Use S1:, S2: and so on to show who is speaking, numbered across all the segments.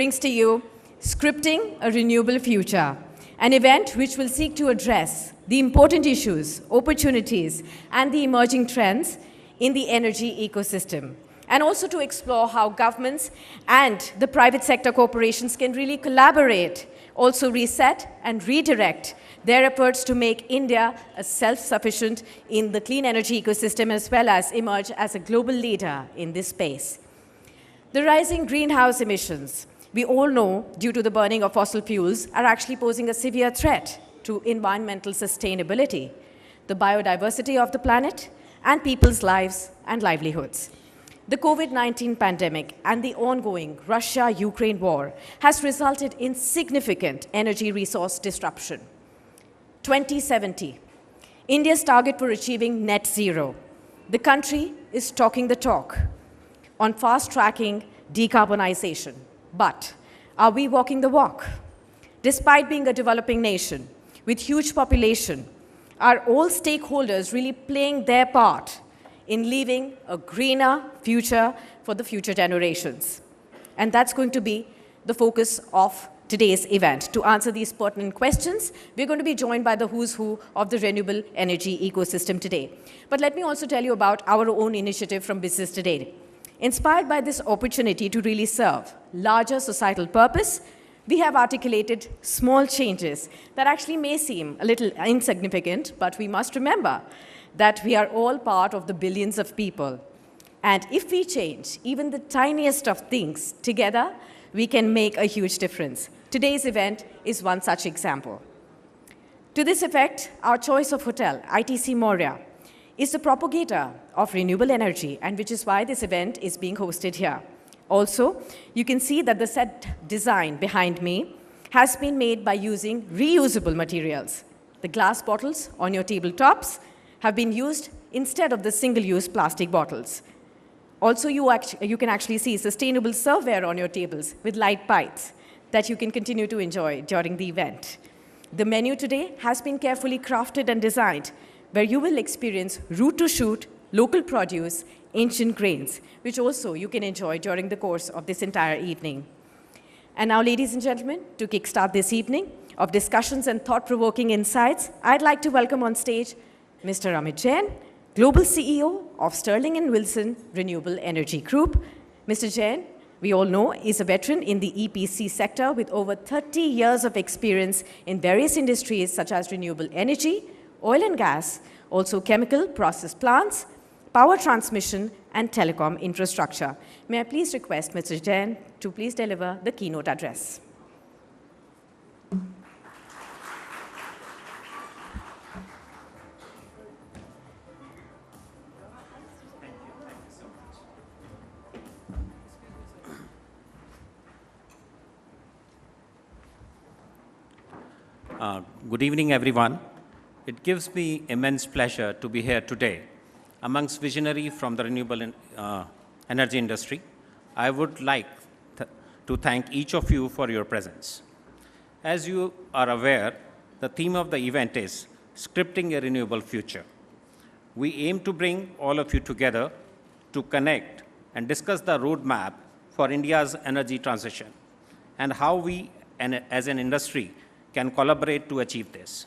S1: brings to you Scripting a Renewable Future, an event which will seek to address the important issues, opportunities, and the emerging trends in the energy ecosystem, and also to explore how governments and the private sector corporations can really collaborate, also reset and redirect their efforts to make India a self-sufficient in the clean energy ecosystem as well as emerge as a global leader in this space. The rising greenhouse emissions, we all know, due to the burning of fossil fuels, are actually posing a severe threat to environmental sustainability, the biodiversity of the planet, and people's lives and livelihoods. The COVID-19 pandemic and the ongoing Russia-Ukraine war has resulted in significant energy resource disruption. 2070, India's target for achieving net zero. The country is talking the talk on fast-tracking decarbonization. But are we walking the walk? Despite being a developing nation with huge population, are all stakeholders really playing their part in leaving a greener future for the future generations? And that's going to be the focus of today's event. To answer these pertinent questions, we're going to be joined by the who's who of the renewable energy ecosystem today. But let me also tell you about our own initiative from Business Today. Inspired by this opportunity to really serve larger societal purpose, we have articulated small changes that actually may seem a little insignificant, but we must remember that we are all part of the billions of people. And if we change even the tiniest of things together, we can make a huge difference. Today's event is one such example. To this effect, our choice of hotel, ITC Moria, is the propagator of renewable energy, and which is why this event is being hosted here. Also, you can see that the set design behind me has been made by using reusable materials. The glass bottles on your tabletops have been used instead of the single-use plastic bottles. Also, you can actually see sustainable serveware on your tables with light bites that you can continue to enjoy during the event. The menu today has been carefully crafted and designed, where you will experience root-to-shoot, local produce, ancient grains, which also you can enjoy during the course of this entire evening. And now, ladies and gentlemen, to kickstart this evening of discussions and thought-provoking insights, I'd like to welcome on stage Mr. Amit Jain, Global CEO of Sterling & Wilson Renewable Energy Group. Mr. Jain, we all know, is a veteran in the EPC sector with over 30 years of experience in various industries such as renewable energy, oil and gas, also chemical process plants, power transmission, and telecom infrastructure. May I please request Mr. Jain to please deliver the keynote address.
S2: Good evening, everyone. It gives me immense pleasure to be here today amongst visionaries from the renewable energy industry. I would like to thank each of you for your presence. As you are aware, the theme of the event is Scripting a Renewable Future. We aim to bring all of you together to connect and discuss the roadmap for India's energy transition and how we, as an industry, can collaborate to achieve this.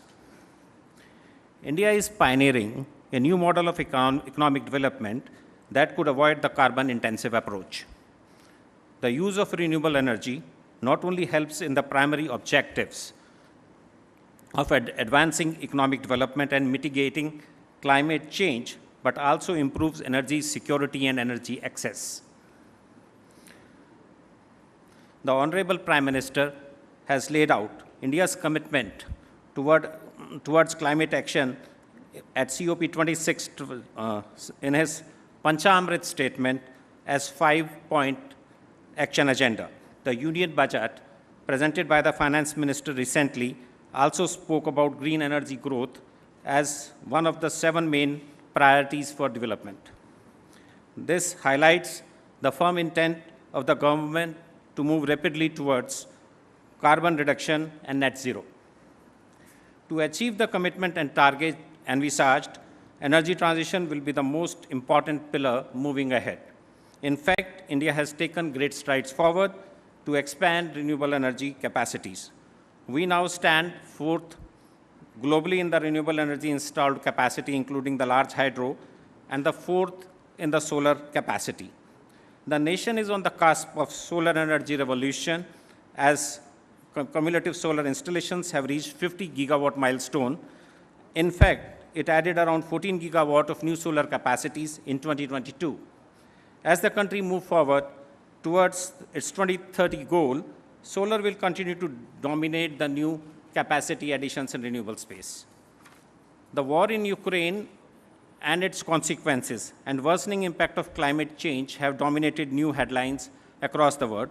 S2: India is pioneering a new model of economic development that could avoid the carbon-intensive approach. The use of renewable energy not only helps in the primary objectives of advancing economic development and mitigating climate change, but also improves energy security and energy access. The Honorable Prime Minister has laid out India's commitment towards climate action at COP26 in his Panchamrit statement as 5-point action agenda. The union budget presented by the finance minister recently also spoke about green energy growth as one of the 7 main priorities for development. This highlights the firm intent of the government to move rapidly towards carbon reduction and net zero. To achieve the commitment and target envisaged, energy transition will be the most important pillar moving ahead. In fact, India has taken great strides forward to expand renewable energy capacities. We now stand fourth globally in the renewable energy installed capacity, including the large hydro, and the fourth in the solar capacity. The nation is on the cusp of solar energy revolution as cumulative solar installations have reached 50 gigawatt milestone. In fact, it added around 14 gigawatt of new solar capacities in 2022. As the country moves forward towards its 2030 goal, solar will continue to dominate the new capacity additions in renewable space. The war in Ukraine and its consequences and worsening impact of climate change have dominated new headlines across the world.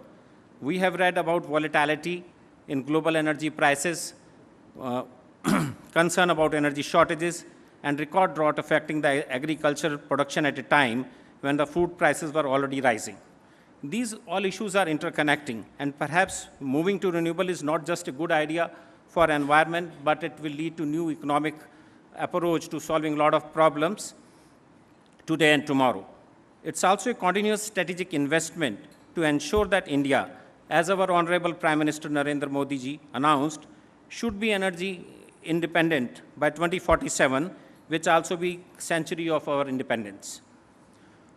S2: We have read about volatility in global energy prices, concern about energy shortages, and record drought affecting the agricultural production at a time when the food prices were already rising. These all issues are interconnecting, and perhaps moving to renewable is not just a good idea for environment, but it will lead to new economic approach to solving a lot of problems today and tomorrow. It's also a continuous strategic investment to ensure that India, as our Honorable Prime Minister Narendra Modi ji announced, should be energy independent by 2047, which also be century of our independence.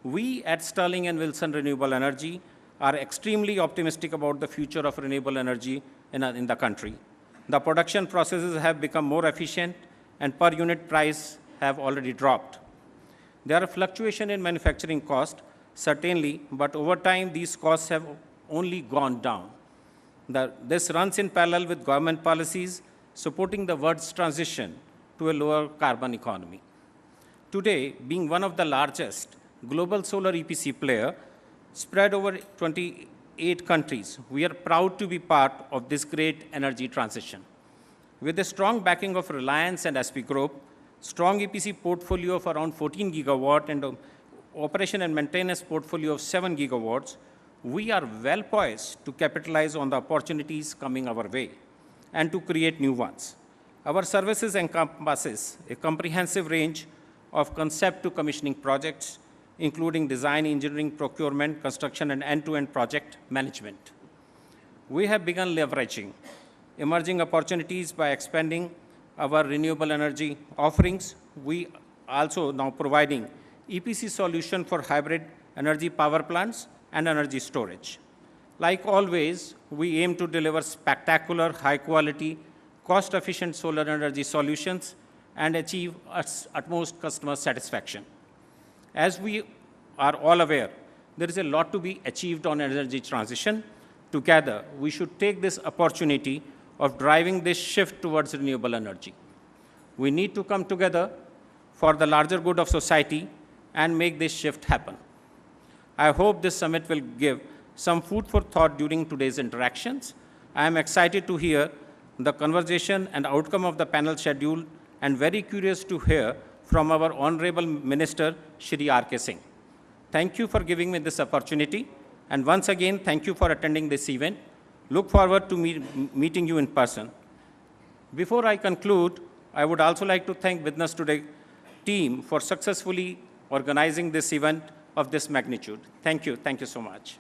S2: We at Sterling and Wilson Renewable Energy are extremely optimistic about the future of renewable energy in the country. The production processes have become more efficient, and per unit price have already dropped. There are fluctuations in manufacturing cost, certainly, but over time these costs have only gone down. This runs in parallel with government policies supporting the world's transition to a lower carbon economy. Today, being one of the largest global solar EPC player spread over 28 countries, we are proud to be part of this great energy transition. With the strong backing of Reliance and SP Group, strong EPC portfolio of around 14 gigawatt and operation and maintenance portfolio of 7 gigawatts, we are well poised to capitalize on the opportunities coming our way and to create new ones. Our services encompasses a comprehensive range of concept to commissioning projects, including design, engineering, procurement, construction, and end-to-end project management. We have begun leveraging emerging opportunities by expanding our renewable energy offerings. We also now providing EPC solution for hybrid energy power plants and energy storage. Like always, we aim to deliver spectacular, high-quality, cost-efficient solar energy solutions and achieve utmost customer satisfaction. As we are all aware, there is a lot to be achieved on energy transition. Together, we should take this opportunity of driving this shift towards renewable energy. We need to come together for the larger good of society and make this shift happen. I hope this summit will give some food for thought during today's interactions. I am excited to hear the conversation and outcome of the panel schedule and very curious to hear from our Honorable Minister, Shri R.K. Singh. Thank you for giving me this opportunity. And once again, thank you for attending this event. Look forward to meeting you in person. Before I conclude, I would also like to thank Witness Today team for successfully organizing this event of this magnitude. Thank you. Thank you so much.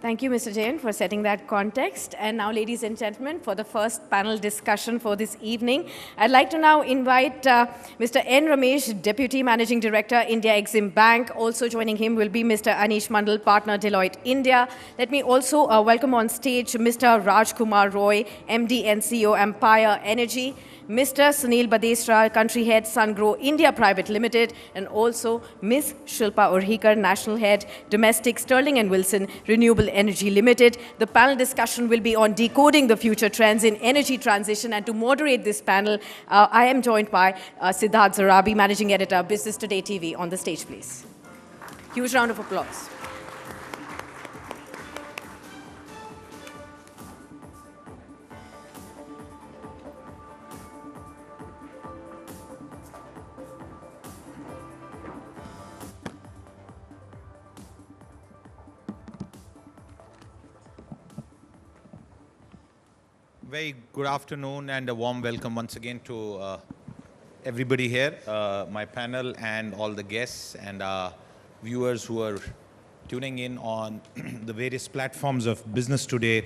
S1: Thank you, Mr. Jain, for setting that context. And now, ladies and gentlemen, for the first panel discussion for this evening, I'd like to now invite Mr. N. Ramesh, Deputy Managing Director, India Exim Bank. Also joining him will be Mr. Anish Mandal, Partner, Deloitte India. Let me also welcome on stage Mr. Raj Kumar Roy, MD and CEO, Empire Energy. Mr. Sunil Badesra, Country Head, Sungrow India Private Limited, and also Ms. Shilpa Urhikar, National Head, Domestic Sterling and Wilson Renewable Energy Limited. The panel discussion will be on decoding the future trends in energy transition, and to moderate this panel, I am joined by Siddharth Zarabi, Managing Editor, Business Today TV. On the stage, please. Huge round of applause.
S3: Very good afternoon and a warm welcome once again to everybody here, my panel and all the guests and viewers who are tuning in on the various platforms of Business Today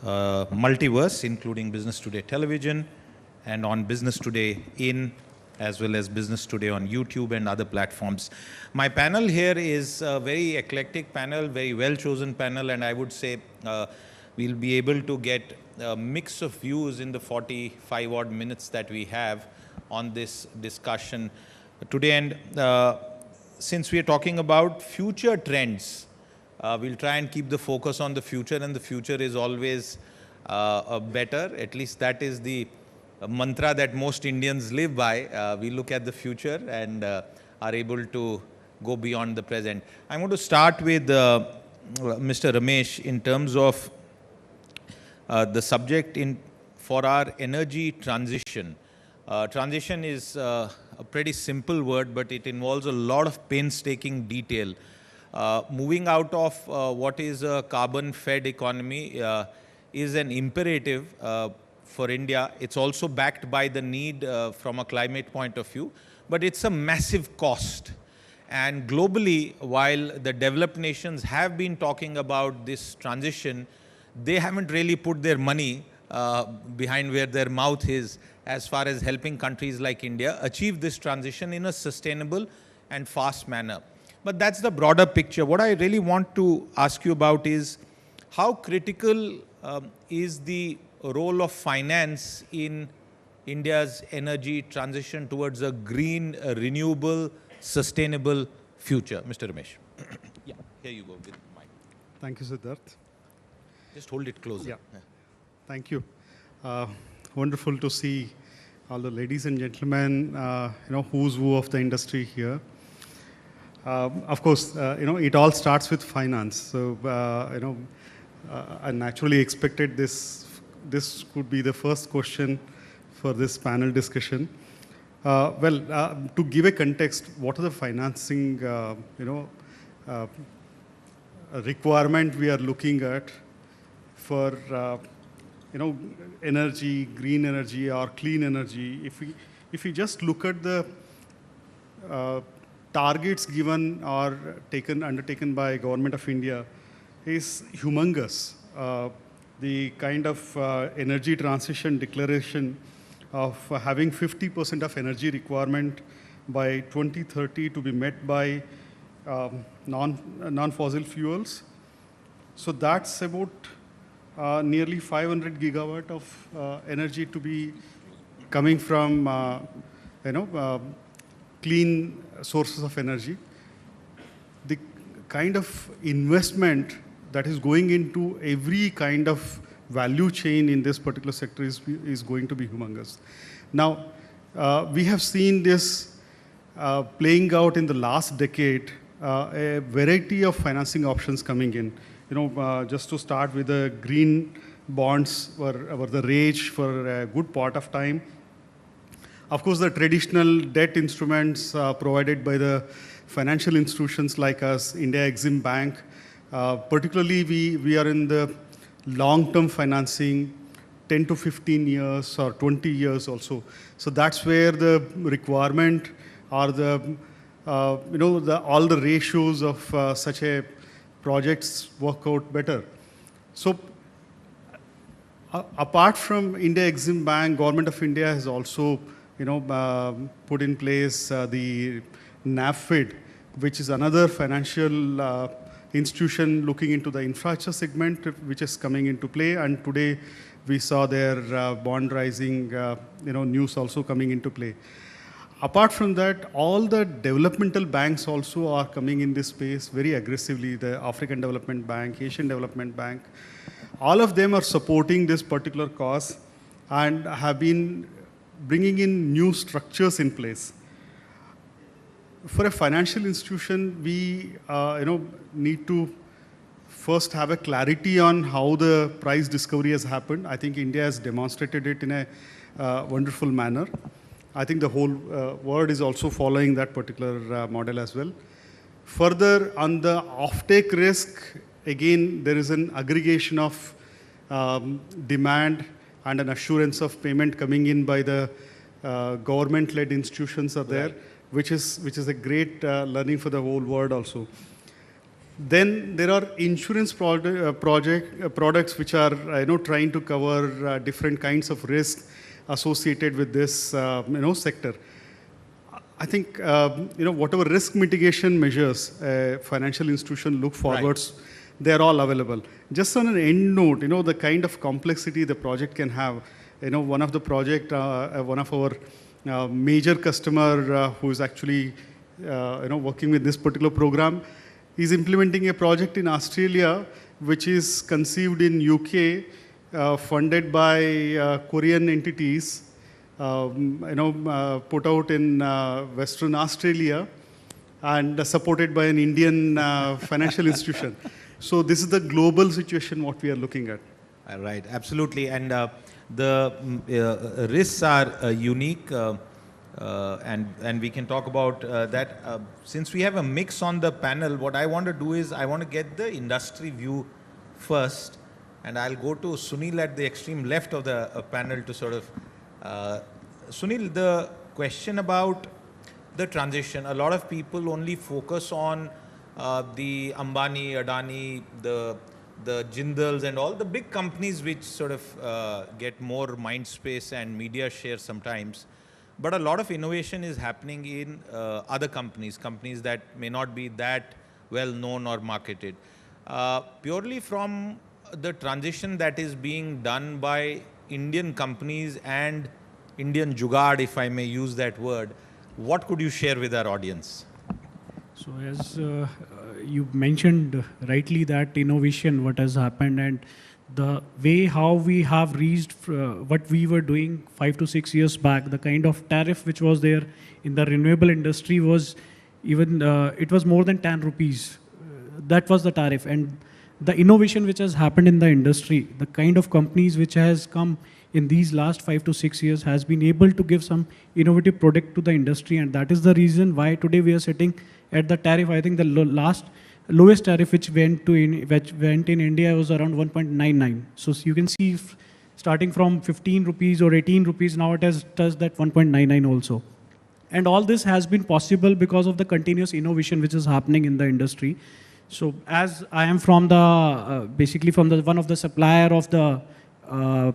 S3: multiverse, including Business Today Television and on Business Today In, as well as Business Today on YouTube and other platforms. My panel here is a very eclectic panel, very well-chosen panel, and I would say we'll be able to get a mix of views in the 45 odd minutes that we have on this discussion today. And since we are talking about future trends, we'll try and keep the focus on the future, and the future is always better. At least that is the mantra that most Indians live by. We look at the future and are able to go beyond the present. I'm going to start with Mr. Ramesh in terms of the subject for our energy transition. Transition is a pretty simple word, but it involves a lot of painstaking detail. Moving out of what is a carbon-fed economy is an imperative for India. It's also backed by the need from a climate point of view, but it's a massive cost. And globally, while the developed nations have been talking about this transition, they haven't really put their money behind where their mouth is as far as helping countries like India achieve this transition in a sustainable and fast manner. But that's the broader picture. What I really want to ask you about is how critical is the role of finance in India's energy transition towards a green, renewable, sustainable future? Mr. Ramesh. Yeah, here you go with the mic.
S4: Thank you, Siddharth.
S3: Just hold it closer.
S4: Yeah. Thank you. Wonderful to see all the ladies and gentlemen, who's who of the industry here. Of course, it all starts with finance. So, I naturally expected this could be the first question for this panel discussion. To give a context, what are the financing, requirement we are looking at for energy, green energy or clean energy? If we just look at the targets given or undertaken by Government of India, is humongous. The kind of energy transition declaration of having 50% of energy requirement by 2030 to be met by non-fossil fuels. So that's about nearly 500 gigawatt of energy to be coming from clean sources of energy. The kind of investment that is going into every kind of value chain in this particular sector is going to be humongous. Now, we have seen this playing out in the last decade, a variety of financing options coming in. Just to start with, the green bonds were the rage for a good part of time. Of course, the traditional debt instruments provided by the financial institutions like us, India Exim Bank, particularly we are in the long-term financing, 10 to 15 years or 20 years also. So that's where the requirement or all the ratios of such a projects work out better. So apart from India Exim Bank, Government of India has also put in place the NAFID, which is another financial institution looking into the infrastructure segment, which is coming into play. And today we saw their bond rising news also coming into play. Apart from that, all the developmental banks also are coming in this space very aggressively. The African Development Bank, Asian Development Bank, all of them are supporting this particular cause and have been bringing in new structures in place. For a financial institution, we need to first have a clarity on how the price discovery has happened. I think India has demonstrated it in a wonderful manner. I think the whole world is also following that particular model as well. Further, on the offtake risk, again, there is an aggregation of demand and an assurance of payment coming in by the government-led institutions are there, which is a great learning for the whole world also. Then there are insurance products which are trying to cover different kinds of risks associated with this sector. I think whatever risk mitigation measures financial institution look forwards, they are all available. Just on an end note, the kind of complexity the project can have. One of the project, one of our major customer who is actually working with this particular program is implementing a project in Australia, which is conceived in UK, funded by Korean entities, put out in Western Australia, and supported by an Indian financial institution. So this is the global situation what we are looking at.
S3: Right, absolutely. And the risks are unique. And we can talk about that. Since we have a mix on the panel, what I want to do is I want to get the industry view first, and I'll go to Sunil at the extreme left of the panel to sort of... Sunil, the question about the transition, a lot of people only focus on the Ambani, Adani, the Jindals and all the big companies which sort of get more mind space and media share sometimes. But a lot of innovation is happening in other companies that may not be that well known or marketed. Purely from the transition that is being done by Indian companies and Indian jugaad, if I may use that word, what could you share with our audience?
S5: So as you mentioned rightly that innovation, what has happened and the way how we have reached what we were doing 5 to 6 years back, the kind of tariff which was there in the renewable industry was even, it was more than 10 rupees. That was the tariff. And the innovation which has happened in the industry, the kind of companies which has come in these last 5 to 6 years has been able to give some innovative product to the industry. And that is the reason why today we are sitting at the tariff. I think the lowest tariff which went in India was around 1.99. So you can see starting from 15 rupees or 18 rupees, now it has touched that 1.99 also. And all this has been possible because of the continuous innovation which is happening in the industry. So as I am from the, basically from the one of the supplier of the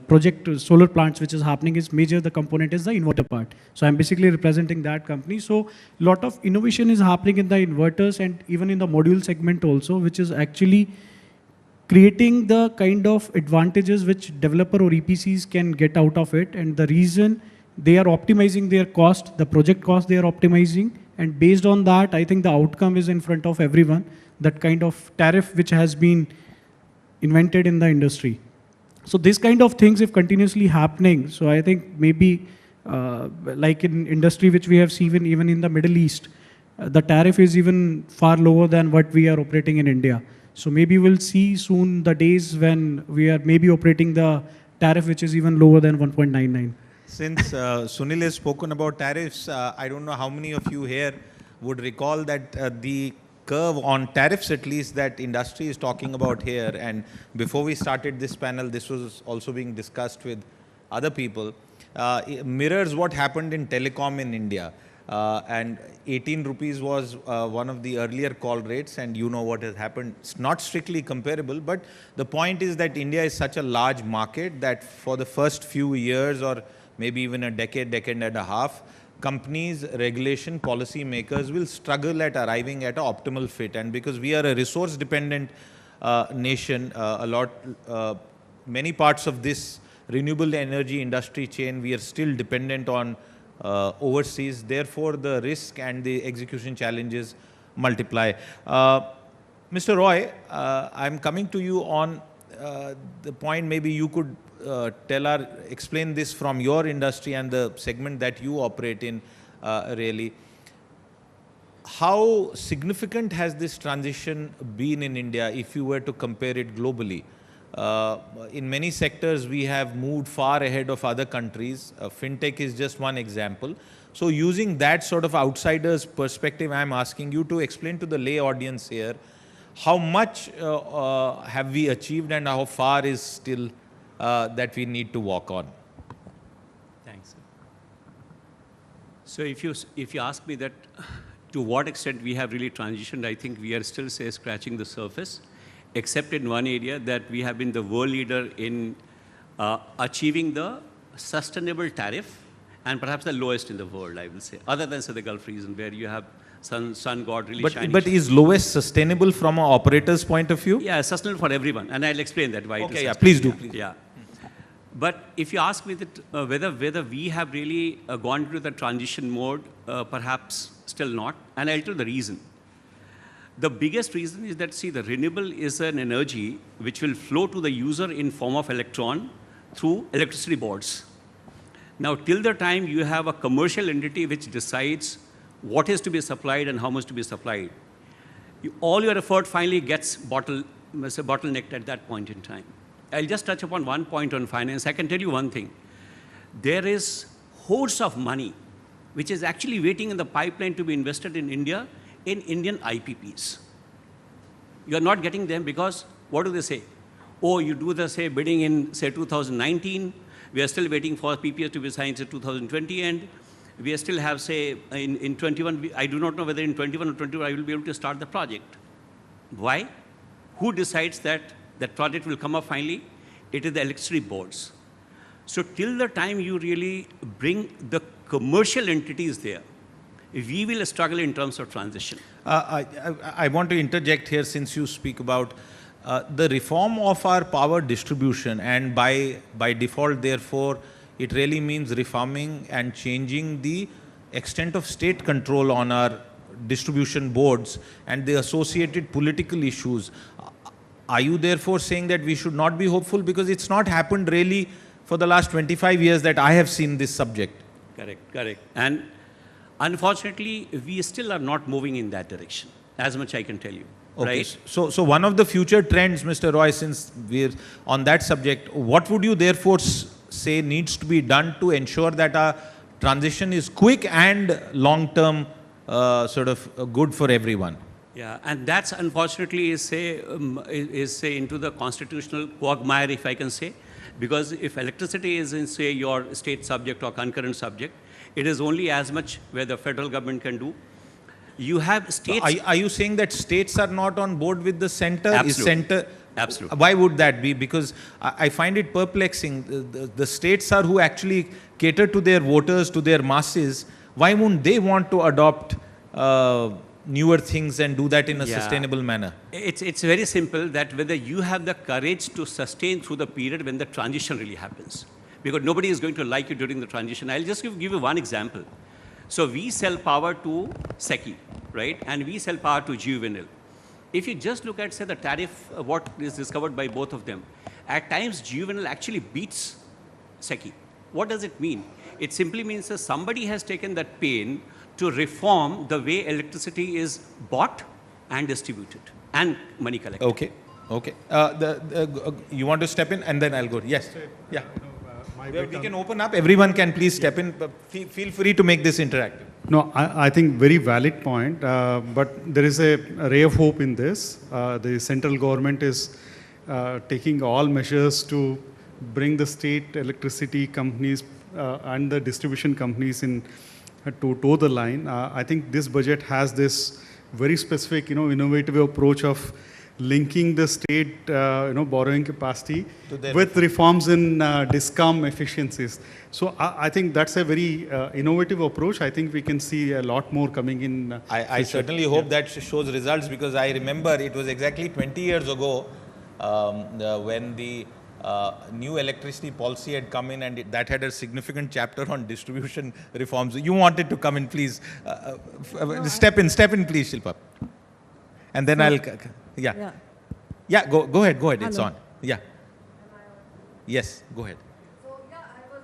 S5: project solar plants which is happening is major, the component is the inverter part. So I'm basically representing that company. So lot of innovation is happening in the inverters and even in the module segment also, which is actually creating the kind of advantages which developer or EPCs can get out of it. And the reason they are optimizing their cost, the project cost they are optimizing. And based on that, I think the outcome is in front of everyone, that kind of tariff which has been invented in the industry. So this kind of things if continuously happening, so I think maybe like in industry which we have seen even in the Middle East, the tariff is even far lower than what we are operating in India. So maybe we'll see soon the days when we are maybe operating the tariff which is even lower than 1.99.
S3: Since Sunil has spoken about tariffs, I don't know how many of you here would recall that the curve on tariffs at least that industry is talking about here, and before we started this panel, this was also being discussed with other people, mirrors what happened in telecom in India. And 18 rupees was one of the earlier call rates, and you know what has happened. It's not strictly comparable, but the point is that India is such a large market that for the first few years or maybe even a decade and a half, companies, regulation, policy makers will struggle at arriving at an optimal fit. And because we are a resource dependent nation, many parts of this renewable energy industry chain, we are still dependent on overseas. Therefore, the risk and the execution challenges multiply. Mr. Roy, I'm coming to you on the point. Maybe you could explain this from your industry and the segment that you operate in, really. How significant has this transition been in India if you were to compare it globally? In many sectors, we have moved far ahead of other countries. Fintech is just one example. So using that sort of outsider's perspective, I'm asking you to explain to the lay audience here, how much have we achieved and how far is still that we need to walk on?
S6: Thanks. So if you ask me that to what extent we have really transitioned, I think we are still, say, scratching the surface, except in one area that we have been the world leader in achieving the sustainable tariff, and perhaps the lowest in the world, I will say, other than, say, the Gulf region, where you have sun god really shining.
S3: But is lowest sustainable from an operator's point of view?
S6: Yeah, sustainable for everyone, and I'll explain that why.
S3: Okay, yeah, please do. Please.
S6: Yeah. But if you ask me that whether we have really gone into the transition mode, perhaps still not, and I'll tell you the reason. The biggest reason is that, see, the renewable is an energy which will flow to the user in form of electron through electricity boards. Now, till the time you have a commercial entity which decides what is to be supplied and how much to be supplied, all your effort finally gets bottlenecked at that point in time. I'll just touch upon one point on finance. I can tell you one thing. There is hordes of money which is actually waiting in the pipeline to be invested in India in Indian IPPs. You're not getting them because, what do they say? Oh, you do the, say, bidding in, say, 2019. We are still waiting for PPAs to be signed in 2020, and we still have, say, in 21, I do not know whether in 21 or 22 I will be able to start the project. Why? Who decides that that project will come up finally? It is the electricity boards. So till the time you really bring the commercial entities there, we will struggle in terms of transition.
S3: I want to interject here, since you speak about the reform of our power distribution, and by default, therefore, it really means reforming and changing the extent of state control on our distribution boards and the associated political issues. Are you therefore saying that we should not be hopeful? Because it's not happened really for the last 25 years that I have seen this subject.
S6: Correct. And unfortunately, we still are not moving in that direction, as much I can tell you.
S3: Okay.
S6: Right?
S3: So one of the future trends, Mr. Roy, since we're on that subject, what would you therefore say needs to be done to ensure that our transition is quick and long-term, sort of good for everyone?
S6: Yeah, and that's unfortunately is say into the constitutional quagmire, if I can say, because if electricity is in, say, your state subject or concurrent subject, it is only as much where the federal government can do. You have states.
S3: Are you saying that states are not on board with the center?
S6: Absolutely.
S3: Is center?
S6: Absolutely.
S3: Why would that be? Because I find it perplexing. The states are who actually cater to their voters, to their masses. Why wouldn't they want to adopt newer things and do that in a sustainable manner?
S6: It's very simple, that whether you have the courage to sustain through the period when the transition really happens. Because nobody is going to like you during the transition. I'll just give you one example. So we sell power to SECI, right? And we sell power to Juvenile. If you just look at, say, the tariff, what is discovered by both of them, at times Juvenile actually beats SECI. What does it mean? It simply means that somebody has taken that pain to reform the way electricity is bought and distributed and money collected.
S3: Okay. You want to step in and then I'll go. Yes. Yeah. We can open up. Everyone can please step in. Feel free to make this interactive.
S4: No, I think very valid point, but there is a ray of hope in this. The central government is taking all measures to bring the state electricity companies and the distribution companies in to toe the line. I think this budget has this very specific, innovative approach of linking the state, borrowing capacity with reforms in DISCOM efficiencies. So I think that's a very innovative approach. I think we can see a lot more coming in.
S3: I certainly hope that shows results, because I remember it was exactly 20 years ago when the new electricity policy had come in, and that had a significant chapter on distribution reforms. You wanted to come in, please. Step in, please, Shilpa. And then I'll... Yeah, go ahead. Hello. It's on. Yeah. Yes, go ahead.
S7: So I was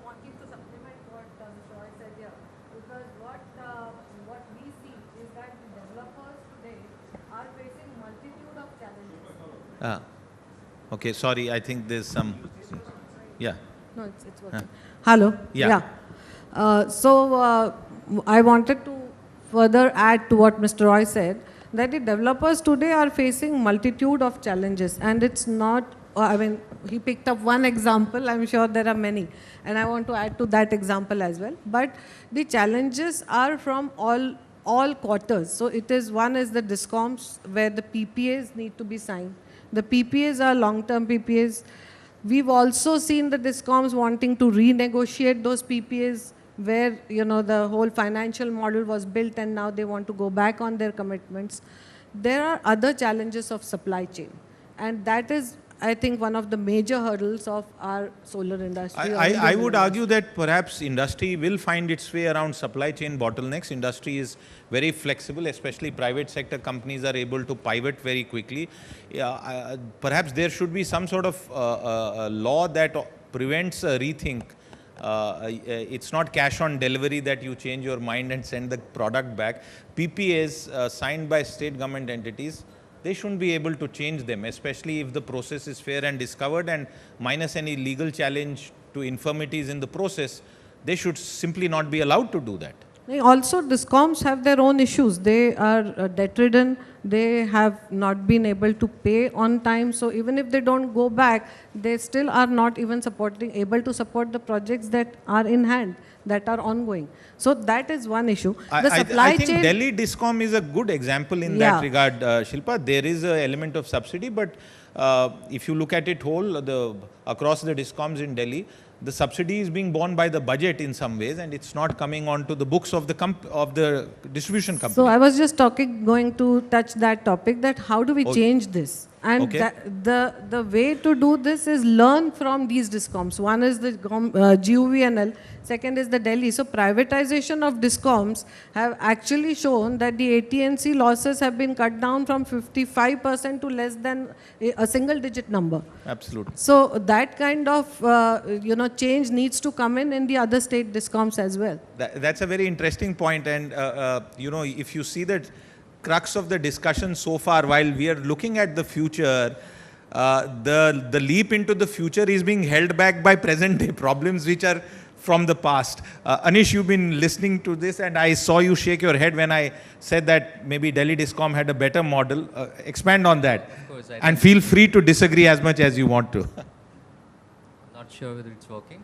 S7: wanting to supplement what Mr. Roy said here, because what we see is that the developers today are facing multitude of challenges.
S3: Okay, sorry, I think there's some... Yeah.
S7: No, it's working. Hello.
S3: Yeah.
S7: So I wanted to further add to what Mr. Roy said, that the developers today are facing multitude of challenges, and it's not I mean, he picked up one example. I'm sure there are many. And I want to add to that example as well. But the challenges are from all quarters. So it is, one is the DISCOMs where the PPAs need to be signed. The PPAs are long-term PPAs. We've also seen the DISCOMs wanting to renegotiate those PPAs where, you know, the whole financial model was built and now they want to go back on their commitments. There are other challenges of supply chain. And that is, I think, one of the major hurdles of our solar industry.
S3: I would argue that perhaps industry will find its way around supply chain bottlenecks. Industry is very flexible, especially private sector companies are able to pivot very quickly. Perhaps there should be some sort of law that prevents a rethink. It's not cash on delivery that you change your mind and send the product back. PPAs signed by state government entities, they shouldn't be able to change them, especially if the process is fair and discovered, and minus any legal challenge to infirmities in the process, they should simply not be allowed to do that.
S7: Also, DISCOMs have their own issues. They are debt-ridden. They have not been able to pay on time. So even if they don't go back, they still are not even able to support the projects that are in hand, that are ongoing. So that is one issue.
S3: I think Delhi DISCOM is a good example in that regard, Shilpa. There is an element of subsidy, but if you look at it across the DISCOMs in Delhi, the subsidy is being borne by the budget in some ways, and it's not coming onto the books of the distribution company.
S7: So I was just going to touch that topic, that how do we change this? And the way to do this is learn from these DISCOMs. One is the GUVNL, second is the Delhi. So privatization of DISCOMs have actually shown that the AT&C losses have been cut down from 55% to less than a single-digit number.
S3: Absolutely.
S7: So that kind of change needs to come in the other state DISCOMs as well.
S3: That's a very interesting point, and if you see that crux of the discussion so far, while we are looking at the future, the leap into the future is being held back by present day problems which are from the past. Anish, you've been listening to this, and I saw you shake your head when I said that maybe Delhi DISCOM had a better model. Expand on that.
S8: Of course,
S3: and feel free to disagree as much as you want to.
S8: Not sure whether it's working.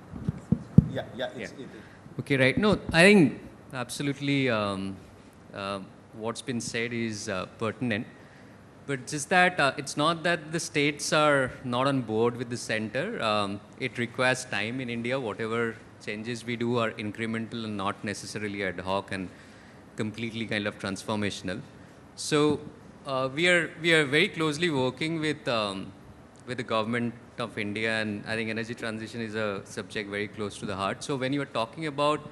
S3: Yeah.
S8: Okay, right. No, I think absolutely what's been said is pertinent. But just that it's not that the states are not on board with the center. It requires time in India. Whatever changes we do are incremental and not necessarily ad hoc and completely kind of transformational. So we are very closely working with the government of India, and I think energy transition is a subject very close to the heart. So when you are talking about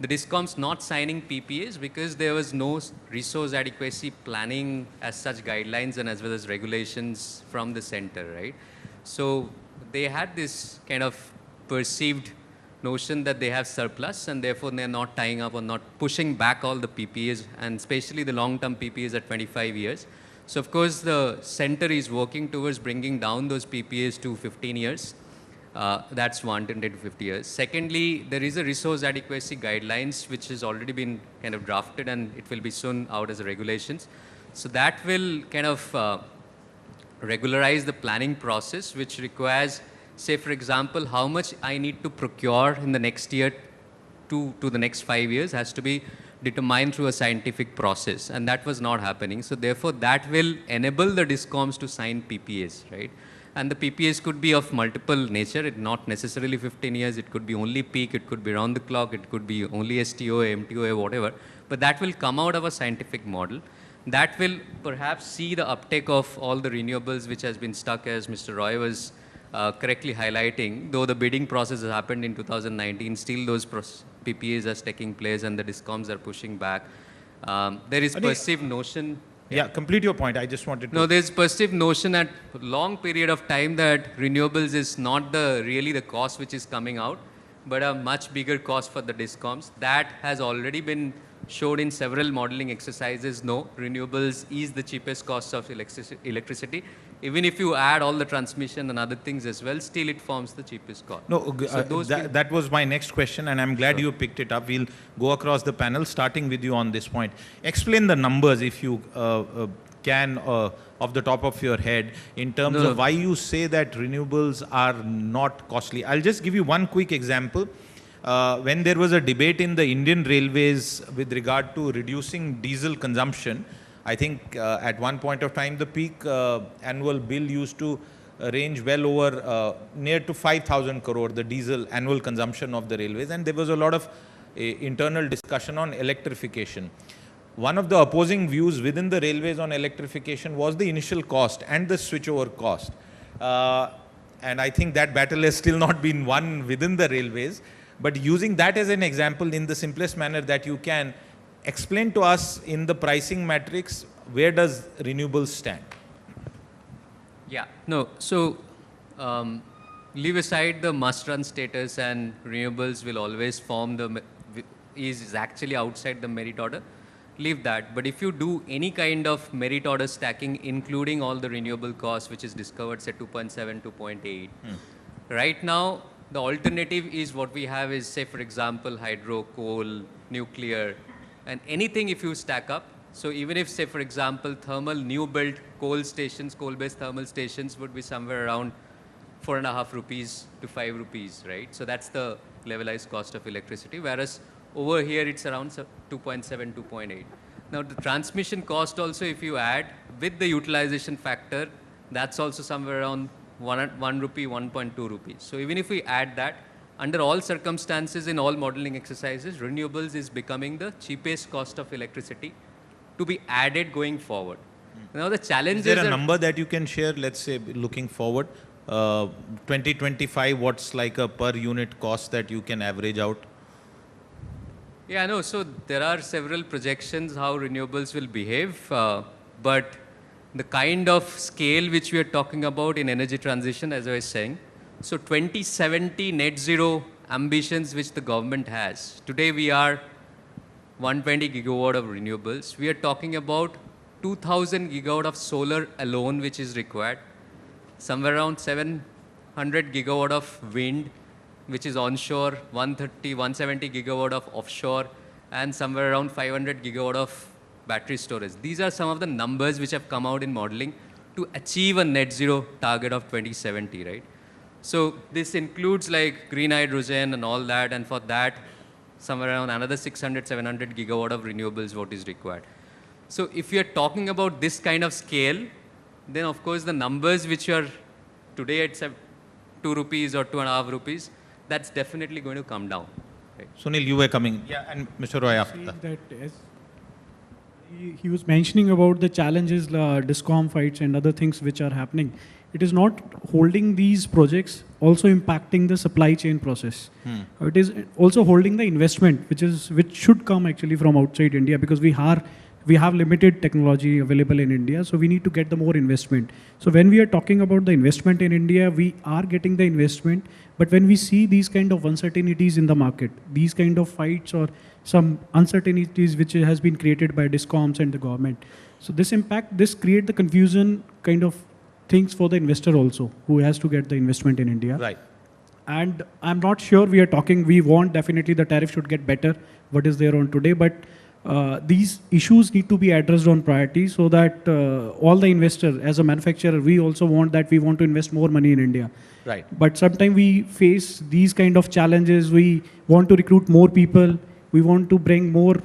S8: the DISCOMs not signing PPAs because there was no resource adequacy planning as such guidelines and as well as regulations from the center, right? So they had this kind of perceived notion that they have surplus and therefore they're not tying up or not pushing back all the PPAs, and especially the long-term PPAs at 25 years. So of course the center is working towards bringing down those PPAs to 15 years. That's one, 10 to 50 years. Secondly, there is a resource adequacy guidelines which has already been kind of drafted and it will be soon out as regulations. So that will kind of regularize the planning process, which requires, say for example, how much I need to procure in the next year to the next 5 years has to be determined through a scientific process, and that was not happening. So therefore that will enable the DISCOMs to sign PPAs, right? And the PPAs could be of multiple nature, it not necessarily 15 years, it could be only peak, it could be round the clock, it could be only STOA, MTOA, whatever. But that will come out of a scientific model. That will perhaps see the uptake of all the renewables which has been stuck, as Mr. Roy was correctly highlighting. Though the bidding process has happened in 2019, still those PPAs are taking place and the DISCOMs are pushing back. There is perceived notion.
S3: Yeah, complete your point. I just wanted to...
S8: No, there's perceived notion at long period of time that renewables is not really the cost which is coming out, but a much bigger cost for the DISCOMs. That has already been showed in several modeling exercises. No, renewables is the cheapest cost of electricity. Even if you add all the transmission and other things as well, still it forms the cheapest cost.
S3: No, so that was my next question, and I'm glad you picked it up. We'll go across the panel, starting with you on this point. Explain the numbers, if you can, off the top of your head, in terms
S8: No.
S3: of why you say that renewables are not costly. I'll just give you one quick example. When there was a debate in the Indian Railways with regard to reducing diesel consumption, I think at one point of time the peak annual bill used to range well over near to 5,000 crore, the diesel annual consumption of the railways, and there was a lot of internal discussion on electrification. One of the opposing views within the railways on electrification was the initial cost and the switchover cost. And I think that battle has still not been won within the railways. But using that as an example in the simplest manner that you can, explain to us in the pricing matrix, where does renewables stand?
S8: Yeah, no, so leave aside the must-run status, and renewables will always form is actually outside the merit order. Leave that. But if you do any kind of merit order stacking, including all the renewable costs, which is discovered, say 2.7, 2.8, right now, the alternative is what we have is, say, for example, hydro, coal, nuclear, and anything if you stack up. So even if, say, for example, thermal new built coal stations, coal-based thermal stations would be somewhere around 4.5 rupees to 5 rupees, right? So that's the levelized cost of electricity, whereas over here it's around 2.7, 2.8. Now the transmission cost also, if you add with the utilization factor, that's also somewhere around 1 rupee, 1.2 rupees. So even if we add that, under all circumstances in all modeling exercises, renewables is becoming the cheapest cost of electricity to be added going forward. Now the challenge
S3: is there a number that you can share, let's say, looking forward, 2025, what's like a per unit cost that you can average out?
S8: Yeah, no, so there are several projections how renewables will behave, but the kind of scale which we are talking about in energy transition, as I was saying, so 2070 net zero ambitions which the government has. Today we are 120 gigawatt of renewables. We are talking about 2,000 gigawatt of solar alone which is required, somewhere around 700 gigawatt of wind which is onshore, 130, 170 gigawatt of offshore, and somewhere around 500 gigawatt of battery storage. These are some of the numbers which have come out in modeling to achieve a net zero target of 2070, right? So this includes like green hydrogen and all that, and for that, somewhere around another 600, 700 gigawatt of renewables what is required. So if you are talking about this kind of scale, then of course the numbers which are today at 2 rupees or 2.5 rupees, that's definitely going to come down. Right?
S3: Sunil, you were coming. Yeah, and Mr. Roy after
S5: See
S3: that.
S5: that as he was mentioning about the challenges, discom fights and other things which are happening. It is not holding these projects, also impacting the supply chain process. It is also holding the investment, which should come actually from outside India, because we have limited technology available in India, so we need to get the more investment. So when we are talking about the investment in India, we are getting the investment, but when we see these kind of uncertainties in the market, these kind of fights or some uncertainties which has been created by discoms and the government, so this create the confusion kind of things for the investor also, who has to get the investment in India.
S3: Right.
S5: And I'm not sure we want definitely the tariff should get better, what is there on today, but these issues need to be addressed on priority, so that all the investors, as a manufacturer, we also want to invest more money in India.
S3: Right.
S5: But sometimes we face these kind of challenges. We want to recruit more people. We want to bring more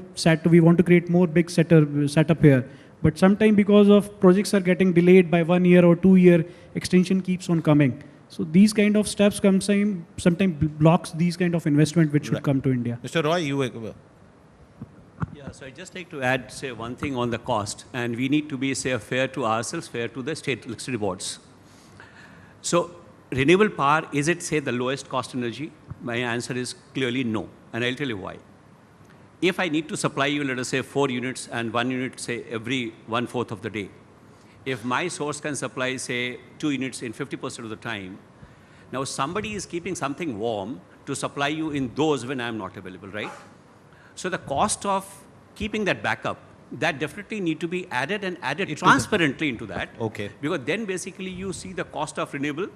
S5: we want to create more big setup here. But sometimes because of projects are getting delayed by 1 year or 2 year, extension keeps on coming. So these kind of steps sometimes blocks these kind of investment which should come to India.
S3: Mr. Roy, you were...
S6: Yeah, so I'd just like to add, say, one thing on the cost, and we need to be, say, fair to ourselves, fair to the state electricity boards. So renewable power, is it, say, the lowest cost energy? My answer is clearly no, and I'll tell you why. If I need to supply you, let us say, 4 units and 1 unit, say, every 1/4 of the day, if my source can supply, say, 2 units in 50% of the time, now somebody is keeping something warm to supply you in those when I'm not available, right? So the cost of keeping that backup, that definitely need to be added and added transparently into that.
S3: Okay.
S6: Because then basically you see the cost of renewable.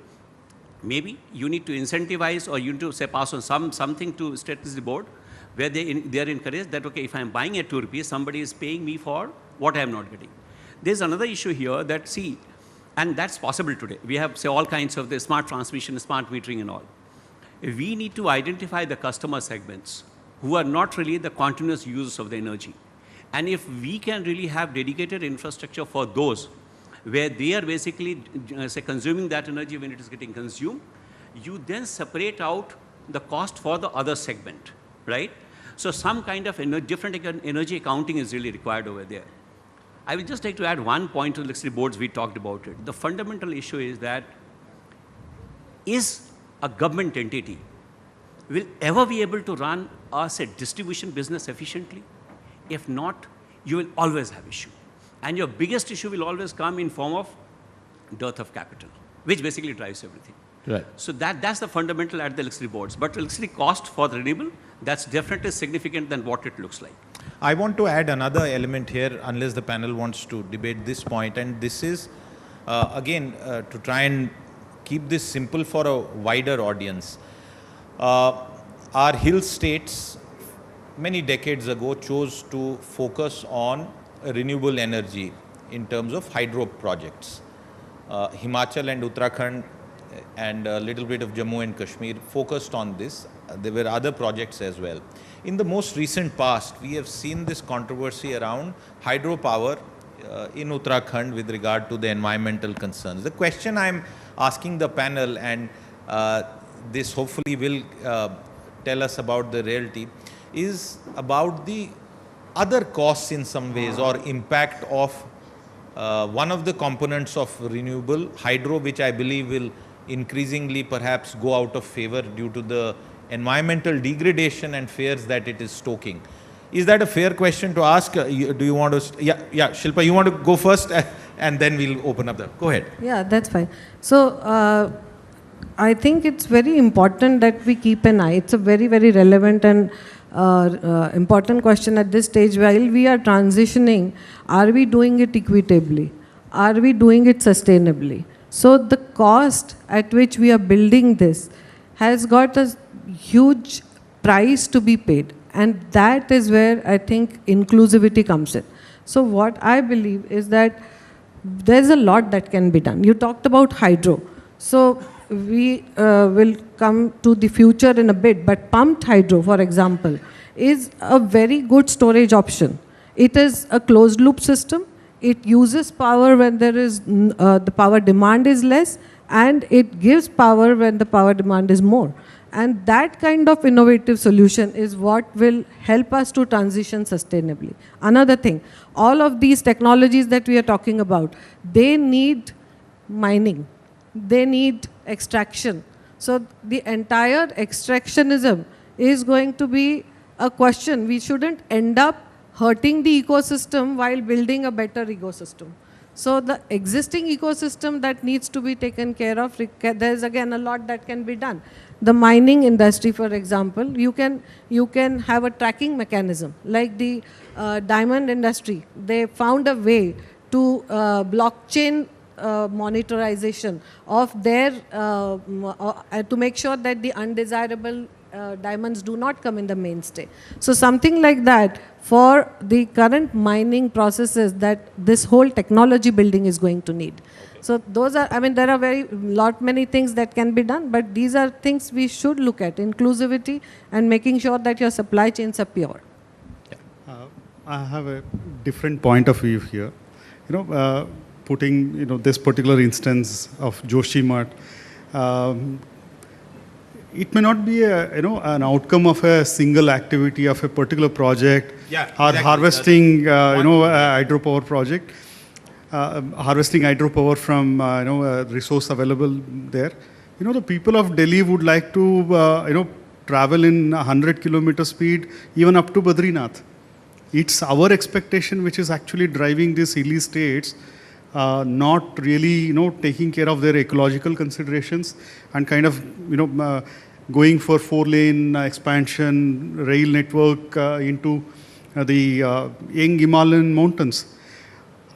S6: Maybe you need to incentivize, or you need to, say, pass on something to state electricity board, where they are encouraged that, okay, if I'm buying at 2 rupees, somebody is paying me for what I'm not getting. there's another issue here that, see, and that's possible today. We have, say, all kinds of the smart transmission, smart metering and all. We need to identify the customer segments who are not really the continuous users of the energy. And if we can really have dedicated infrastructure for those where they are basically, say, consuming that energy when it is getting consumed, you then separate out the cost for the other segment, right? So some kind of different energy accounting is really required over there. I would just like to add one point to the electricity boards. We talked about it. The fundamental issue is that is a government entity will ever be able to run a, say, distribution business efficiently? If not, you will always have issue. And your biggest issue will always come in form of dearth of capital, which basically drives everything.
S3: Right.
S6: So that's the fundamental at the electricity boards. But electricity cost for the renewable, that's definitely significant than what it looks like.
S3: I want to add another element here, unless the panel wants to debate this point, and this is, again, to try and keep this simple for a wider audience. Our hill states, many decades ago, chose to focus on renewable energy in terms of hydro projects. Himachal and Uttarakhand and a little bit of Jammu and Kashmir focused on this. There were other projects as well. In the most recent past, we have seen this controversy around hydropower in Uttarakhand with regard to the environmental concerns. The question I'm asking the panel, and this hopefully will tell us about the reality, is about the other costs in some ways or impact of one of the components of renewable, hydro, which I believe will increasingly perhaps go out of favor due to the environmental degradation and fears that it is stoking. Is that a fair question to ask? Do you want to, yeah, Shilpa, you want to go first and then we'll open up the, go ahead.
S7: Yeah, that's fine. So I think it's very important that we keep an eye. It's a very, very relevant and important question at this stage. While we are transitioning, are we doing it equitably? Are we doing it sustainably? So the cost at which we are building this has got a huge price to be paid. And that is where I think inclusivity comes in. So what I believe is that there's a lot that can be done. You talked about hydro. So we will come to the future in a bit, but pumped hydro, for example, is a very good storage option. It is a closed loop system. It uses power when there is the power demand is less, and it gives power when the power demand is more. And that kind of innovative solution is what will help us to transition sustainably. Another thing, all of these technologies that we are talking about, they need mining. They need extraction. So the entire extractionism is going to be a question. We shouldn't end up hurting the ecosystem while building a better ecosystem. So the existing ecosystem that needs to be taken care of, there's again a lot that can be done. The mining industry, for example, you can have a tracking mechanism. Like the diamond industry, they found a way to blockchain monetization of their, to make sure that the undesirable diamonds do not come in the mainstay. So something like that for the current mining processes that this whole technology building is going to need. So those are, I mean, there are many things that can be done, but these are things we should look at, inclusivity and making sure that your supply chains are pure.
S4: I have a different point of view here. Putting, this particular instance of Joshimath, it may not be an outcome of a single activity of a particular project, or harvesting, hydropower project, harvesting hydropower from, a resource available there. The people of Delhi would like to, travel in 100 kilometer speed, even up to Badrinath. It's our expectation which is actually driving these hilly states, not really, taking care of their ecological considerations and kind of, going for 4-lane expansion, rail network into the young Himalayan mountains.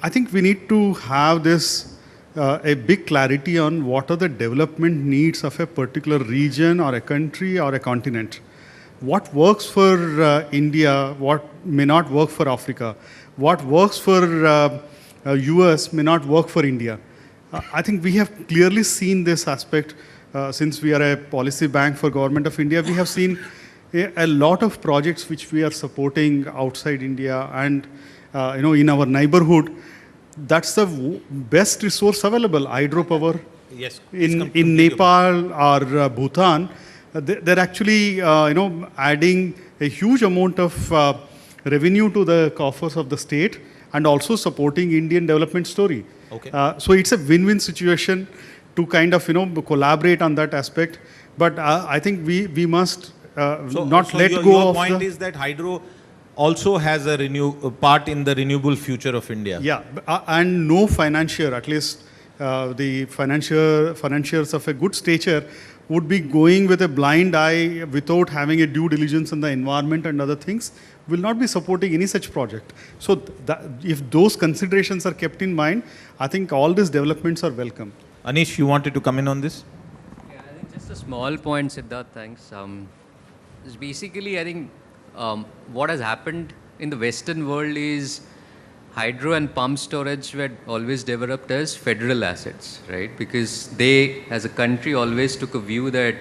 S4: I think we need to have this, a big clarity on what are the development needs of a particular region or a country or a continent. What works for India, what may not work for Africa, what works for US may not work for India. I think we have clearly seen this aspect since we are a policy bank for Government of India. We have seen a lot of projects which we are supporting outside India and in our neighborhood. That's the best resource available, hydropower.
S3: Yes.
S4: In Nepal or Bhutan, they're actually adding a huge amount of revenue to the coffers of the state and also supporting Indian development story.
S3: Okay.
S4: So it's a win-win situation to kind of collaborate on that aspect. But I think we must not let go
S3: your
S4: of
S3: point
S4: the,
S3: is that hydro also has a part in the renewable future of India.
S4: Yeah, and no financier, at least the financiers of a good stature would be going with a blind eye without having a due diligence on the environment and other things, will not be supporting any such project. So if those considerations are kept in mind, I think all these developments are welcome.
S3: Anish, you wanted to come in on this?
S8: Yeah, I think just a small point, Siddharth, thanks. Is basically, I think what has happened in the Western world is hydro and pump storage were always developed as federal assets, right? Because they, as a country, always took a view that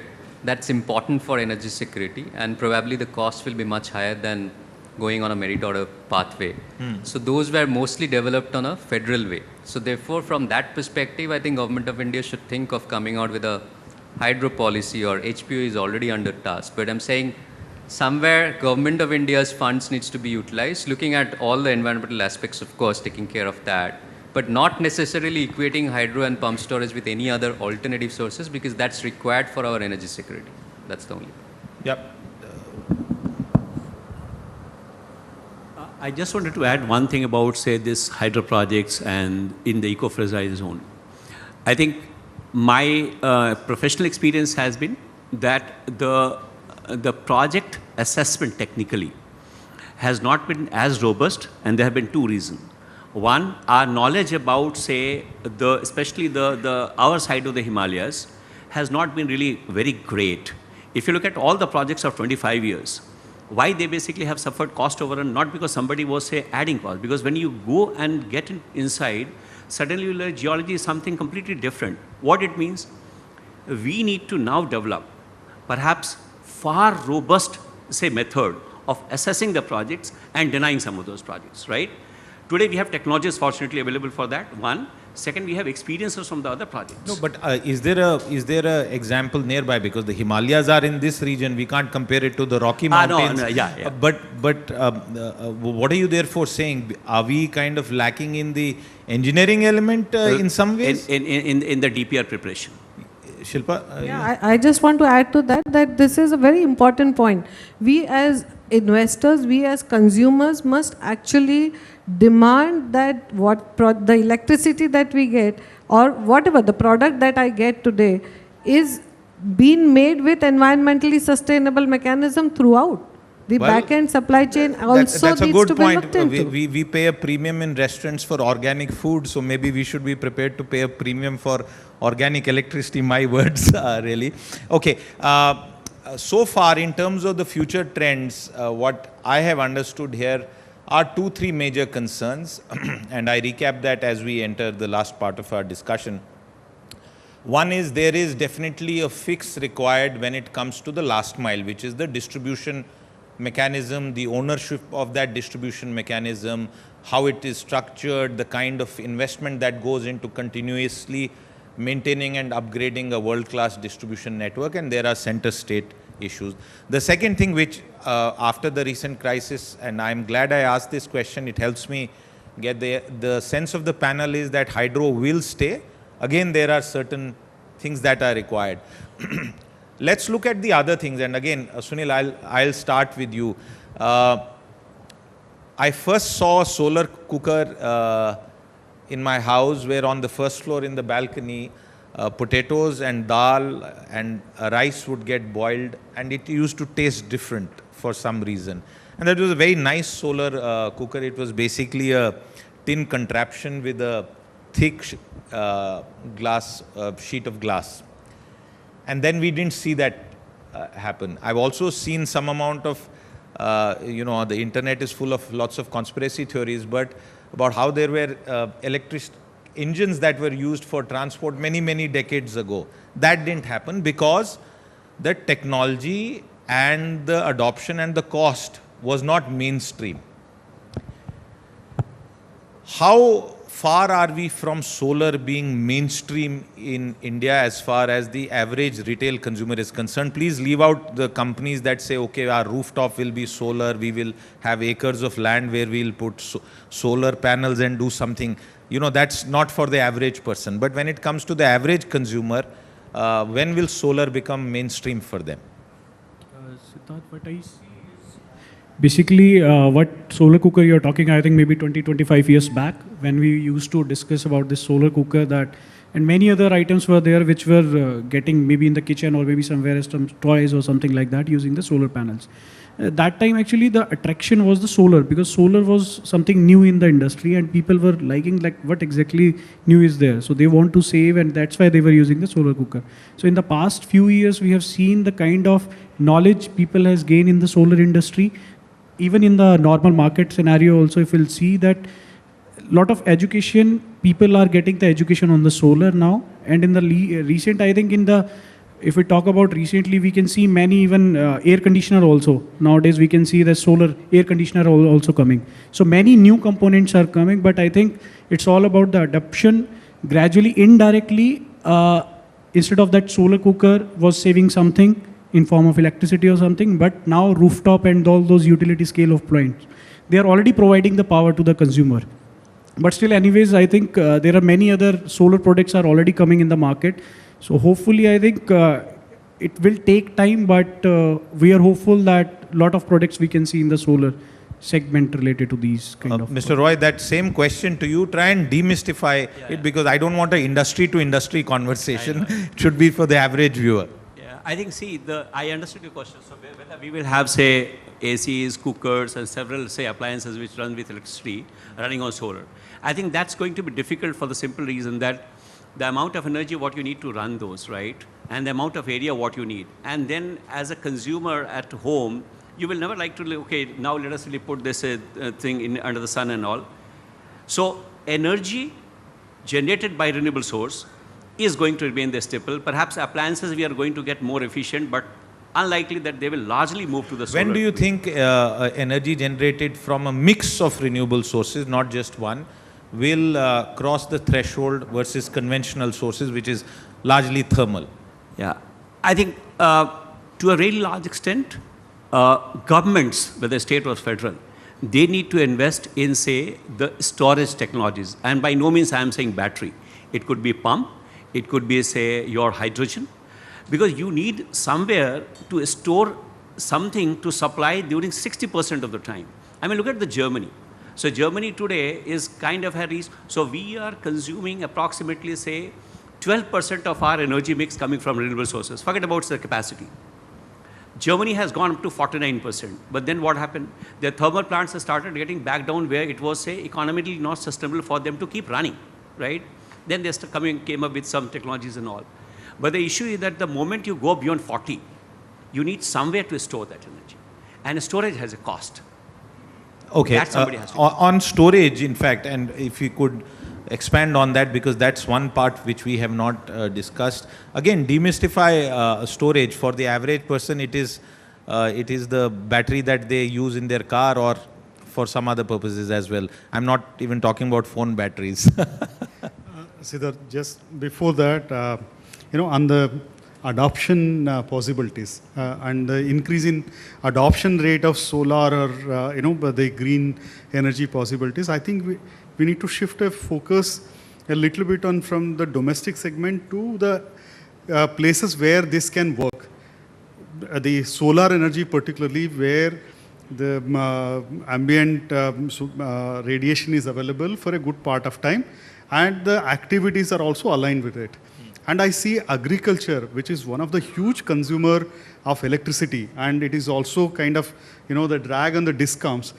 S8: that's important for energy security and probably the cost will be much higher than going on a merit order pathway. So those were mostly developed on a federal way. So therefore, from that perspective, I think Government of India should think of coming out with a hydro policy, or HPO is already under task. But I'm saying somewhere Government of India's funds needs to be utilized, looking at all the environmental aspects, of course, taking care of that, but not necessarily equating hydro and pump storage with any other alternative sources, because that's required for our energy security. That's the only.
S3: Yep.
S6: I just wanted to add one thing about, say, this hydro projects and in the eco-fragile zone. I think my professional experience has been that the project assessment technically has not been as robust, and there have been two reasons. One, our knowledge about, say, especially our side of the Himalayas has not been really very great. If you look at all the projects of 25 years, why they basically have suffered cost overrun, not because somebody was, say, adding cost, because when you go and get inside, suddenly you learn geology is something completely different. What it means, we need to now develop perhaps far robust, say, method of assessing the projects and denying some of those projects, right? Today we have technologies fortunately available for that, one. Second, we have experiences from the other projects.
S3: No, but is there a example nearby? Because the Himalayas are in this region, we can't compare it to the Rocky Mountains.
S6: No, yeah.
S3: But what are you therefore saying? Are we kind of lacking in the engineering element in some ways?
S6: In the DPR preparation.
S3: Shilpa?
S7: Yeah, I just want to add to that this is a very important point. We as investors, we as consumers must actually demand that the electricity that we get, or whatever the product that I get today, is being made with environmentally sustainable mechanism throughout. The back-end supply chain also
S3: that's a
S7: needs
S3: good
S7: to be
S3: point.
S7: looked into.
S3: We pay a premium in restaurants for organic food, so maybe we should be prepared to pay a premium for organic electricity. My words, really. Okay. So far, in terms of the future trends, what I have understood here are 2-3 major concerns, and I recap that as we enter the last part of our discussion. One is there is definitely a fix required when it comes to the last mile, which is the distribution mechanism, the ownership of that distribution mechanism, how it is structured, the kind of investment that goes into continuously maintaining and upgrading a world-class distribution network, and there are center state issues. The second thing which after the recent crisis, and I'm glad I asked this question, it helps me get the sense of the panel is that hydro will stay. Again, there are certain things that are required. Let's look at the other things, and again, Sunil, I'll start with you. I first saw a solar cooker in my house where on the first floor in the balcony, potatoes and dal and rice would get boiled, and it used to taste different for some reason. And that was a very nice solar cooker. It was basically a tin contraption with a thick sheet of glass. And then we didn't see that happen. I've also seen some amount of, the internet is full of lots of conspiracy theories, but about how there were electric engines that were used for transport many, many decades ago. That didn't happen because the technology and the adoption and the cost was not mainstream. How far are we from solar being mainstream in India as far as the average retail consumer is concerned? Please leave out the companies that say, okay, our rooftop will be solar, we will have acres of land where we'll put solar panels and do something. You know, that's not for the average person. But when it comes to the average consumer, when will solar become mainstream for them?
S5: Siddharth, what I see is basically what solar cooker you're talking, I think maybe 20-25 years back when we used to discuss about this solar cooker, that and many other items were there which were getting maybe in the kitchen or maybe somewhere as some toys or something like that using the solar panels. That time actually the attraction was the solar, because solar was something new in the industry and people were liking like what exactly new is there. So they want to save, and that's why they were using the solar cooker. So in the past few years we have seen the kind of knowledge people has gained in the solar industry. Even in the normal market scenario also, if you'll see that lot of education, people are getting the education on the solar now. And in the recent, I think in the, if we talk about recently, we can see many even air conditioner also. Nowadays we can see the solar air conditioner also coming. So many new components are coming, but I think it's all about the adoption gradually, indirectly. Instead of that solar cooker was saving something in form of electricity or something, but now rooftop and all those utility scale of points, they are already providing the power to the consumer. But still anyways, I think there are many other solar products are already coming in the market. So hopefully I think it will take time, but we are hopeful that a lot of products we can see in the solar segment related to these kind of.
S3: Mr. Roy, that same question to you, try and demystify it, because I don't want an industry to industry conversation. It should be for the average viewer.
S6: I think, see, I understood your question. So whether we will have, say, ACs, cookers, and several, say, appliances which run with electricity running on solar. I think that's going to be difficult for the simple reason that the amount of energy what you need to run those, right? And the amount of area what you need. And then as a consumer at home, you will never like to, okay, now let us really put this thing in under the sun and all. So energy generated by renewable source is going to remain the staple. Perhaps appliances we are going to get more efficient, but unlikely that they will largely move to the solar.
S3: When do you think energy generated from a mix of renewable sources, not just one, will cross the threshold versus conventional sources, which is largely thermal?
S6: Yeah, I think to a really large extent, governments, whether state or federal, they need to invest in, say, the storage technologies. And by no means I am saying battery. It could be pump. It could be, say, your hydrogen, because you need somewhere to store something to supply during 60% of the time. I mean, look at the Germany. So Germany today is kind of so we are consuming approximately, say, 12% of our energy mix coming from renewable sources. Forget about the capacity. Germany has gone up to 49%. But then what happened? Their thermal plants have started getting back down where it was, say, economically not sustainable for them to keep running, right? Then they came up with some technologies and all. But the issue is that the moment you go beyond 40, you need somewhere to store that energy. And storage has a cost.
S3: Okay,
S6: That somebody has to
S3: on storage, in fact, and if you could expand on that, because that's one part which we have not discussed. Again, demystify storage. For the average person, it is the battery that they use in their car or for some other purposes as well. I'm not even talking about phone batteries.
S4: Siddharth, just before that, on the adoption possibilities and the increase in adoption rate of solar or, the green energy possibilities, I think we need to shift a focus a little bit on from the domestic segment to the places where this can work. The solar energy particularly, where the ambient radiation is available for a good part of time, and the activities are also aligned with it. And I see agriculture, which is one of the huge consumer of electricity, and it is also kind of, the drag on the discoms,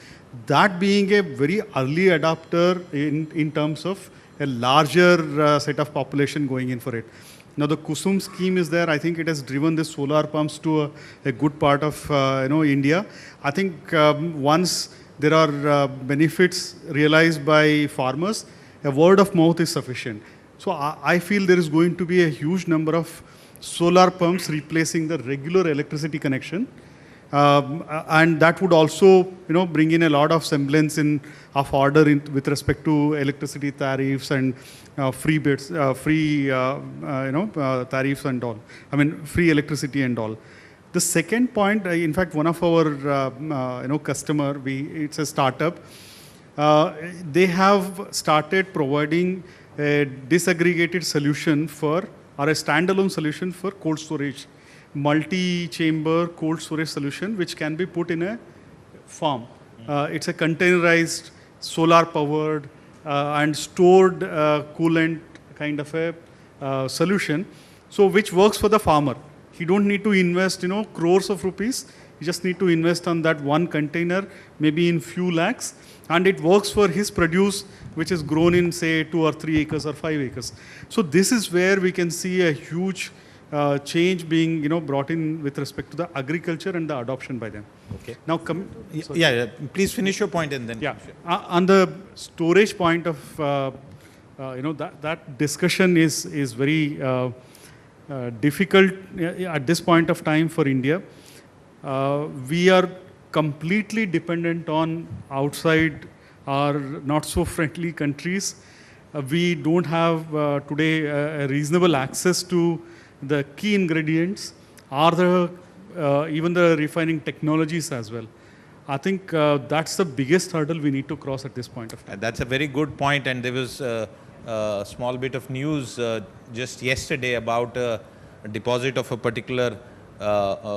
S4: that being a very early adopter in terms of a larger set of population going in for it. Now the Kusum scheme is there. I think it has driven the solar pumps to a good part of India. I think once there are benefits realized by farmers, a word of mouth is sufficient. So I feel there is going to be a huge number of solar pumps replacing the regular electricity connection. And that would also, bring in a lot of semblance of order with respect to electricity tariffs and free bids, tariffs and all. I mean, free electricity and all. The second point, in fact, one of our customer, it's a startup. They have started providing a disaggregated solution or a standalone solution for cold storage, multi-chamber cold storage solution, which can be put in a farm. It's a containerized, solar-powered, and stored coolant kind of a solution, so which works for the farmer. He don't need to invest, crores of rupees. You just need to invest on that one container, maybe in few lakhs, and it works for his produce, which is grown in, say, 2 or 3 acres or 5 acres. So this is where we can see a huge change being, brought in with respect to the agriculture and the adoption by them.
S3: Okay.
S4: Now,
S3: please finish your point and then.
S4: Yeah. On the storage point of, that discussion is very difficult at this point of time for India. We are completely dependent on outside or not so friendly countries. We don't have today a reasonable access to the key ingredients or even the refining technologies as well. I think that's the biggest hurdle we need to cross at this point of time.
S3: That's a very good point, and there was a small bit of news just yesterday about a deposit of a particular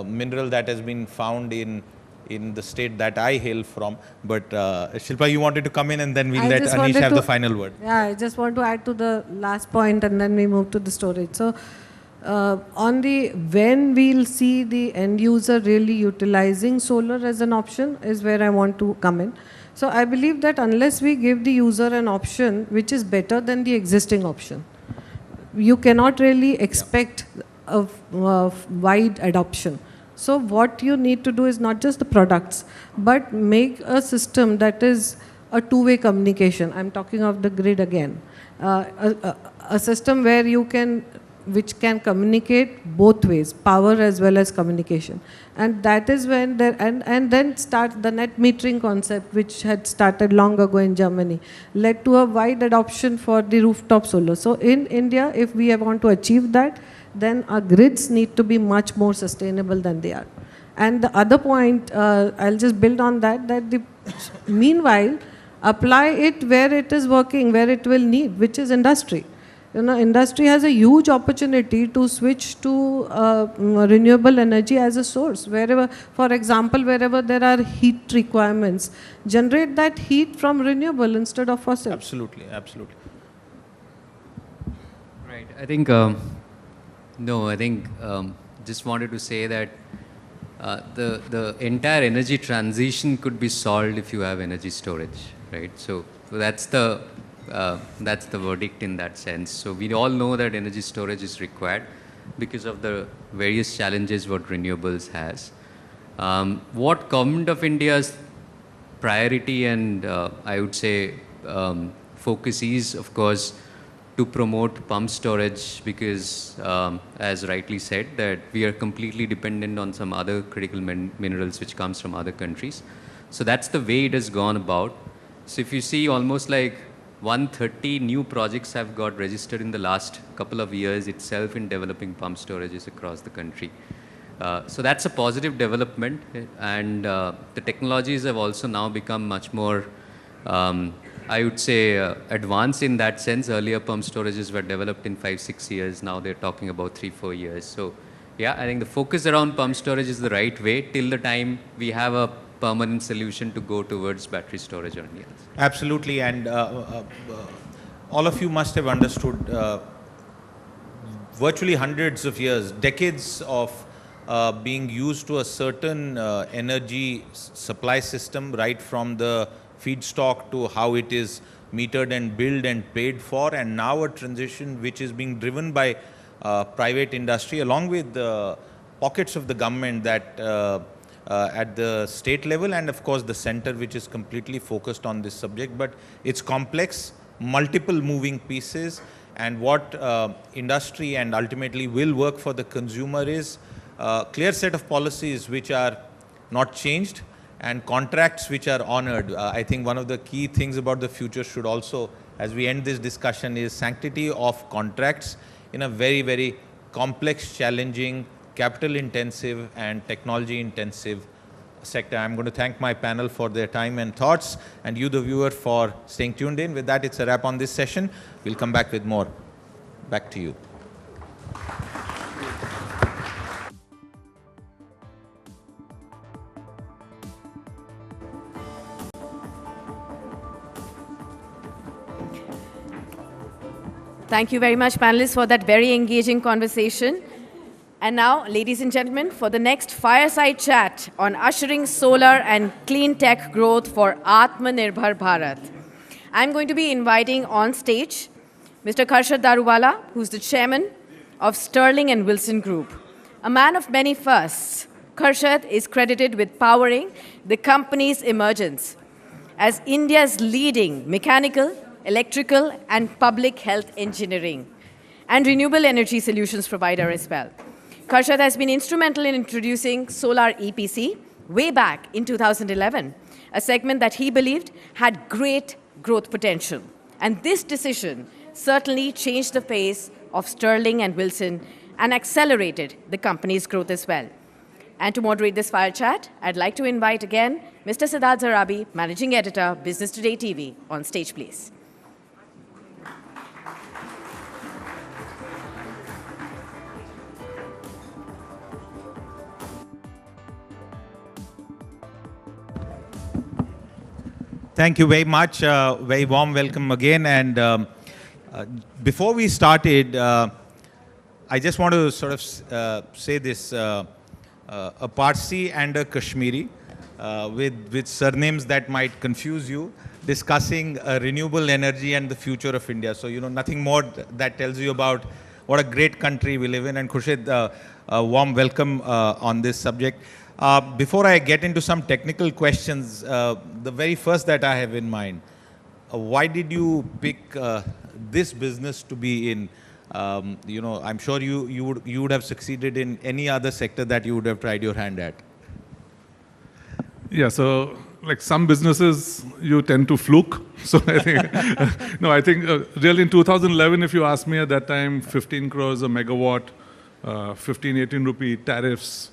S3: mineral that has been found in the state that I hail from. But Shilpa, you wanted to come in, and then we'll let Anish have the final word.
S7: Yeah, I just want to add to the last point, and then we move to the storage. So when we'll see the end user really utilizing solar as an option is where I want to come in. So I believe that unless we give the user an option which is better than the existing option, you cannot really expect a wide adoption. So what you need to do is not just the products, but make a system that is a two-way communication. I'm talking of the grid again. A system where which can communicate both ways, power as well as communication. And that is when and then start the net metering concept, which had started long ago in Germany, led to a wide adoption for the rooftop solar. So in India, if we want to achieve that, then our grids need to be much more sustainable than they are. And the other point, I'll just build on that meanwhile, apply it where it is working, where it will need, which is industry. Industry has a huge opportunity to switch to renewable energy as a source. Wherever, for example, wherever there are heat requirements, generate that heat from renewable instead of fossil.
S3: Absolutely, absolutely.
S8: Right. I think, just wanted to say that the entire energy transition could be solved if you have energy storage, right? So that's the verdict in that sense. So we all know that energy storage is required because of the various challenges what renewables has. What Government of India's priority and I would say focus is, of course, to promote pump storage because, as rightly said, that we are completely dependent on some other critical minerals which comes from other countries. So that's the way it has gone about. So if you see almost like 130 new projects have got registered in the last couple of years itself in developing pump storages across the country. So that's a positive development, and the technologies have also now become much more, I would say, advanced in that sense. Earlier pump storages were developed in 5-6 years, now they're talking about 3-4 years. So yeah, I think the focus around pump storage is the right way till the time we have a permanent solution to go towards battery storage or anything else.
S3: Absolutely, and all of you must have understood virtually hundreds of years, decades of being used to a certain energy supply system, right from the feedstock to how it is metered and billed and paid for, and now a transition which is being driven by private industry along with pockets of the government that at the state level, and of course the center, which is completely focused on this subject. But it's complex, multiple moving pieces, and what industry and ultimately will work for the consumer is a clear set of policies which are not changed and contracts which are honored. I think one of the key things about the future should also, as we end this discussion, is sanctity of contracts in a very, very complex, challenging, capital intensive and technology intensive sector. I'm going to thank my panel for their time and thoughts, and you, the viewer, for staying tuned in. With that, it's a wrap on this session. We'll come back with more. Back to you.
S1: Thank you very much, panelists, for that very engaging conversation. And now, ladies and gentlemen, for the next fireside chat on ushering solar and clean tech growth for Atmanirbhar Bharat, I'm going to be inviting on stage Mr. Karshad Daruwala, who's the chairman of Sterling and Wilson Group. A man of many firsts, Karshad is credited with powering the company's emergence as India's leading mechanical, electrical, and public health engineering and renewable energy solutions provider as well. Karshad has been instrumental in introducing solar EPC way back in 2011, a segment that he believed had great growth potential. And this decision certainly changed the face of Sterling and Wilson and accelerated the company's growth as well. And to moderate this fire chat, I'd like to invite again Mr. Siddharth Zarabi, Managing Editor, Business Today TV, on stage, please.
S3: Thank you very much. Very warm welcome again. And before we started, I just want to sort of say this, a Parsi and a Kashmiri with surnames that might confuse you, discussing renewable energy and the future of India. So, you know, nothing more that tells you about what a great country we live in. And Khurshid, a warm welcome on this subject. Before I get into some technical questions, the very first that I have in mind, why did you pick this business to be in? You know, I'm sure you would have succeeded in any other sector that you would have tried your hand at.
S9: Yeah, so like some businesses, you tend to fluke. So I think, no, I think really in 2011, if you asked me at that time, 15 crores a megawatt, 15, 18 rupee tariffs,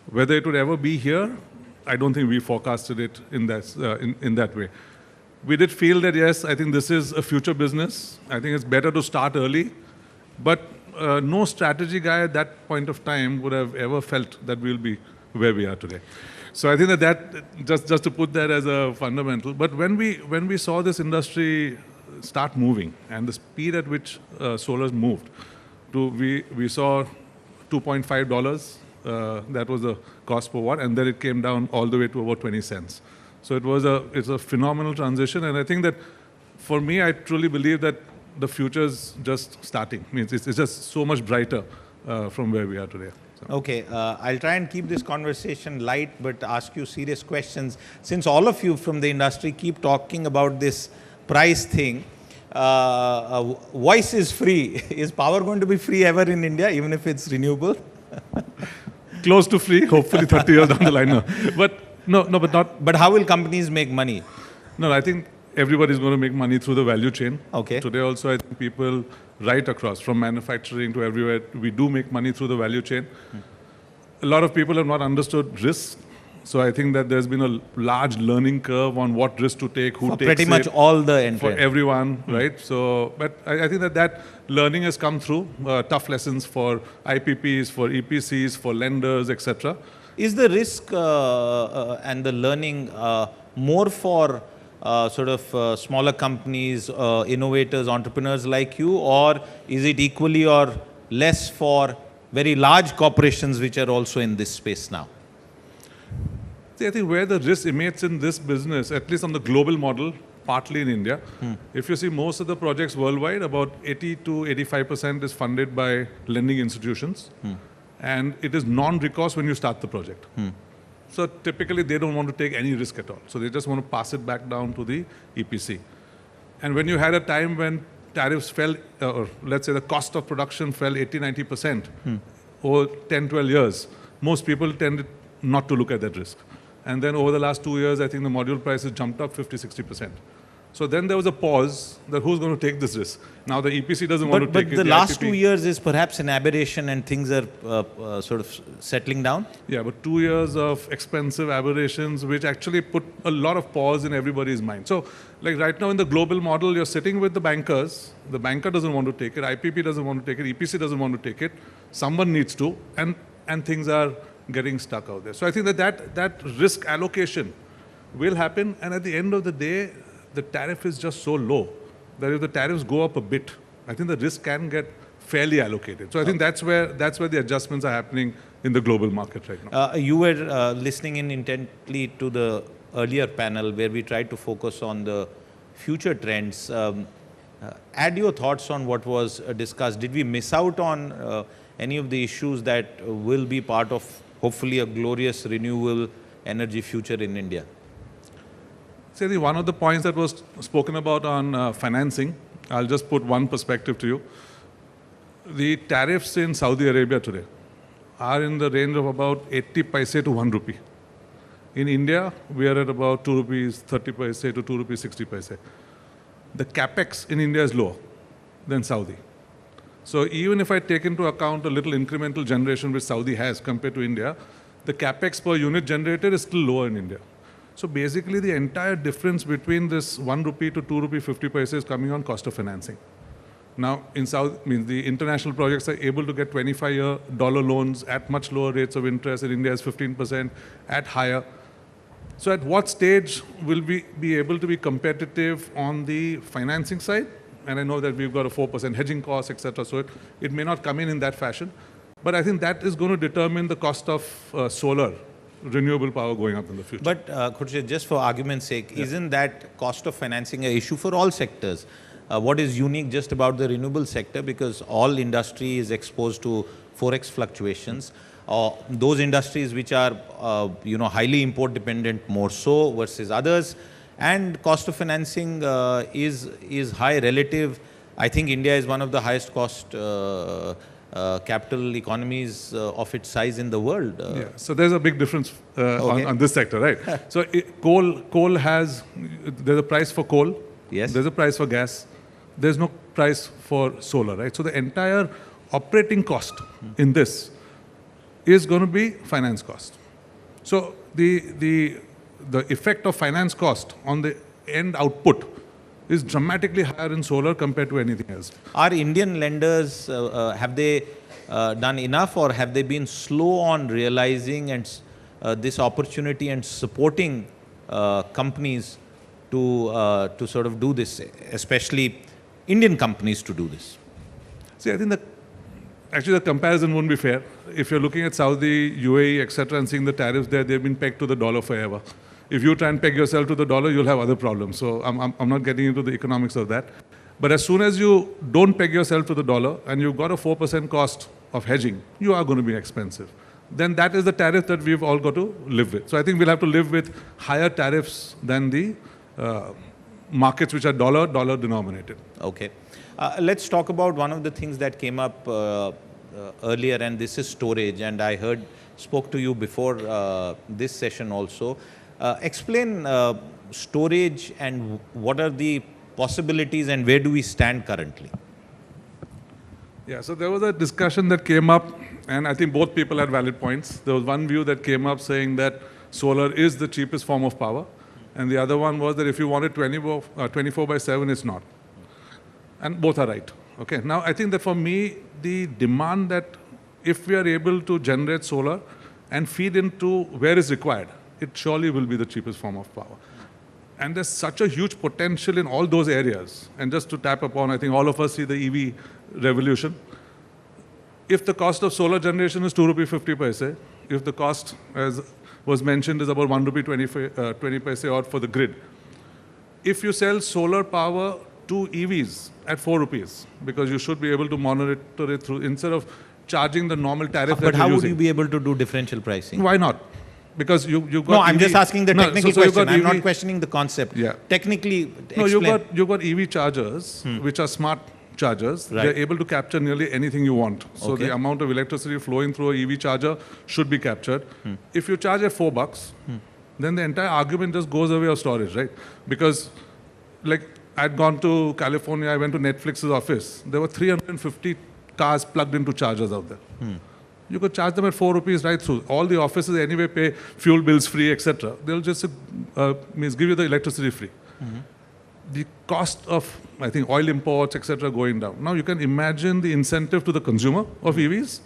S9: whether it would ever be here, I don't think we forecasted it in that way. We did feel that, yes, I think this is a future business. I think it's better to start early. But no strategy guy at that point of time would have ever felt that we'll be where we are today. So I think that just to put that as a fundamental. But when we saw this industry start moving and the speed at which solar's moved, we saw $2.5. That was the cost per watt, and then it came down all the way to about 20 cents. So it's a phenomenal transition, and I think that for me, I truly believe that the future is just starting. I mean, it's just so much brighter from where we are today. So.
S3: Okay, I'll try and keep this conversation light, but ask you serious questions. Since all of you from the industry keep talking about this price thing, voice is free. Is power going to be free ever in India, even if it's renewable?
S9: Close to free, hopefully 30 years down the line. No. But not.
S3: But how will companies make money?
S9: No, I think everybody's going to make money through the value chain.
S3: Okay.
S9: Today also, I think people right across, from manufacturing to everywhere, we do make money through the value chain. A lot of people have not understood risk. So I think that there's been a large learning curve on what risk to take, who takes it.
S3: Pretty much all the end.
S9: For everyone, right? So, but I think that learning has come through, tough lessons for IPPs, for EPCs, for lenders, etc.
S3: Is the risk and the learning more for sort of smaller companies, innovators, entrepreneurs like you, or is it equally or less for very large corporations which are also in this space now?
S9: I think where the risk emanates in this business, at least on the global model, partly in India, if you see most of the projects worldwide, about 80 to 85% is funded by lending institutions. And it is non-recourse when you start the project. So typically they don't want to take any risk at all. So they just want to pass it back down to the EPC. And when you had a time when tariffs fell, or let's say the cost of production fell 80-90% over 10-12 years, most people tended not to look at that risk. And then over the last 2 years, I think the module prices jumped up 50-60%. So then there was a pause that who's going to take this risk? Now the EPC doesn't want to take it.
S3: But the last 2 years is perhaps an aberration and things are sort of settling down?
S9: Yeah, but 2 years of expensive aberrations, which actually put a lot of pause in everybody's mind. So like right now in the global model, you're sitting with the bankers. The banker doesn't want to take it. IPP doesn't want to take it. EPC doesn't want to take it. Someone needs to. And things are getting stuck out there. So I think that risk allocation will happen. And at the end of the day, the tariff is just so low that if the tariffs go up a bit, I think the risk can get fairly allocated. So I think that's where the adjustments are happening in the global market right now.
S3: You were listening in intently to the earlier panel where we tried to focus on the future trends. Add your thoughts on what was discussed. Did we miss out on any of the issues that will be part of hopefully a glorious renewable energy future in India?
S9: See, I think one of the points that was spoken about on financing, I'll just put one perspective to you. The tariffs in Saudi Arabia today are in the range of about 80 paise to 1 rupee. In India, we are at about 2 rupees 30 paise to 2 rupees 60 paise. The capex in India is lower than Saudi. So even if I take into account a little incremental generation which Saudi has compared to India, the capex per unit generated is still lower in India. So basically the entire difference between this 1 rupee to 2 rupee 50 paise is coming on cost of financing. Now in South, means the international projects are able to get 25-year dollar loans at much lower rates of interest. In India is 15% at higher. So at what stage will we be able to be competitive on the financing side? And I know that we've got a 4% hedging cost, etc. So it may not come in that fashion. But I think that is going to determine the cost of solar, renewable power going up in the future.
S3: But Khurshid, just for argument's sake, isn't that cost of financing an issue for all sectors? What is unique just about the renewable sector, because all industry is exposed to forex fluctuations. Those industries which are highly import dependent more so versus others, and cost of financing is high relative. I think India is one of the highest cost capital economies of its size in the world.
S9: Yeah, so there's a big difference
S3: Okay.
S9: on this sector, right? So coal has, there's a price for coal,
S3: Yes.
S9: there's a price for gas, there's no price for solar, right? So the entire operating cost in this is going to be finance cost. So the effect of finance cost on the end output is dramatically higher in solar compared to anything else.
S3: Are Indian lenders, have they done enough, or have they been slow on realizing and this opportunity and supporting companies to sort of do this, especially Indian companies to do this?
S9: See, I think actually the comparison won't be fair. If you're looking at Saudi, UAE, etc., and seeing the tariffs there, they've been pegged to the dollar forever. If you try and peg yourself to the dollar, you'll have other problems. So I'm not getting into the economics of that. But as soon as you don't peg yourself to the dollar and you've got a 4% cost of hedging, you are going to be expensive. Then that is the tariff that we've all got to live with. So I think we'll have to live with higher tariffs than the markets which are dollar denominated.
S3: Okay. Let's talk about one of the things that came up earlier, and this is storage. And I spoke to you before this session also. Explain storage and what are the possibilities and where do we stand currently?
S9: Yeah, so there was a discussion that came up, and I think both people had valid points. There was one view that came up saying that solar is the cheapest form of power, and the other one was that if you want it 24/7, it's not. And both are right. Okay. Now, I think that for me, the demand that if we are able to generate solar and feed into where is required, it surely will be the cheapest form of power. And there's such a huge potential in all those areas. And just to tap upon, I think all of us see the EV revolution. If the cost of solar generation is 2 rupee 50 paise, if the cost, as was mentioned, is about 1 rupee 20 paise odd for the grid, if you sell solar power to EVs at 4 rupees, because you should be able to monitor it through, instead of charging the normal tariff that
S3: But how
S9: you're
S3: would
S9: using.
S3: you be able to do differential pricing?
S9: Why not? Because you got
S3: No, I'm
S9: EV
S3: just asking the
S9: No,
S3: technical
S9: so you
S3: question.
S9: got
S3: I'm
S9: EV
S3: not questioning the concept.
S9: Yeah.
S3: Technically,
S9: No,
S3: explain.
S9: you got EV chargers, which are smart chargers.
S3: Right.
S9: They're able to capture nearly anything you want. So
S3: Okay.
S9: the amount of electricity flowing through a EV charger should be captured. If you charge at $4, then the entire argument just goes away of storage, right? Because, like, I'd gone to California, I went to Netflix's office. There were 350 cars plugged into chargers out there. You could charge them at 4 rupees right through. All the offices anyway pay fuel bills free, etc. They'll just give you the electricity free. The cost of, I think, oil imports, etc., going down. Now you can imagine the incentive to the consumer of EVs.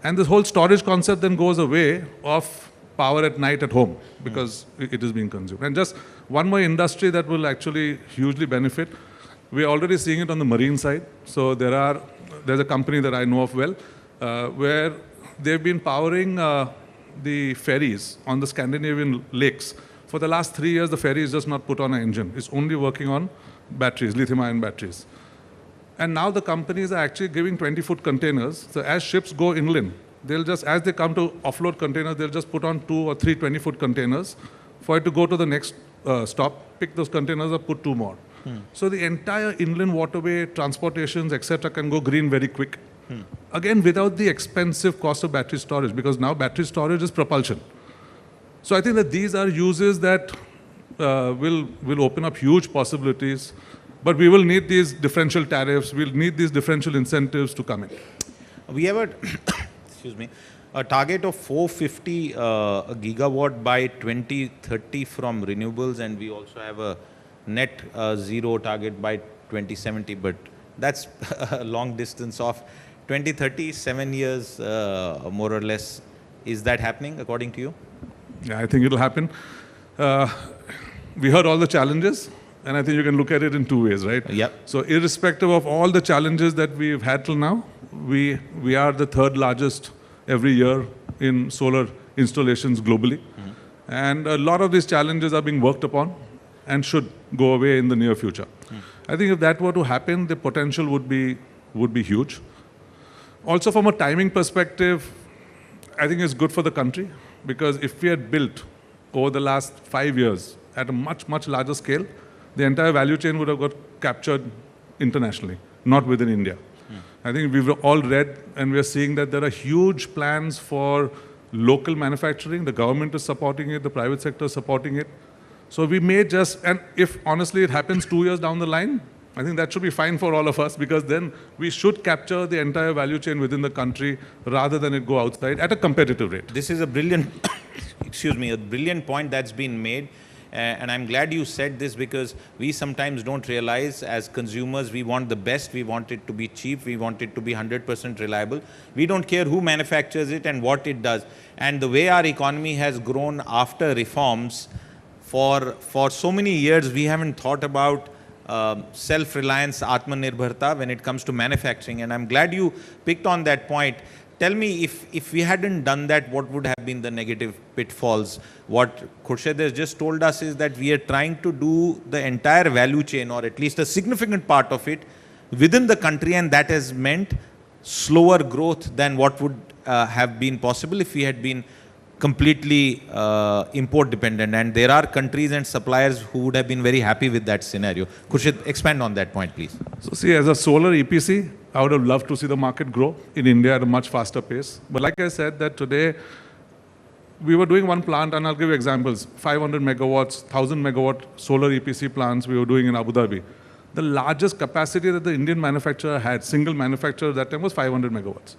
S9: And this whole storage concept then goes away of power at night at home because it is being consumed. And just one more industry that will actually hugely benefit. We're already seeing it on the marine side. So there's a company that I know of well, where they've been powering the ferries on the Scandinavian lakes. For the last 3 years, the ferry is just not put on an engine. It's only working on batteries, lithium-ion batteries. And now the companies are actually giving 20-foot containers. So as ships go inland, they'll just, as they come to offload containers, they'll just put on 2 or 3 20-foot containers for it to go to the next stop, pick those containers up, put 2 more. So the entire inland waterway, transportations, etc., can go green very quick. Again, without the expensive cost of battery storage, because now battery storage is propulsion. So I think that these are uses that will open up huge possibilities, but we will need these differential tariffs, we'll need these differential incentives to come in.
S3: We have a, excuse me, a target of 450 gigawatt by 2030 from renewables, and we also have a net zero target by 2070, but that's a long distance off. 2030, 7 years more or less. Is that happening according to you?
S9: Yeah, I think it'll happen. We heard all the challenges, and I think you can look at it in 2 ways, right?
S3: Yep.
S9: So irrespective of all the challenges that we've had till now, we are the 3rd largest every year in solar installations globally. And a lot of these challenges are being worked upon and should go away in the near future. I think if that were to happen, the potential would be huge. Also from a timing perspective, I think it's good for the country, because if we had built over the last 5 years at a much, much larger scale, the entire value chain would have got captured internationally, not within India. I think we've all read and we're seeing that there are huge plans for local manufacturing. The government is supporting it, the private sector is supporting it. So we may just, and if honestly it happens 2 years down the line, I think that should be fine for all of us, because then we should capture the entire value chain within the country rather than it go outside at a competitive rate.
S3: This is a brilliant, excuse me, a brilliant point that's been made. And I'm glad you said this, because we sometimes don't realize as consumers, we want the best, we want it to be cheap, we want it to be 100% reliable. We don't care who manufactures it and what it does. And the way our economy has grown after reforms, for so many years, we haven't thought about self-reliance, Atmanirbharta, when it comes to manufacturing. And I'm glad you picked on that point. Tell me, if we hadn't done that, what would have been the negative pitfalls? What Khurshid has just told us is that we are trying to do the entire value chain, or at least a significant part of it, within the country, and that has meant slower growth than what would have been possible if we had been completely import dependent. And there are countries and suppliers who would have been very happy with that scenario. Khurshid, expand on that point, please.
S9: So see, as a solar EPC, I would have loved to see the market grow in India at a much faster pace. But like I said, that today, we were doing one plant, and I'll give you examples, 500 megawatts, 1000 megawatt solar EPC plants we were doing in Abu Dhabi. The largest capacity that the Indian manufacturer had, single manufacturer at that time, was 500 megawatts.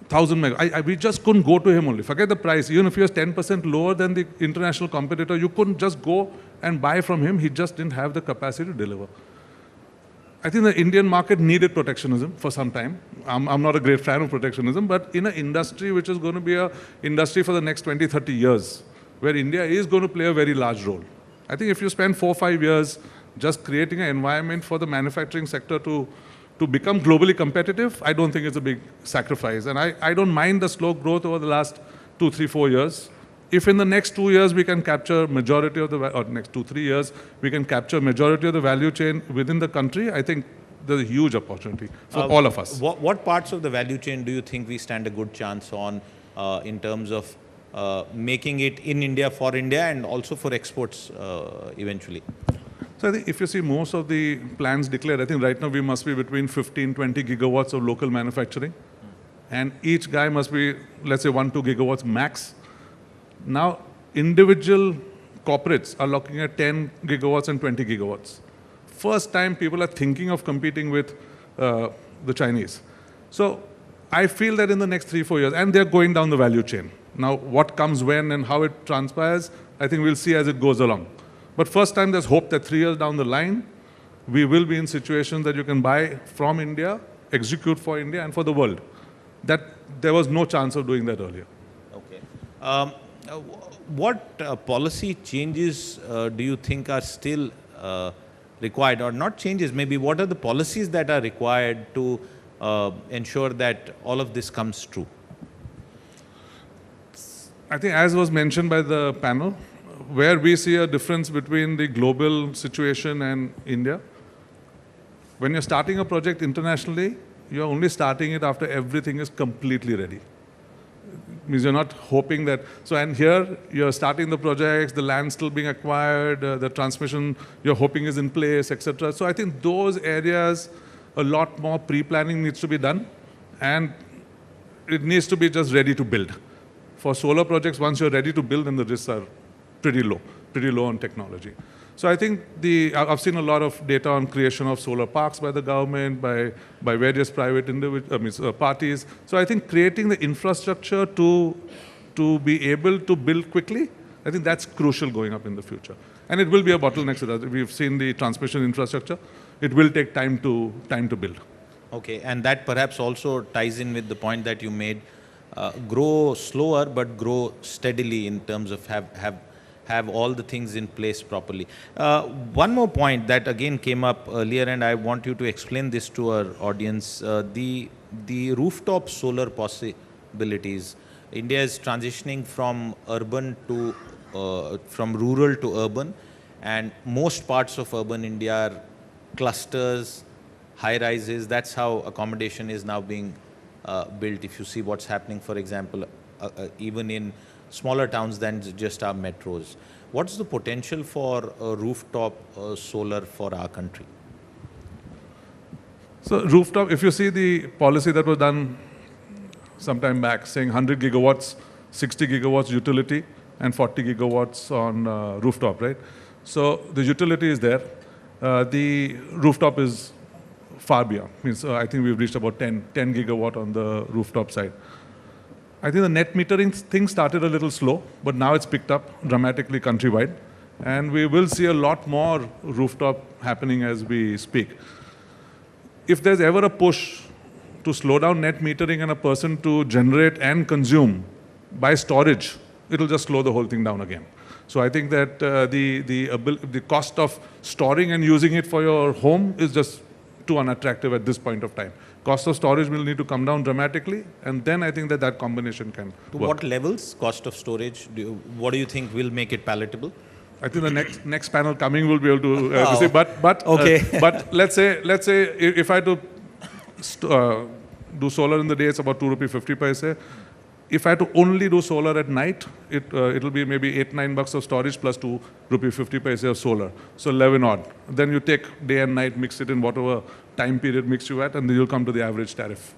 S9: 1000 megawatts. We just couldn't go to him only. Forget the price. Even if he was 10% lower than the international competitor, you couldn't just go and buy from him. He just didn't have the capacity to deliver. I think the Indian market needed protectionism for some time. I'm not a great fan of protectionism, but in an industry which is going to be an industry for the next 20, 30 years, where India is going to play a very large role. I think if you spend 4 or 5 years just creating an environment for the manufacturing sector to become globally competitive, I don't think it's a big sacrifice. And I don't mind the slow growth over the last 2, 3, 4 years. If in the next 2 years we can capture majority of the, or next 2, 3 years, we can capture majority of the value chain within the country, I think there's a huge opportunity for all of us.
S3: What parts of the value chain do you think we stand a good chance on in terms of making it in India for India and also for exports eventually?
S9: So I think if you see most of the plans declared, I think right now we must be between 15, 20 gigawatts of local manufacturing. And each guy must be, let's say, 1-2 gigawatts max. Now, individual corporates are looking at 10 gigawatts and 20 gigawatts. First time people are thinking of competing with the Chinese. So I feel that in the next 3-4 years, and they're going down the value chain. Now, what comes when and how it transpires, I think we'll see as it goes along. But first time, there's hope that 3 years down the line, we will be in situations that you can buy from India, execute for India and for the world. That there was no chance of doing that earlier.
S3: Okay. What policy changes do you think are still required, or not changes, maybe what are the policies that are required to ensure that all of this comes true?
S9: I think as was mentioned by the panel, where we see a difference between the global situation and India, when you're starting a project internationally, you're only starting it after everything is completely ready. Means you're not hoping that, so and here you're starting the projects, the land still being acquired, the transmission you're hoping is in place, etc. So I think those areas, a lot more pre-planning needs to be done, and it needs to be just ready to build. For solar projects, once you're ready to build, then the risks are pretty low on technology. So I think I've seen a lot of data on creation of solar parks by the government, by various private parties. So I think creating the infrastructure to be able to build quickly, I think that's crucial going up in the future. And it will be a bottleneck. We've seen the transmission infrastructure. It will take time to build.
S3: Okay, and that perhaps also ties in with the point that you made. Grow slower, but grow steadily in terms of have all the things in place properly. One more point that again came up earlier, and I want you to explain this to our audience, the rooftop solar possibilities. India is transitioning from urban to, from rural to urban, and most parts of urban India are clusters, high-rises. That's how accommodation is now being built. If you see what's happening, for example, even in smaller towns than just our metros. What's the potential for rooftop solar for our country?
S9: So rooftop, if you see the policy that was done some time back, saying 100 gigawatts, 60 gigawatts utility, and 40 gigawatts on rooftop, right? So the utility is there. The rooftop is far beyond. Means I think we've reached about 10 gigawatt on the rooftop side. I think the net metering thing started a little slow, but now it's picked up dramatically countrywide. And we will see a lot more rooftop happening as we speak. If there's ever a push to slow down net metering and a person to generate and consume by storage, it'll just slow the whole thing down again. So I think that the cost of storing and using it for your home is just too unattractive at this point of time. Cost of storage will need to come down dramatically, and then I think that combination can
S3: To
S9: work.
S3: what levels, cost of storage, what do you think will make it palatable?
S9: I think the next panel coming will be able to say, but
S3: okay.
S9: But let's say if I had to do solar in the day, it's about 2 rupee 50 paise. If I had to only do solar at night, it'll be maybe $8-9 of storage plus 2 rupee 50 paise of solar. So 11 odd. Then you take day and night, mix it in whatever time period mix you at, and then you'll come to the average tariff.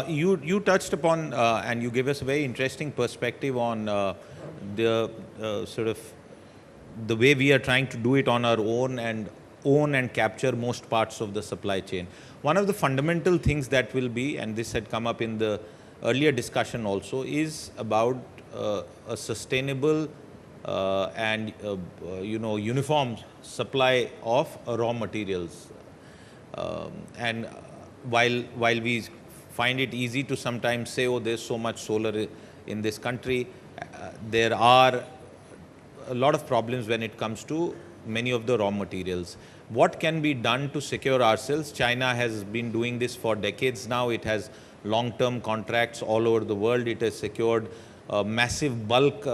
S3: You touched upon and you gave us a very interesting perspective on the sort of the way we are trying to do it on our own and own and capture most parts of the supply chain. One of the fundamental things that will be, and this had come up in the earlier discussion also, is about a sustainable and uniform supply of raw materials. And while we find it easy to sometimes say, oh, there's so much solar in this country, there are a lot of problems when it comes to many of the raw materials. What can be done to secure ourselves? China has been doing this for decades now. It has long-term contracts all over the world. It has secured massive bulk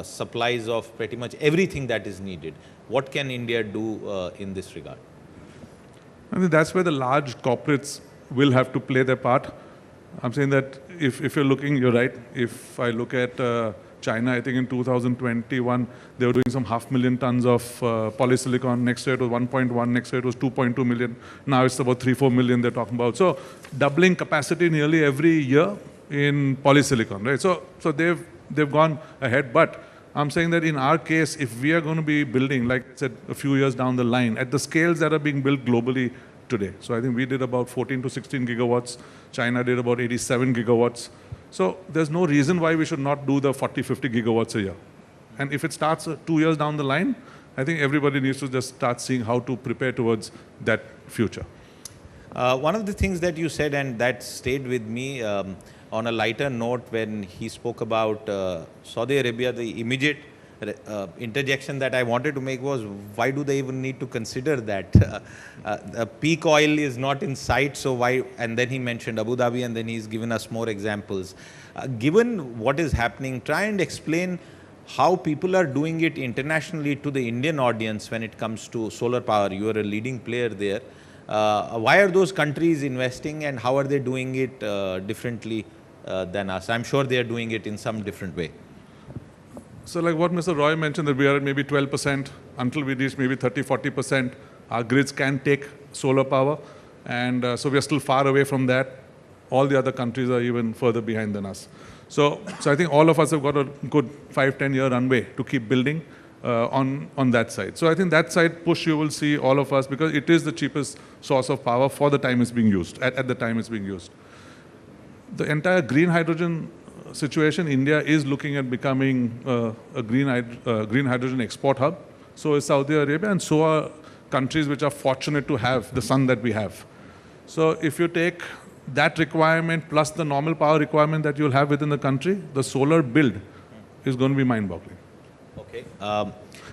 S3: supplies of pretty much everything that is needed. What can India do in this regard?
S9: I think that's where the large corporates will have to play their part. I'm saying that if you're looking, you're right. If I look at China, I think in 2021, they were doing some 500,000 tons of polysilicon. Next year it was 1.1, next year it was 2.2 million. Now it's about 3-4 million they're talking about. So doubling capacity nearly every year in polysilicon, right? So they've gone ahead, but I'm saying that in our case, if we are going to be building, like I said, a few years down the line, at the scales that are being built globally today. So I think we did about 14 to 16 gigawatts. China did about 87 gigawatts. So there's no reason why we should not do the 40, 50 gigawatts a year. And if it starts 2 years down the line, I think everybody needs to just start seeing how to prepare towards that future.
S3: One of the things that you said, and that stayed with me, on a lighter note, when he spoke about Saudi Arabia, the immediate interjection that I wanted to make was, why do they even need to consider that? Peak oil is not in sight, so why? And then he mentioned Abu Dhabi, and then he's given us more examples. Given what is happening, try and explain how people are doing it internationally to the Indian audience when it comes to solar power. You are a leading player there. Why are those countries investing, and how are they doing it differently than us? I'm sure they are doing it in some different way.
S9: So like what Mr. Roy mentioned, that we are at maybe 12%. Until we reach maybe 30, 40%, our grids can take solar power. And so we are still far away from that. All the other countries are even further behind than us. So I think all of us have got a good 5-10 year runway to keep building on that side. So I think that side push you will see all of us, because it is the cheapest source of power for the time it's being used, at the time it's being used. The entire green hydrogen situation, India is looking at becoming a green hydrogen export hub. So is Saudi Arabia, and so are countries which are fortunate to have the sun that we have. So if you take that requirement plus the normal power requirement that you'll have within the country, the solar build is going to be mind-boggling.
S3: Okay.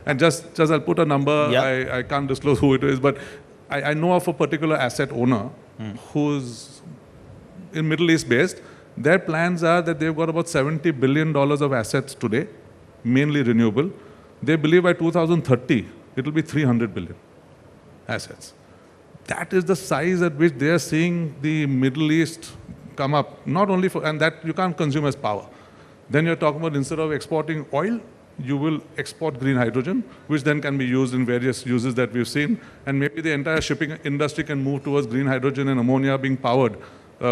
S9: And just I'll put a number.
S3: Yeah.
S9: I can't disclose who it is, but I know of a particular asset owner who's in Middle East based. Their plans are that they've got about $70 billion of assets today, mainly renewable. They believe by 2030, it'll be 300 billion assets. That is the size at which they are seeing the Middle East come up, not only for, and that you can't consume as power. Then you're talking about, instead of exporting oil, you will export green hydrogen, which then can be used in various uses that we've seen. And maybe the entire shipping industry can move towards green hydrogen and ammonia being powered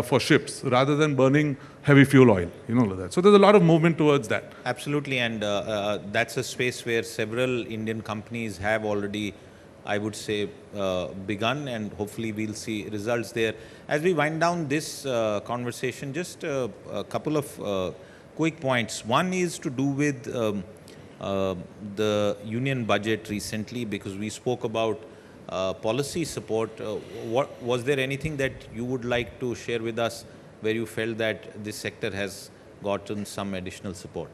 S9: for ships, rather than burning heavy fuel oil, like that. So there's a lot of movement towards that.
S3: Absolutely, and that's a space where several Indian companies have already, I would say, begun, and hopefully we'll see results there. As we wind down this conversation, just a couple of quick points. One is to do with the union budget recently, because we spoke about policy support. Was there anything that you would like to share with us where you felt that this sector has gotten some additional support?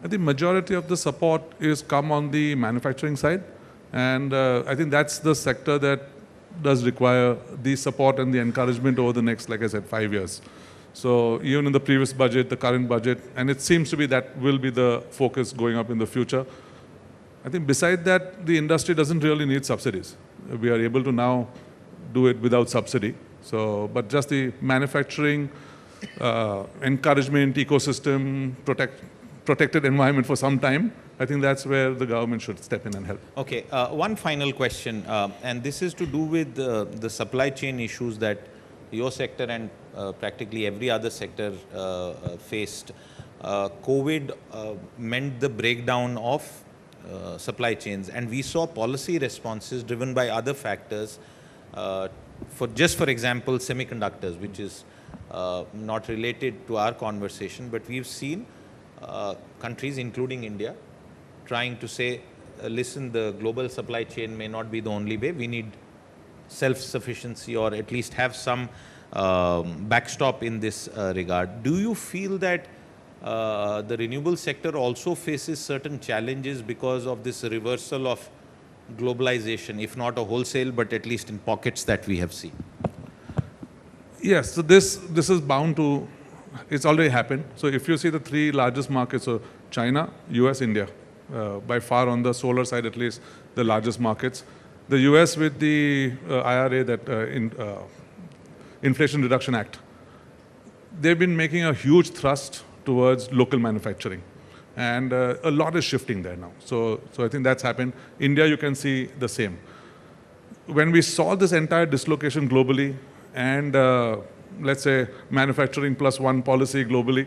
S9: I think majority of the support is come on the manufacturing side. And I think that's the sector that does require the support and the encouragement over the next, like I said, 5 years. So even in the previous budget, the current budget, and it seems to be that will be the focus going up in the future. I think beside that, the industry doesn't really need subsidies. We are able to now do it without subsidy. So, but just the manufacturing, encouragement, ecosystem, protected environment for some time, I think that's where the government should step in and help.
S3: Okay, one final question, and this is to do with the supply chain issues that your sector and practically every other sector faced. COVID meant the breakdown of supply chains, and we saw policy responses driven by other factors. For example, semiconductors, which is not related to our conversation, but we've seen countries, including India, trying to say, listen, the global supply chain may not be the only way. We need self-sufficiency, or at least have some backstop in this regard. Do you feel that the renewable sector also faces certain challenges because of this reversal of globalization, if not a wholesale, but at least in pockets that we have seen?
S9: Yes, so this is bound to, it's already happened. So if you see the three largest markets, so China, US, India, by far on the solar side at least, the largest markets. The US with the IRA, that Inflation Reduction Act, they've been making a huge thrust towards local manufacturing, And a lot is shifting there now. So I think that's happened. India, you can see the same. When we saw this entire dislocation globally and let's say manufacturing plus one policy globally,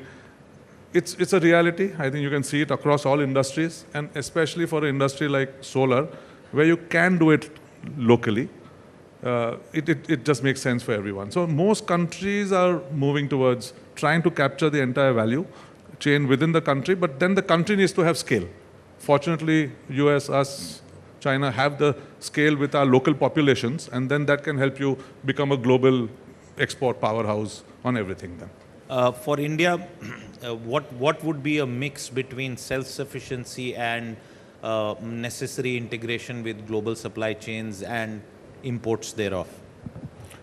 S9: it's a reality. I think you can see it across all industries, and especially for an industry like solar, where you can do it locally. It just makes sense for everyone. So most countries are moving towards trying to capture the entire value chain within the country, but then the country needs to have scale. Fortunately, US, us, China have the scale with our local populations, and then that can help you become a global export powerhouse on everything then.
S3: For India, what would be a mix between self-sufficiency and necessary integration with global supply chains and imports thereof?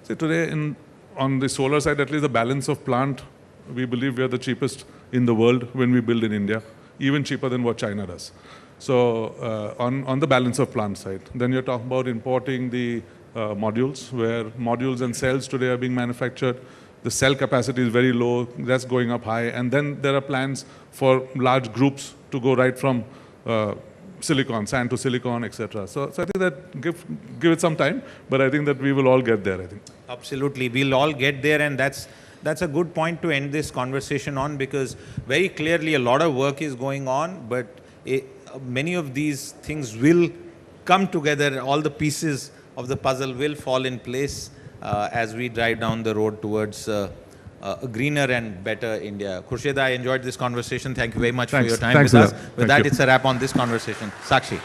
S9: See, today on the solar side, at least the balance of plant, we believe we are the cheapest in the world when we build in India, even cheaper than what China does. So on the balance of plant side. Then you're talking about importing the modules, where modules and cells today are being manufactured. The cell capacity is very low, that's going up high. And then there are plans for large groups to go right from silicon, sand to silicon, etc. So I think that give it some time, but I think that we will all get there, I think.
S3: Absolutely, we'll all get there, and that's a good point to end this conversation on, because very clearly a lot of work is going on, but many of these things will come together. All the pieces of the puzzle will fall in place as we drive down the road towards a greener and better India. Khurshid, I enjoyed this conversation. Thank you very much for your time with us. With that, it's a wrap on this conversation. Sakshi.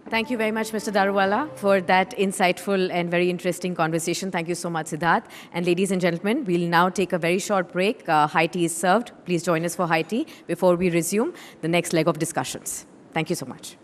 S1: Thank you very much, Mr. Daruwala, for that insightful and very interesting conversation. Thank you so much, Siddharth. And ladies and gentlemen, we'll now take a very short break. High tea is served. Please join us for high tea before we resume the next leg of discussions. Thank you so much.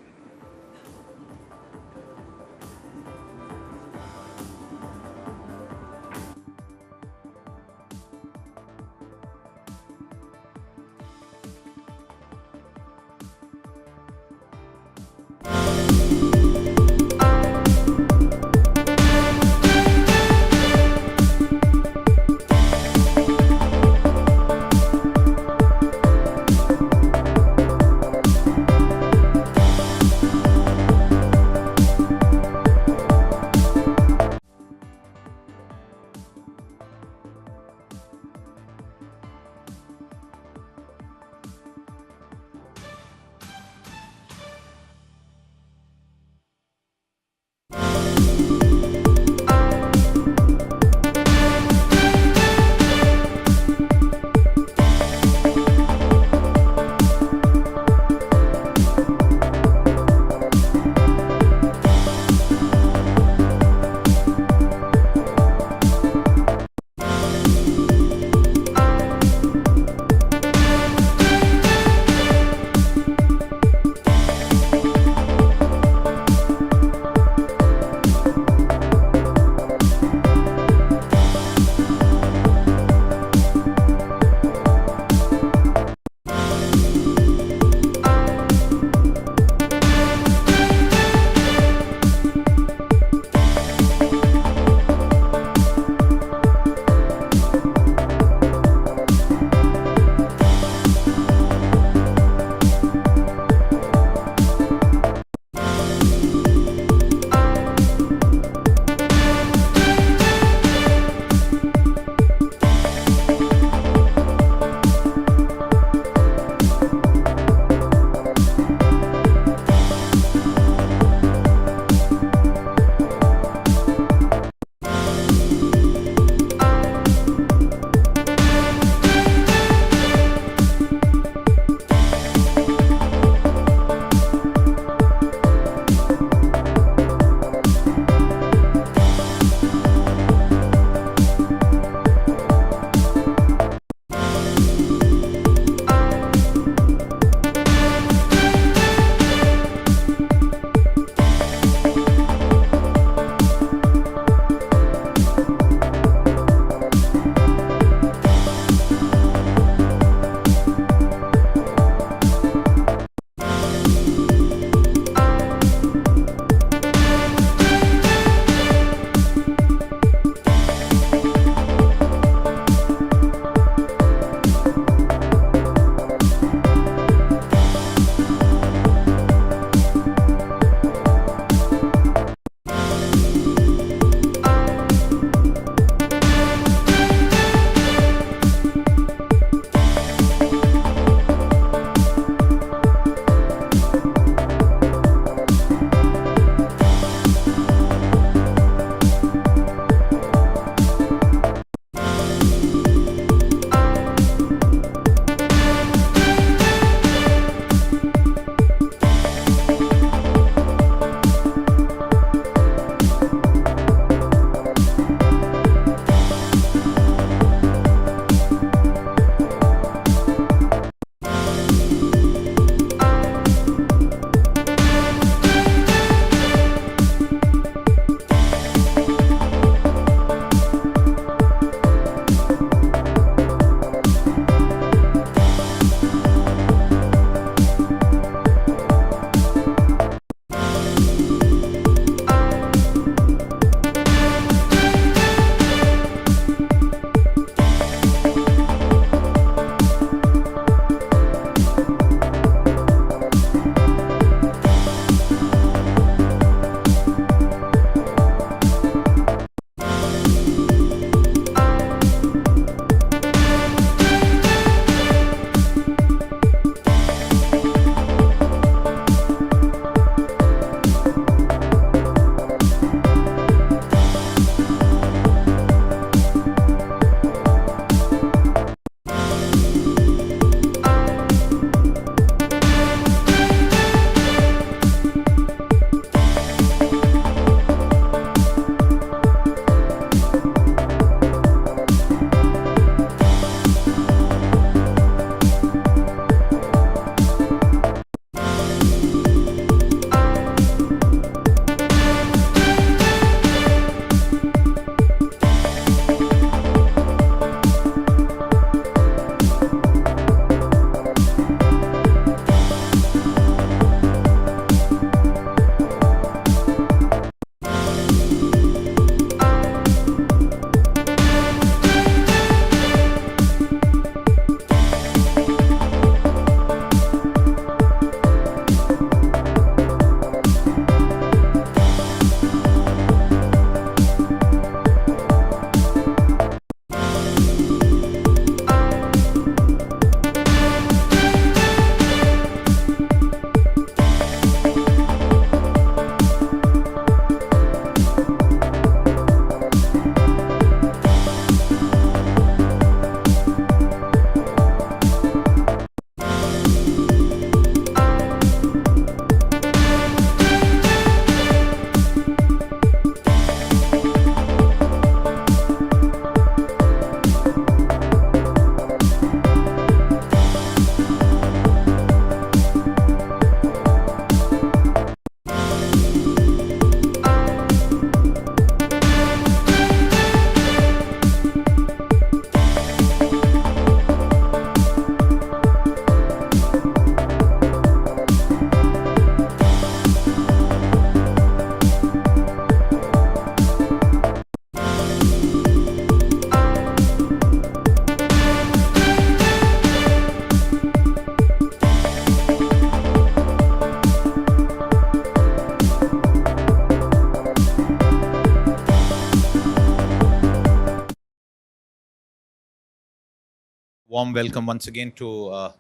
S3: Warm welcome once again to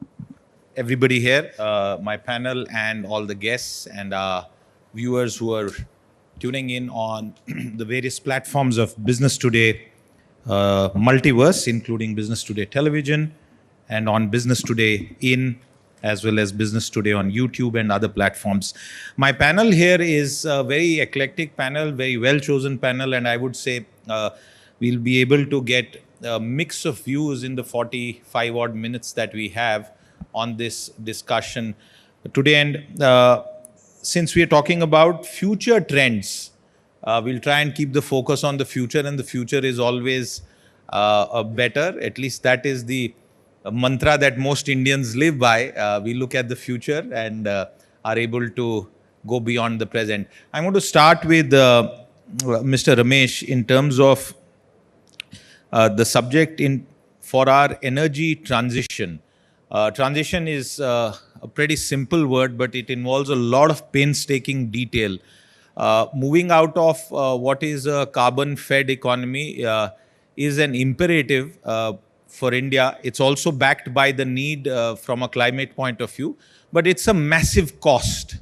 S3: everybody here, my panel and all the guests and viewers who are tuning in on the various platforms of Business Today multiverse, including Business Today Television and on Business Today In, as well as Business Today on YouTube and other platforms. My panel here is a very eclectic panel, very well-chosen panel, and I would say we'll be able to get a mix of views in the 45 odd minutes that we have on this discussion today. And since we are talking about future trends, we'll try and keep the focus on the future, and the future is always better. At least that is the mantra that most Indians live by. We look at the future and are able to go beyond the present. I'm going to start with Mr. Ramesh in terms of the subject for our energy transition. Transition is a pretty simple word, but it involves a lot of painstaking detail. Moving out of what is a carbon-fed economy is an imperative for India. It's also backed by the need from a climate point of view, but it's a massive cost.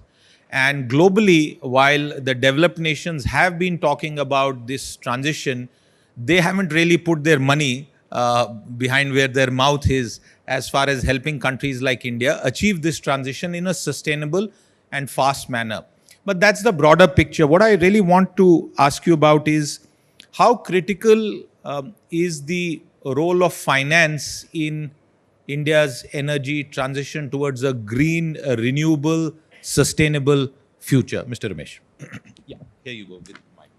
S3: And globally, while the developed nations have been talking about this transition, they haven't really put their money behind where their mouth is as far as helping countries like India achieve this transition in a sustainable and fast manner. But that's the broader picture. What I really want to ask you about is how critical is the role of finance in India's energy transition towards a green, renewable, sustainable future? Mr. Ramesh. Yeah, here you go with the mic.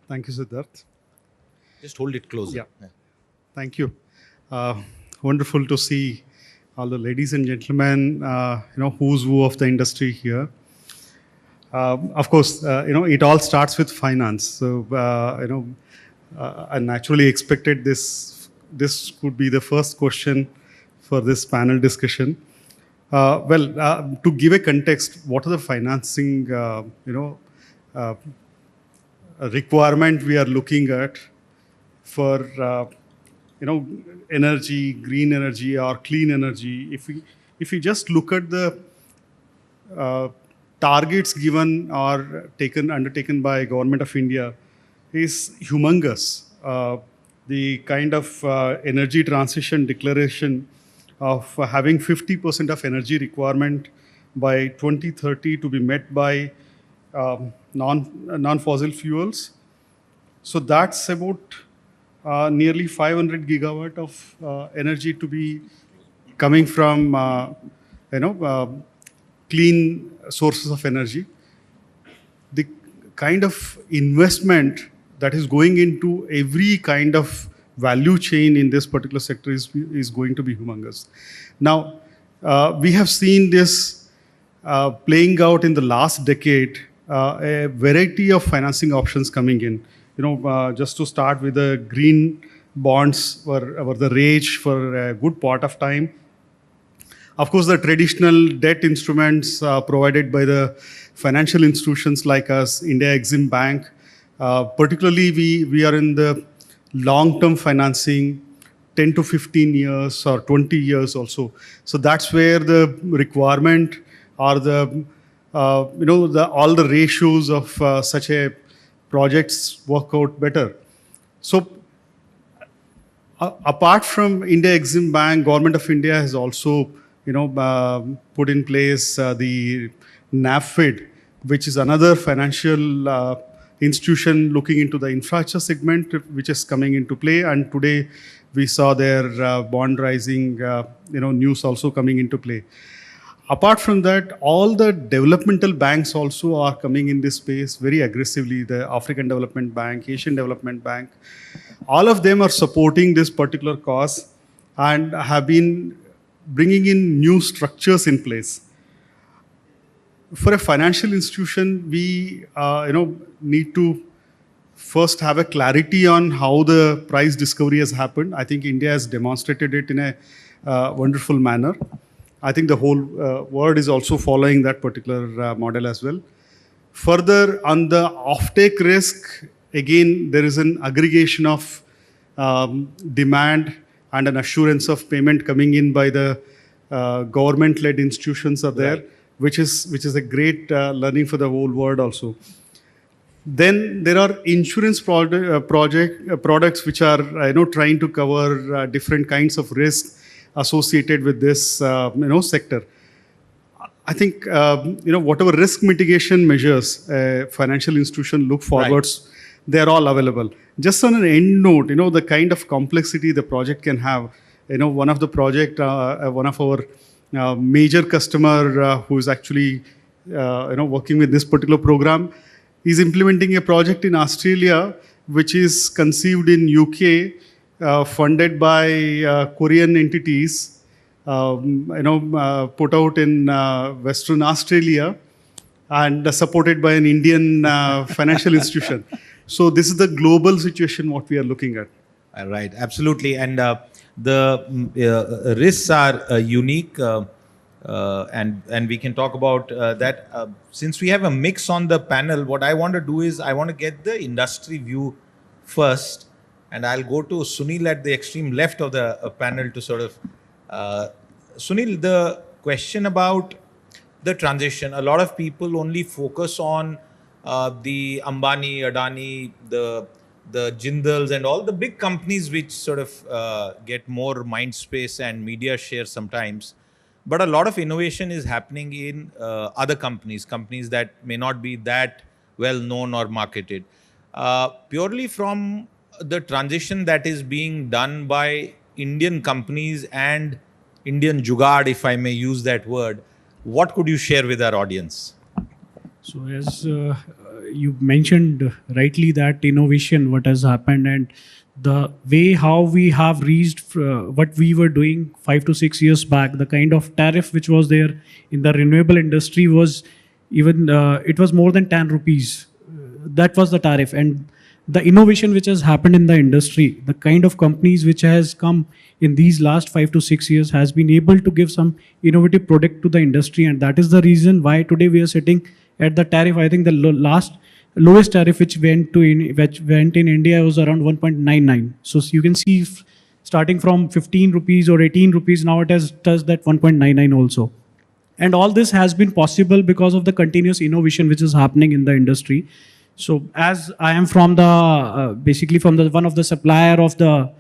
S4: Thank you, Siddharth.
S3: Just hold it closer.
S4: Yeah. Thank you. Wonderful to see all the ladies and gentlemen, who's who of the industry here. Of course, it all starts with finance. So, I naturally expected this could be the first question for this panel discussion. To give a context, what are the financing, requirement we are looking at for, energy, green energy or clean energy? If we just look at the targets given or undertaken by Government of India is humongous. The kind of energy transition declaration of having 50% of energy requirement by 2030 to be met by non-fossil fuels. So that's about nearly 500 gigawatt of energy to be coming from clean sources of energy. The kind of investment that is going into every kind of value chain in this particular sector is going to be humongous. Now, we have seen this playing out in the last decade, a variety of financing options coming in. Just to start with, the green bonds were the rage for a good part of time. Of course, the traditional debt instruments provided by the financial institutions like us, India Exim Bank, particularly we are in the long-term financing, 10 to 15 years or 20 years also. So that's where the requirement or the all the ratios of such a projects work out better. So apart from India Exim Bank, Government of India has also put in place the NAFID, which is another financial institution looking into the infrastructure segment, which is coming into play. And today we saw their bond rising, news also coming into play. Apart from that, all the developmental banks also are coming in this space very aggressively. The African Development Bank, Asian Development Bank, all of them are supporting this particular cause and have been bringing in new structures in place. For a financial institution, we need to first have a clarity on how the price discovery has happened. I think India has demonstrated it in a wonderful manner. I think the whole world is also following that particular model as well. Further, on the offtake risk, again, there is an aggregation of demand and an assurance of payment coming in by the government-led institutions are there, which is a great learning for the whole world also. Then there are insurance products which are trying to cover different kinds of risks associated with this sector. I think whatever risk mitigation measures financial institution look forwards, they are all available. Just on an end note, the kind of complexity the project can have. One of the project, one of our major customer who is actually working with this particular program is implementing a project in Australia, which is conceived in UK, funded by Korean entities, put out in Western Australia, and supported by an Indian financial institution. So this is the global situation what we are looking at.
S3: Right, absolutely. And the risks are unique. And we can talk about that. Since we have a mix on the panel, what I want to do is I want to get the industry view first, and I'll go to Sunil at the extreme left of the panel to sort of Sunil, the question about the transition. A lot of people only focus on the Ambani, Adani, the Jindals and all the big companies which sort of get more mind space and media share sometimes. But a lot of innovation is happening in other companies that may not be that well known or marketed. Purely from the transition that is being done by Indian companies and Indian jugaad, if I may use that word, what could you share with our audience?
S5: So as you mentioned rightly that innovation, what has happened and the way how we have reached what we were doing 5 to 6 years back, the kind of tariff which was there in the renewable industry was even, it was more than 10 rupees. That was the tariff. And the innovation which has happened in the industry, the kind of companies which has come in these last 5 to 6 years has been able to give some innovative product to the industry. And that is the reason why today we are sitting at the tariff. I think the lowest tariff which went in India was around 1.99. So you can see starting from 15 rupees or 18 rupees, now it has touched that 1.99 also. And all this has been possible because of the continuous innovation which is happening in the industry. So as I am from the, basically from the one of the supplier of the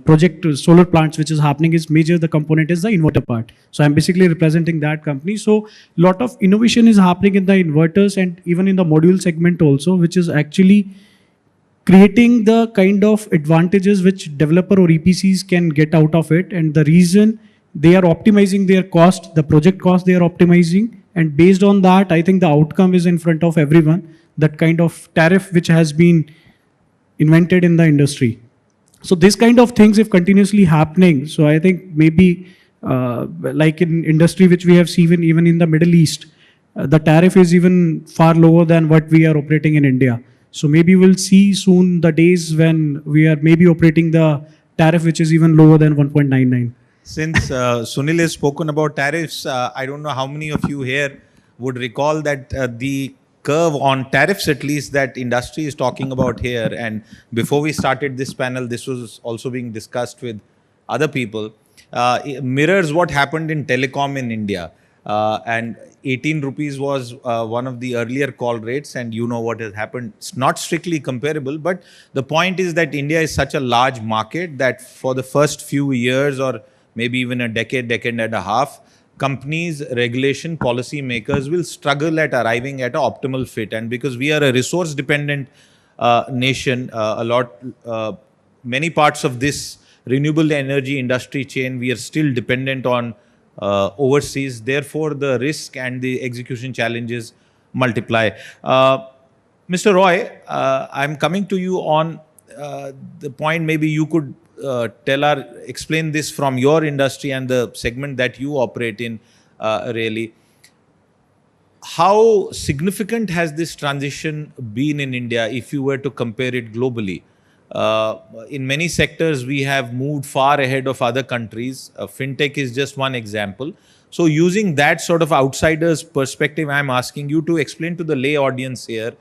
S5: project solar plants which is happening is major, the component is the inverter part. So I'm basically representing that company. So lot of innovation is happening in the inverters and even in the module segment also, which is actually creating the kind of advantages which developer or EPCs can get out of it. And the reason they are optimizing their cost, the project cost they are optimizing. And based on that, I think the outcome is in front of everyone, that kind of tariff which has been invented in the industry. So this kind of things if continuously happening, so I think maybe like in industry which we have seen even in the Middle East, the tariff is even far lower than what we are operating in India. So maybe we'll see soon the days when we are maybe operating the tariff which is even lower than 1.99.
S3: Since Sunil has spoken about tariffs, I don't know how many of you here would recall that the curve on tariffs, at least, that industry is talking about here. And before we started this panel, this was also being discussed with other people. It mirrors what happened in telecom in India. And 18 rupees was one of the earlier call rates, and you know what has happened. It's not strictly comparable, but the point is that India is such a large market that for the first few years or maybe even a decade and a half, companies, regulation, policy makers will struggle at arriving at an optimal fit. And because we are a resource dependent nation, many parts of this renewable energy industry chain, we are still dependent on overseas. Therefore, the risk and the execution challenges multiply. Mr. Roy, I'm coming to you on the point. Maybe you could explain this from your industry and the segment that you operate in, really. How significant has this transition been in India if you were to compare it globally? In many sectors, we have moved far ahead of other countries. Fintech is just one example. So using that sort of outsider's perspective, I'm asking you to explain to the lay audience here,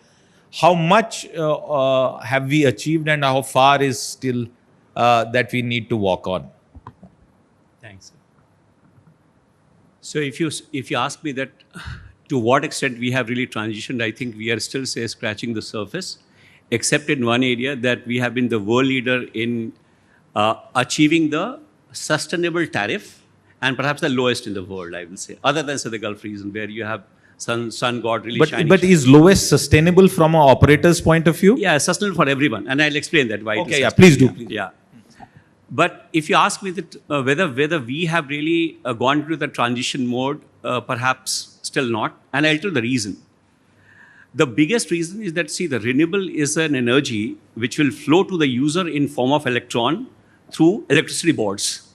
S3: how much have we achieved and how far is still that we need to walk on.
S6: Thanks. So if you ask me that to what extent we have really transitioned, I think we are still, say, scratching the surface, except in one area that we have been the world leader in achieving the sustainable tariff and perhaps the lowest in the world, I will say, other than, say, the Gulf region where you have sun god really shining.
S3: But is lowest sustainable from an operator's point of view?
S6: Yeah, sustainable for everyone. And I'll explain that why.
S3: Okay, yeah, please do. Please.
S6: Yeah. But if you ask me that whether we have really gone into the transition mode, perhaps still not. And I'll tell you the reason. The biggest reason is that, see, the renewable is an energy which will flow to the user in form of electron through electricity boards.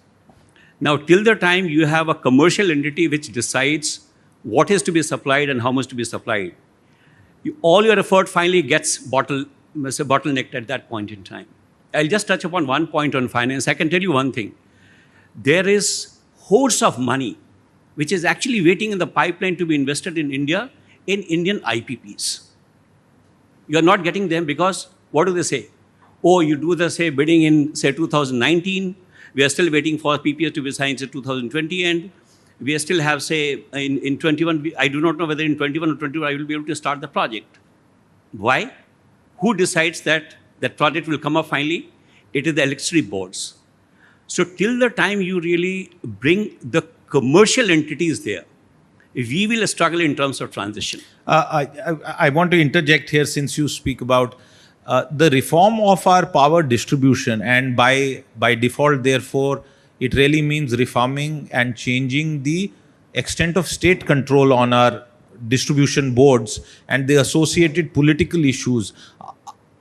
S6: Now, till the time you have a commercial entity which decides what is to be supplied and how much to be supplied, all your effort finally gets bottlenecked at that point in time. I'll just touch upon one point on finance. I can tell you one thing. There is hordes of money which is actually waiting in the pipeline to be invested in India in Indian IPPs. You're not getting them because, what do they say? Oh, you do the, say, bidding in, say, 2019. We are still waiting for PPAs to be signed in 2020 end. We still have, say, in 21, I do not know whether in 21 or 22 I will be able to start the project. Why? Who decides that that project will come up finally? It is the electricity boards. So till the time you really bring the commercial entities there, we will struggle in terms of transition.
S3: I want to interject here since you speak about the reform of our power distribution, and by default, therefore, it really means reforming and changing the extent of state control on our distribution boards and the associated political issues.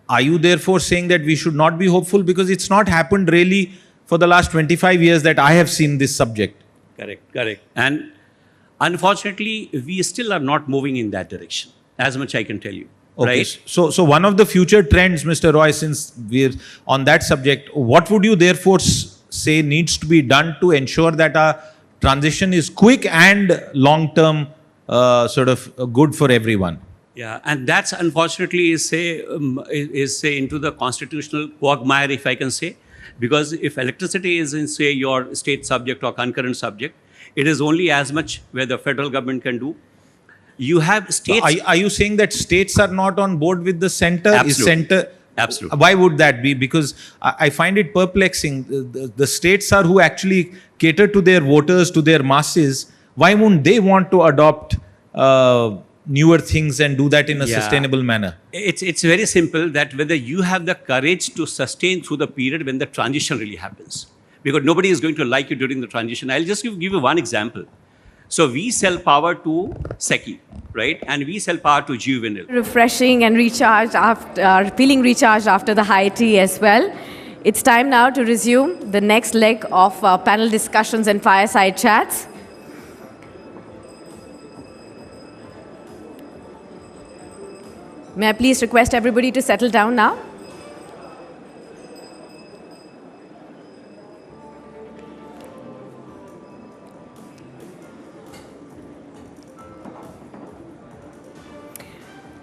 S3: Are you therefore saying that we should not be hopeful? Because it's not happened really for the last 25 years that I have seen this subject.
S6: Correct. And unfortunately, we still are not moving in that direction, as much I can tell you.
S3: Okay.
S6: Right?
S3: So one of the future trends, Mr. Roy, since we're on that subject, what would you therefore say needs to be done to ensure that our transition is quick and long-term sort of good for everyone?
S6: Yeah, and that's unfortunately is say into the constitutional quagmire, if I can say, because if electricity is in, say, your state subject or concurrent subject, it is only as much where the federal government can do. You have states.
S3: Are you saying that states are not on board with the center?
S6: Absolutely. Absolutely.
S3: Why would that be? Because I find it perplexing. The states are who actually cater to their voters, to their masses. Why wouldn't they want to adopt newer things and do that in a sustainable manner?
S6: It's very simple that whether you have the courage to sustain through the period when the transition really happens. Because nobody is going to like you during the transition. I'll just give you one example. So we sell power to SECI, right? And we sell power to Juvenile.
S1: Refreshing and recharged after, feeling recharged after the high tea as well. It's time now to resume the next leg of panel discussions and fireside chats. May I please request everybody to settle down now?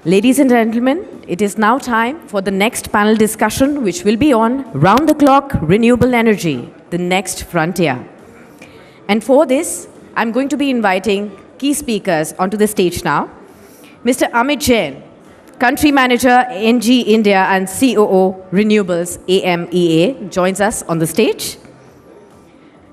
S1: Ladies and gentlemen, it is now time for the next panel discussion, which will be on round-the-clock renewable energy, the next frontier. And for this, I'm going to be inviting key speakers onto the stage now. Mr. Amit Jain, Country Manager, NG India and COO, Renewables, AMEA, joins us on the stage.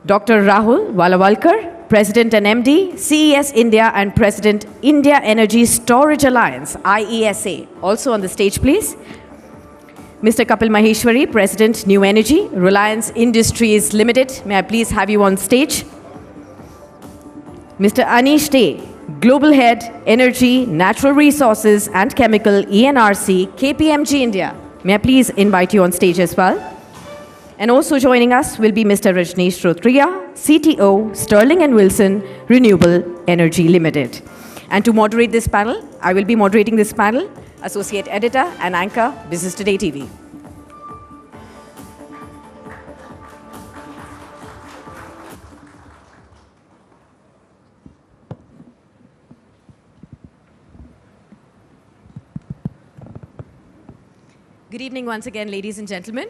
S1: Dr. Rahul Walawalkar, President and MD, CES India and President, India Energy Storage Alliance, IESA. Also on the stage, please. Mr. Kapil Maheshwari, President, New Energy, Reliance Industries Limited. May I please have you on stage? Mr. Anish Dey, Global Head, Energy, Natural Resources and Chemical, ENRC, KPMG India. May I please invite you on stage as well? And also joining us will be Mr. Rajneesh Rotria, CTO, Sterling and Wilson, Renewable Energy Limited. And to moderate this panel, I will be moderating this panel, Associate Editor and Anchor, Business Today TV. Good evening once again, ladies and gentlemen.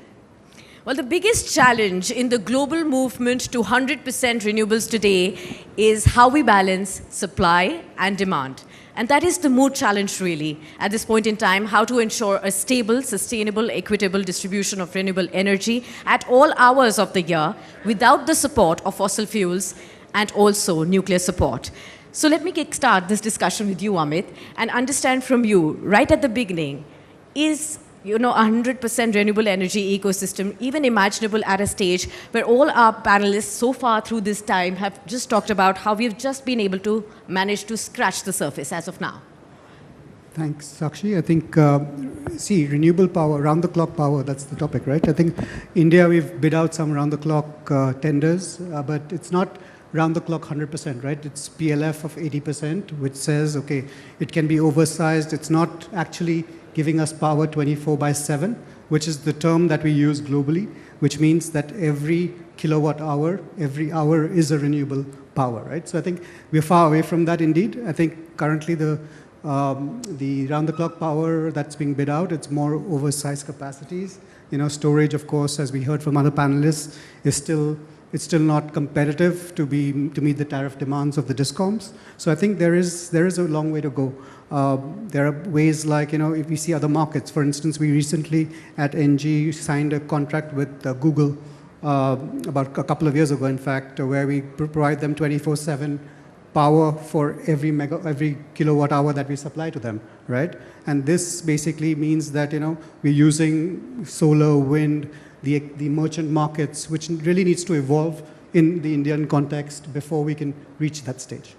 S1: Well, the biggest challenge in the global movement to 100% renewables today is how we balance supply and demand. And that is the mood challenge, really, at this point in time, how to ensure a stable, sustainable, equitable distribution of renewable energy at all hours of the year without the support of fossil fuels and also nuclear support. So let me kickstart this discussion with you, Amit, and understand from you, right at the beginning, is 100% renewable energy ecosystem even imaginable at a stage where all our panelists so far through this time have just talked about how we've just been able to manage to scratch the surface as of now?
S10: Thanks, Sakshi. I think, renewable power, round-the-clock power, that's the topic, right? I think India, we've bid out some round-the-clock tenders, but it's not round-the-clock 100%, right? It's PLF of 80%, which says, okay, it can be oversized. It's not actually giving us power 24/7, which is the term that we use globally, which means that every kilowatt hour, every hour is a renewable power, right? So I think we're far away from that indeed. I think currently the round-the-clock power that's being bid out, it's more oversized capacities. Storage, of course, as we heard from other panelists, it's still not competitive to meet the tariff demands of the discoms. So I think there is a long way to go. There are ways like, if we see other markets, for instance, we recently at NG signed a contract with Google about a couple of years ago, in fact, where we provide them 24/7 power for every kilowatt hour that we supply to them, right? And this basically means that, we're using solar, wind, the merchant markets, which really needs to evolve in the Indian context before we can reach that stage.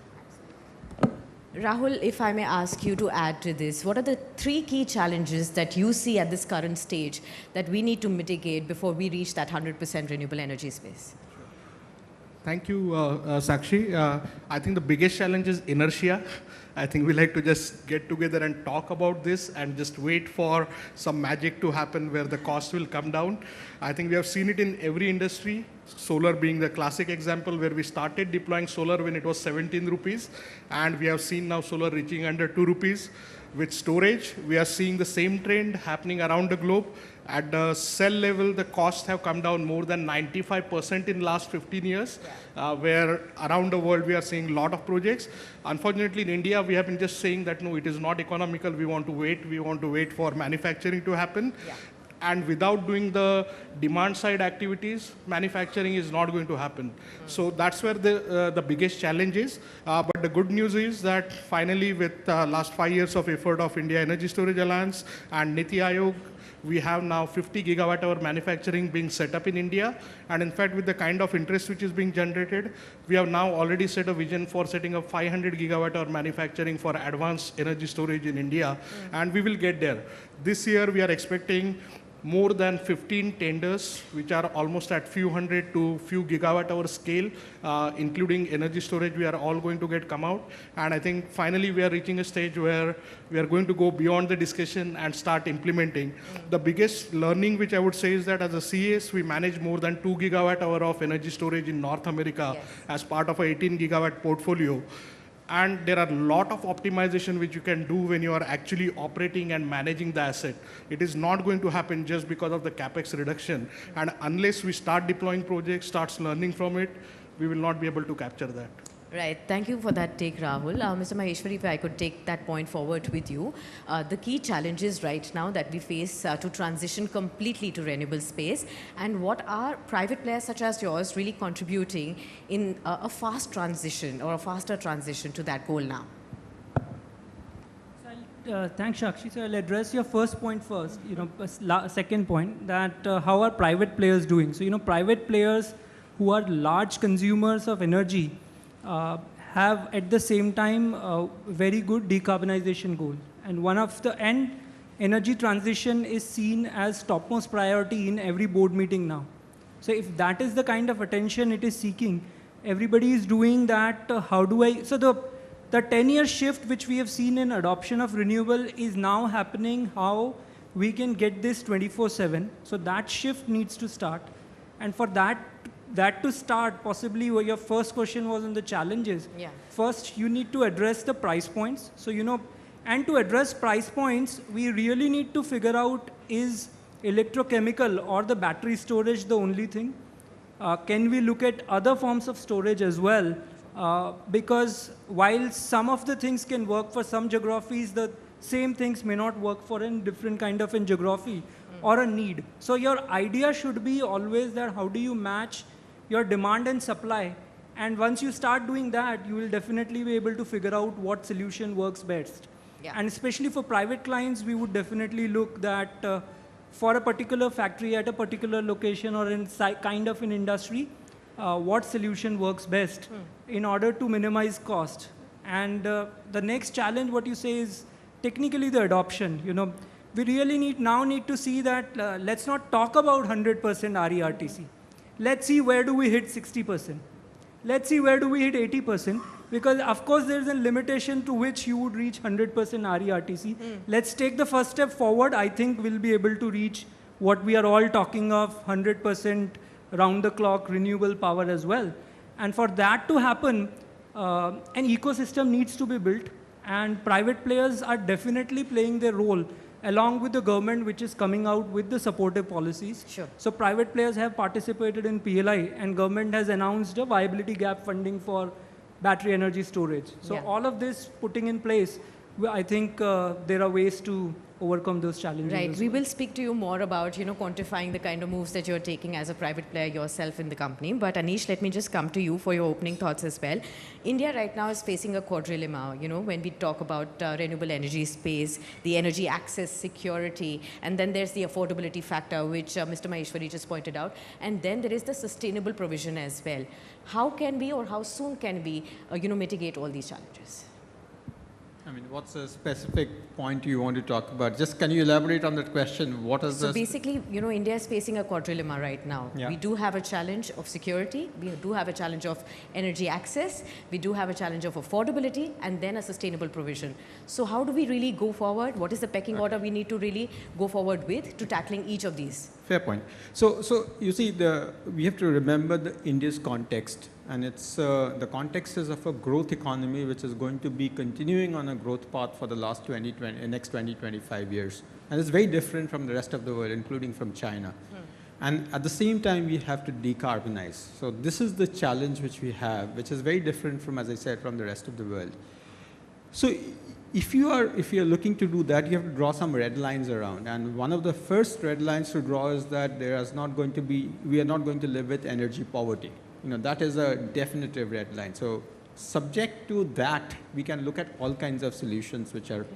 S1: Rahul, if I may ask you to add to this, what are the 3 key challenges that you see at this current stage that we need to mitigate before we reach that 100% renewable energy space?
S11: Thank you, Sakshi. I think the biggest challenge is inertia. I think we like to just get together and talk about this and just wait for some magic to happen where the cost will come down. I think we have seen it in every industry, solar being the classic example where we started deploying solar when it was 17 rupees, and we have seen now solar reaching under 2 rupees. With storage, we are seeing the same trend happening around the globe. At the cell level, the costs have come down more than 95% in last 15 years, where around the world we are seeing a lot of projects. Unfortunately, in India, we have been just saying that, no, it is not economical, we want to wait. We want to wait for manufacturing to happen. Yeah. And without doing the demand side activities, manufacturing is not going to happen. So that's where the biggest challenge is. But the good news is that finally with last 5 years of effort of India Energy Storage Alliance and NITI Aayog, we have now 50 gigawatt hour manufacturing being set up in India. And in fact, with the kind of interest which is being generated, we have now already set a vision for setting up 500 gigawatt hour manufacturing for advanced energy storage in India. And we will get there. This year, we are expecting more than 15 tenders, which are almost at few hundred to few gigawatt hour scale, including energy storage, we are all going to come out. And I think finally we are reaching a stage where we are going to go beyond the discussion and start implementing. The biggest learning which I would say is that as a CS, we manage more than 2 gigawatt hour of energy storage in North America as part of a 18 gigawatt portfolio. And there are a lot of optimization which you can do when you are actually operating and managing the asset. It is not going to happen just because of the capex reduction. And unless we start deploying projects, starts learning from it, we will not be able to capture that.
S1: Right. Thank you for that take, Rahul. Mr. Maheshwari, if I could take that point forward with you. The key challenges right now that we face to transition completely to renewable space, and what are private players such as yours really contributing in a fast transition or a faster transition to that goal now?
S12: Thanks, Sakshi. So I'll address your first point first. Second point, that how are private players doing? So, private players who are large consumers of energy have at the same time a very good decarbonization goal. And one of the energy transition is seen as topmost priority in every board meeting now. So if that is the kind of attention it is seeking, everybody is doing that. So the 10-year shift which we have seen in adoption of renewable is now happening, how we can get this 24/7. So that shift needs to start. And for that to start, possibly your first question was on the challenges. Yeah. First, you need to address the price points. So, and to address price points, we really need to figure out is electrochemical or the battery storage the only thing? Can we look at other forms of storage as well? Because while some of the things can work for some geographies, the same things may not work for a different kind of in geography or a need. So your idea should be always that how do you match your demand and supply? And once you start doing that, you will definitely be able to figure out what solution works best.
S1: Yeah.
S12: And especially for private clients, we would definitely look that for a particular factory at a particular location or in kind of an industry, what solution works best in order to minimize cost. And the next challenge, what you say is technically the adoption. We really need to see that let's not talk about 100% RERTC. Let's see where do we hit 60%. Let's see where do we hit 80%. Because of course there's a limitation to which you would reach 100% RERTC. Let's take the first step forward. I think we'll be able to reach what we are all talking of, 100% round the clock renewable power as well. And for that to happen, an ecosystem needs to be built, and private players are definitely playing their role along with the government, which is coming out with the supportive policies.
S1: Sure.
S12: So private players have participated in PLI, and government has announced a viability gap funding for battery energy storage. So all of this putting in place, I think there are ways to overcome those challenges.
S1: Right. We will speak to you more about, quantifying the kind of moves that you're taking as a private player yourself in the company. But Anish, let me just come to you for your opening thoughts as well. India right now is facing a quadrilemma, when we talk about renewable energy space, the energy access security, and then there's the affordability factor, which Mr. Maheshwari just pointed out. And then there is the sustainable provision as well. How can we, or how soon can we, mitigate all these challenges?
S13: I mean, what's a specific point you want to talk about? Just can you elaborate on that question? What is
S1: So basically, India is facing a quadrilemma right now.
S13: Yeah.
S1: We do have a challenge of security. We do have a challenge of energy access. We do have a challenge of affordability, and then a sustainable provision. So how do we really go forward? What is the pecking order we need to really go forward with to tackling each of these?
S13: Fair point. So you see, we have to remember the India's context, and it's the context is of a growth economy which is going to be continuing on a growth path for the next 20-25 years, and it's very different from the rest of the world, including from China. And at the same time, we have to decarbonize. So this is the challenge which we have, which is very different from, as I said, from the rest of the world. So if you are looking to do that, you have to draw some red lines around. And one of the first red lines to draw is that we are not going to live with energy poverty. That is a definitive red line. So subject to that, we can look at all kinds of solutions which are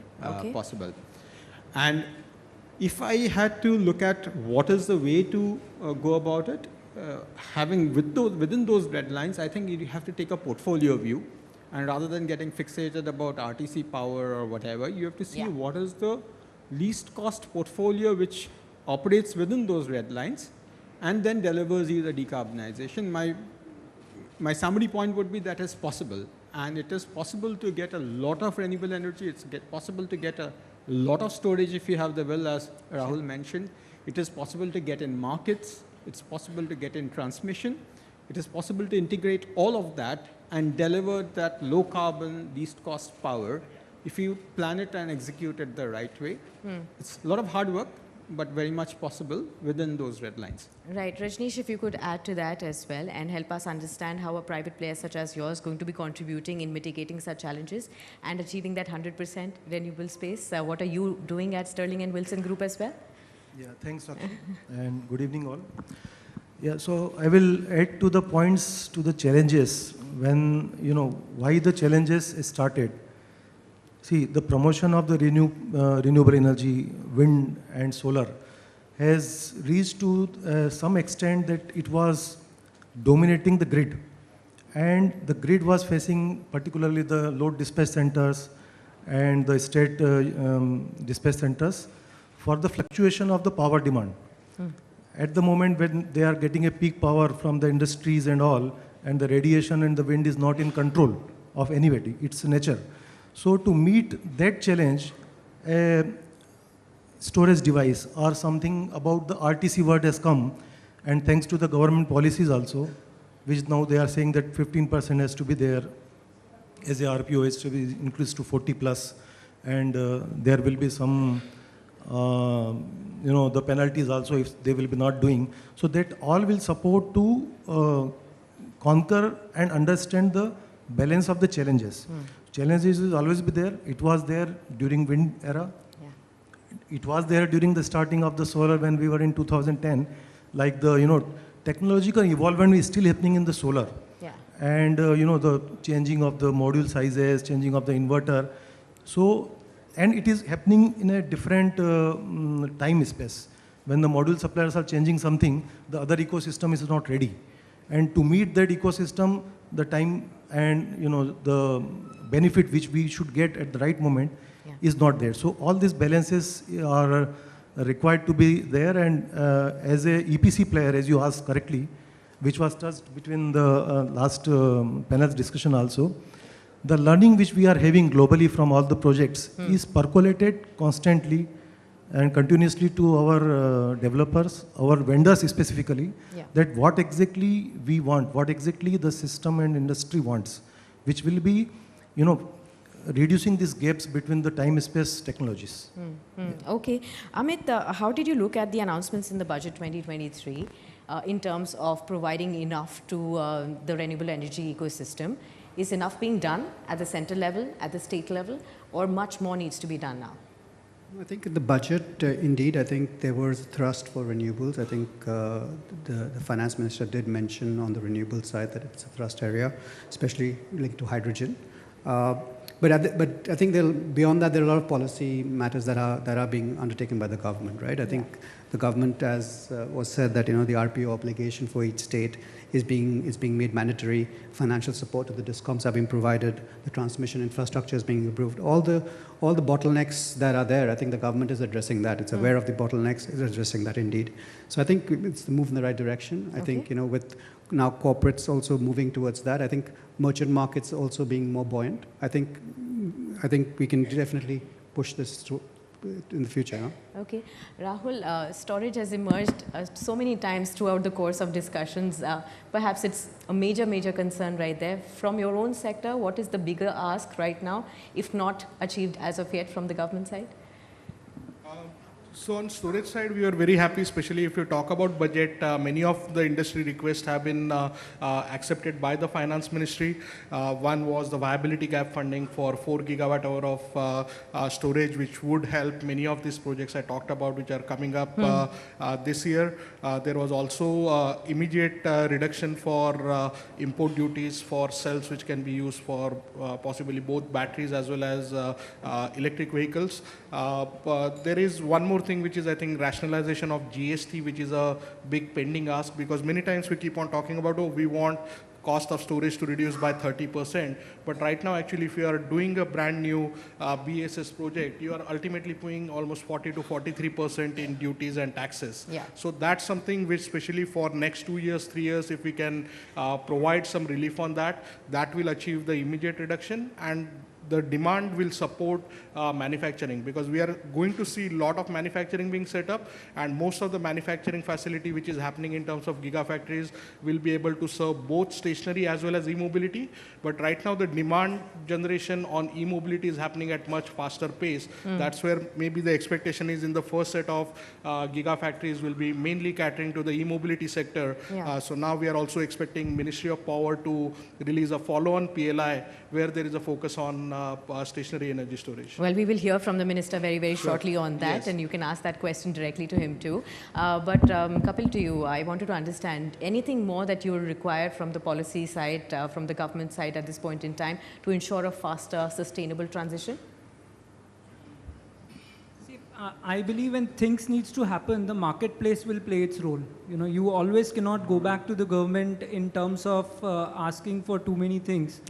S13: possible. And if I had to look at what is the way to go about it, within those red lines, I think you have to take a portfolio view. And rather than getting fixated about RTC power or whatever, you have to see what is the least cost portfolio which operates within those red lines and then delivers you the decarbonization. My summary point would be that is possible. And it is possible to get a lot of renewable energy. It's possible to get a lot of storage if you have the will, as Rahul mentioned. It is possible to get in markets. It's possible to get in transmission. It is possible to integrate all of that and deliver that low carbon, least cost power if you plan it and execute it the right way. It's a lot of hard work, but very much possible within those red lines.
S1: Right. Rajneesh, if you could add to that as well and help us understand how a private player such as yours is going to be contributing in mitigating such challenges and achieving that 100% renewable space. What are you doing at Sterling and Wilson Group as well?
S14: Yeah, thanks, Sakshi, and good evening all. Yeah, so I will add to the points to the challenges when, why the challenges started. See, the promotion of the renewable energy, wind and solar, has reached to some extent that it was dominating the grid. And the grid was facing particularly the load dispatch centers and the state dispatch centers for the fluctuation of the power demand. At the moment when they are getting a peak power from the industries and all, and the radiation and the wind is not in control of anybody, it's nature. So to meet that challenge, a storage device or something about the RTC word has come, and thanks to the government policies also, which now they are saying that 15% has to be there as a RPO, has to be increased to 40 plus, and there will be some the penalties also if they will be not doing. So that all will support to conquer and understand the balance of the challenges. Challenges will always be there. It was there during wind era. It was there during the starting of the solar when we were in 2010. Like the, technological evolvement is still happening in the solar. And, the changing of the module sizes, changing of the inverter. So, and it is happening in a different time space. When the module suppliers are changing something, the other ecosystem is not ready. And to meet that ecosystem, the time and, the benefit which we should get at the right moment is not there. So all these balances are required to be there, and as a EPC player, as you asked correctly, which was touched between the last panel's discussion also, the learning which we are having globally from all the projects is percolated constantly and continuously to our developers, our vendors specifically, that what exactly we want, what exactly the system and industry wants, which will be, reducing these gaps between the time-space technologies.
S1: Okay. Amit, how did you look at the announcements in the budget 2023 in terms of providing enough to the renewable energy ecosystem? Is enough being done at the center level, at the state level, or much more needs to be done now?
S10: I think in the budget, indeed, I think there was a thrust for renewables. I think the finance minister did mention on the renewable side that it's a thrust area, especially linked to hydrogen. But I think beyond that, there are a lot of policy matters that are being undertaken by the government, right? I think the government, as was said, that the RPO obligation for each state is being made mandatory. Financial support to the DISCOMs have been provided. The transmission infrastructure is being improved. All the bottlenecks that are there, I think the government is addressing that. It's aware of the bottlenecks, is addressing that indeed. So I think it's the move in the right direction. I think with now corporates also moving towards that. I think merchant markets also being more buoyant. I think we can definitely push this through in the future. Huh?
S1: Okay. Rahul, storage has emerged so many times throughout the course of discussions. Perhaps it's a major concern right there. From your own sector, what is the bigger ask right now, if not achieved as of yet from the government side?
S11: So on storage side, we are very happy, especially if you talk about budget. Many of the industry requests have been accepted by the finance ministry. One was the viability gap funding for 4 gigawatt hour of storage, which would help many of these projects I talked about, which are coming up this year. There was also immediate reduction for import duties for cells, which can be used for possibly both batteries as well as electric vehicles. There is one more thing, which is, I think, rationalization of GST, which is a big pending ask, because many times we keep on talking about, we want cost of storage to reduce by 30%. But right now, actually, if you are doing a brand new BSS project, you are ultimately paying almost 40 to 43% in duties and taxes. So that's something which, especially for next 2 years, 3 years, if we can provide some relief on that, that will achieve the immediate reduction, and the demand will support manufacturing, because we are going to see a lot of manufacturing being set up, and most of the manufacturing facility which is happening in terms of gigafactories will be able to serve both stationary as well as e-mobility. But right now the demand generation on e-mobility is happening at much faster pace. That's where maybe the expectation is in the first set of gigafactories will be mainly catering to the e-mobility sector. So now we are also expecting Ministry of Power to release a follow-on PLI where there is a focus on stationary energy storage.
S1: Well, we will hear from the minister very shortly on that, and you can ask that question directly to him too. But Kapil, to you, I wanted to understand anything more that you will require from the policy side, from the government side at this point in time to ensure a faster, sustainable transition?
S12: See, I believe when things needs to happen, the marketplace will play its role. You always cannot go back to the government in terms of asking for too many things.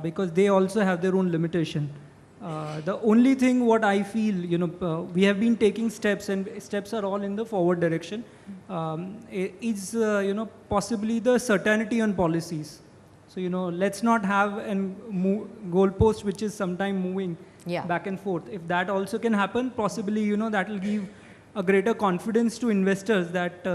S12: Because they also have their own limitation. The only thing what I feel, we have been taking steps, and steps are all in the forward direction, is, possibly the certainty on policies. So, let's not have a goalpost which is sometime moving back and forth. If that also can happen, possibly, that will give a greater confidence to investors that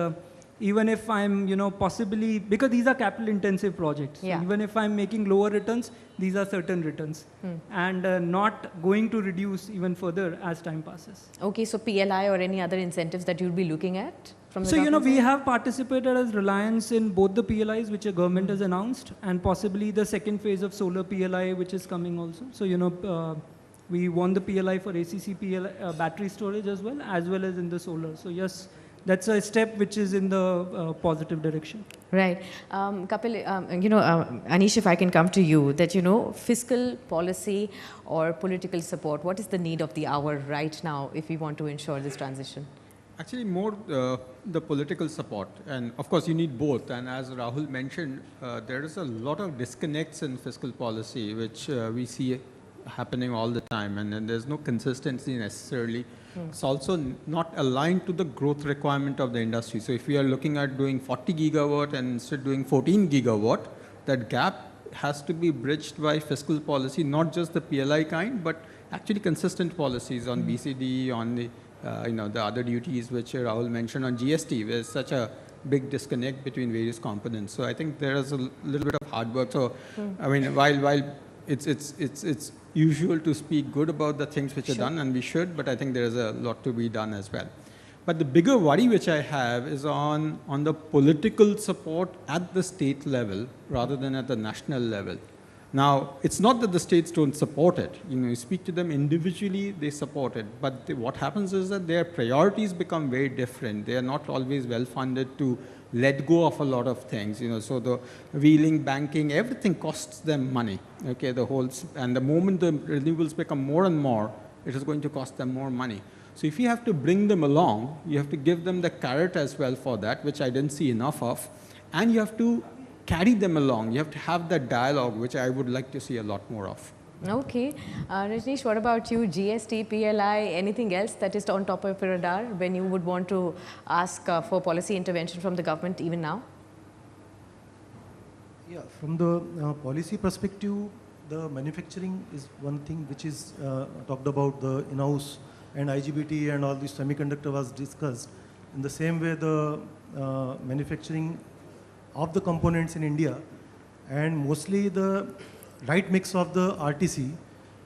S12: even if I'm, possibly, because these are capital intensive projects.
S1: Yeah.
S12: So even if I'm making lower returns, these are certain returns. And not going to reduce even further as time passes.
S1: Okay, so PLI or any other incentives that you'll be looking at from the
S12: So,
S1: government
S12: we
S1: side?
S12: have participated as Reliance in both the PLIs which the government has announced, and possibly the second phase of solar PLI which is coming also. So, we won the PLI for ACC PLI, battery storage as well as in the solar. So yes, that's a step which is in the positive direction.
S1: Right. Kapil, Anish, if I can come to you, that, fiscal policy or political support, what is the need of the hour right now if we want to ensure this transition?
S13: Actually, more the political support. And of course, you need both. And as Rahul mentioned, there is a lot of disconnects in fiscal policy, which we see happening all the time. And then there's no consistency necessarily. It's also not aligned to the growth requirement of the industry. So if we are looking at doing 40 gigawatt and instead doing 14 gigawatt, that gap has to be bridged by fiscal policy, not just the PLI kind, but actually consistent policies on BCD, on the the other duties which Rahul mentioned on GST. There's such a big disconnect between various components. So I think there is a little bit of hard work. So I mean, while it's usual to speak good about the things which are done, and we should, but I think there is a lot to be done as well. But the bigger worry which I have is on the political support at the state level rather than at the national level. Now, it's not that the states don't support it. You speak to them individually, they support it. But what happens is that their priorities become very different. They are not always well funded to let go of a lot of things. So the wheeling, banking, everything costs them money. Okay, and the moment the renewables become more and more, it is going to cost them more money. So if you have to bring them along, you have to give them the carrot as well for that, which I didn't see enough of, and you have to carry them along. You have to have that dialogue, which I would like to see a lot more of.
S1: Okay. Rajneesh, what about you? GST, PLI, anything else that is on top of your radar when you would want to ask for policy intervention from the government even now?
S14: Yeah, from the policy perspective, the manufacturing is one thing which is talked about, the in-house and IGBT and all this semiconductor was discussed. In the same way, the manufacturing of the components in India, and mostly the right mix of the RTC,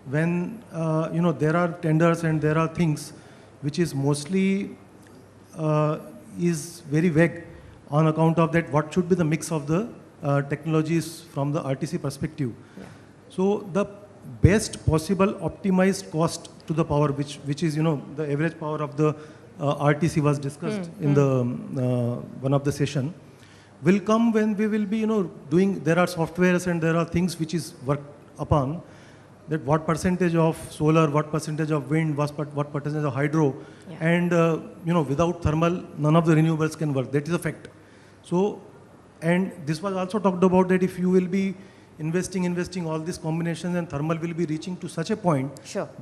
S14: when there are tenders and there are things which is mostly is very vague on account of that what should be the mix of the technologies from the RTC perspective. Yeah. So the best possible optimized cost to the power, which is the average power of the RTC was discussed in the one of the session, will come when we will be doing, there are softwares and there are things which is worked upon, that what percentage of solar, what percentage of wind, what percentage of hydro, and without thermal none of the renewables can work. That is a fact. So, and this was also talked about, that if you will be investing all these combinations, and thermal will be reaching to such a point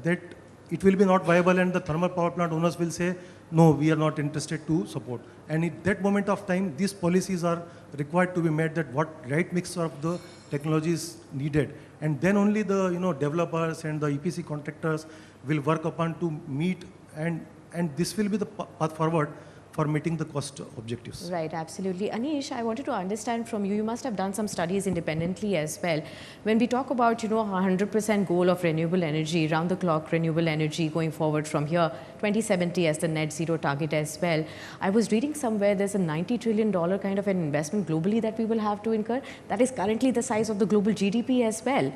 S14: that it will be not viable, and the thermal power plant owners will say, no, we are not interested to support. And at that moment of time, these policies are required to be made, that what right mix of the technology is needed. And then only the developers and the EPC contractors will work upon to meet, and this will be the path forward for meeting the cost objectives.
S1: Right, absolutely. Anish, I wanted to understand from you, you must have done some studies independently as well. When we talk about, 100% goal of renewable energy, round the clock renewable energy going forward from here, 2070 as the net zero target as well. I was reading somewhere there's a $90 trillion kind of an investment globally that we will have to incur. That is currently the size of the global GDP as well.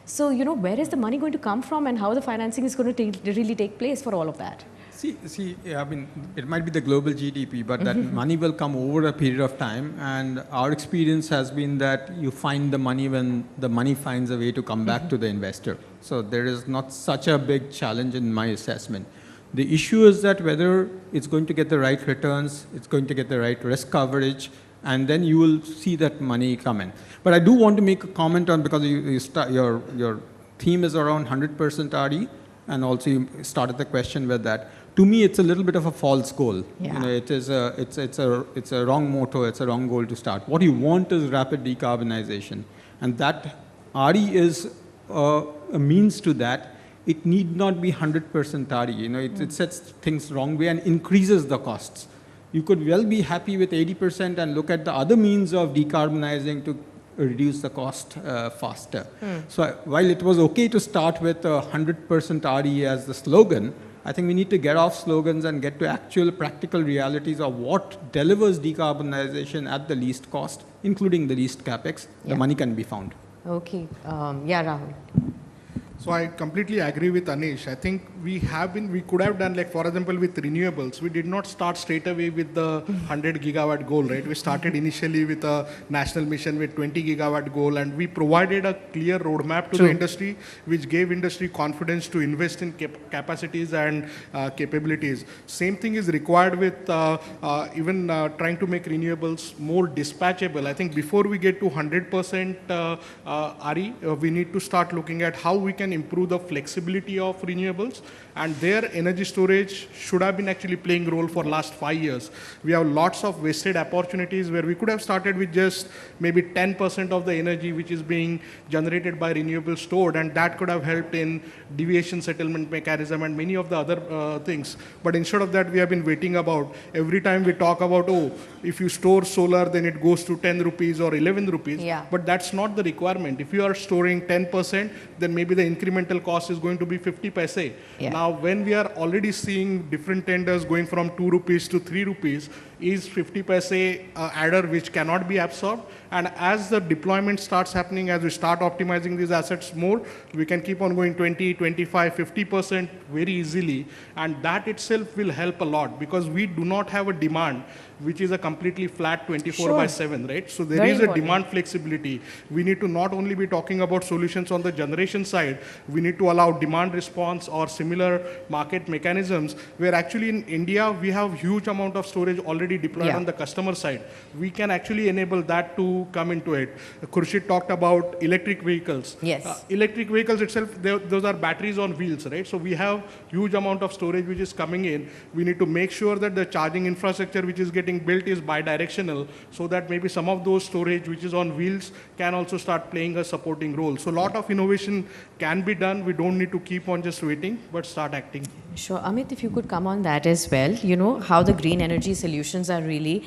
S1: So, where is the money going to come from, and how the financing is going to really take place for all of that?
S13: See, I mean, it might be the global GDP, but that money will come over a period of time. And our experience has been that you find the money when the money finds a way to come back to the investor. So there is not such a big challenge in my assessment. The issue is that whether it's going to get the right returns, it's going to get the right risk coverage, and then you will see that money come in. But I do want to make a comment on, because your theme is around 100% RE, and also you started the question with that. To me, it's a little bit of a false goal.
S1: Yeah.
S13: It's a wrong motto. It's a wrong goal to start. What you want is rapid decarbonization, and that RE is a means to that. It need not be 100% RE. It sets things wrong way and increases the costs. you could well be happy with 80% and look at the other means of decarbonizing to reduce the cost faster. So while it was okay to start with 100% RE as the slogan, I think we need to get off slogans and get to actual practical realities of what delivers decarbonization at the least cost, including the least capex. The money can be found.
S1: Okay. Yeah, Rahul.
S11: So I completely agree with Anish. I think we could have done, like, for example, with renewables, we did not start straight away with the 100 gigawatt goal, right? We started initially with a national mission with 20 gigawatt goal, and we provided a clear roadmap to the industry, which gave industry confidence to invest in capacities and capabilities. Same thing is required with even trying to make renewables more dispatchable. I think before we get to 100% RE, we need to start looking at how we can improve the flexibility of renewables, and their energy storage should have been actually playing a role for last 5 years. We have lots of wasted opportunities where we could have started with just maybe 10% of the energy which is being generated by renewables stored, and that could have helped in deviation settlement mechanism and many of the other things. But instead of that, we have been waiting about every time we talk about, oh, if you store solar, then it goes to 10 rupees or 11 rupees.
S1: Yeah.
S11: But that's not the requirement. If you are storing 10%, then maybe the incremental cost is going to be 50 paise.
S1: Yeah.
S11: Now, when we are already seeing different tenders going from 2 rupees to 3 rupees, is 50 paise adder which cannot be absorbed. And as the deployment starts happening, as we start optimizing these assets more, we can keep on going 20, 25, 50% very easily. And that itself will help a lot, because we do not have a demand which is a completely flat 24/7, right? So there is a demand flexibility. We need to not only be talking about solutions on the generation side, we need to allow demand response or similar market mechanisms, where actually in India, we have huge amount of storage already deployed on the customer side. We can actually enable that to come into it. Khurshid talked about electric vehicles.
S1: Yes.
S11: Electric vehicles itself, those are batteries on wheels, right? So we have huge amount of storage which is coming in. We need to make sure that the charging infrastructure which is getting built is bi-directional, so that maybe some of those storage which is on wheels can also start playing a supporting role. So a lot of innovation can be done. We don't need to keep on just waiting, but start acting.
S1: Sure. Amit, if you could come on that as well, you know, how the green energy solutions are really,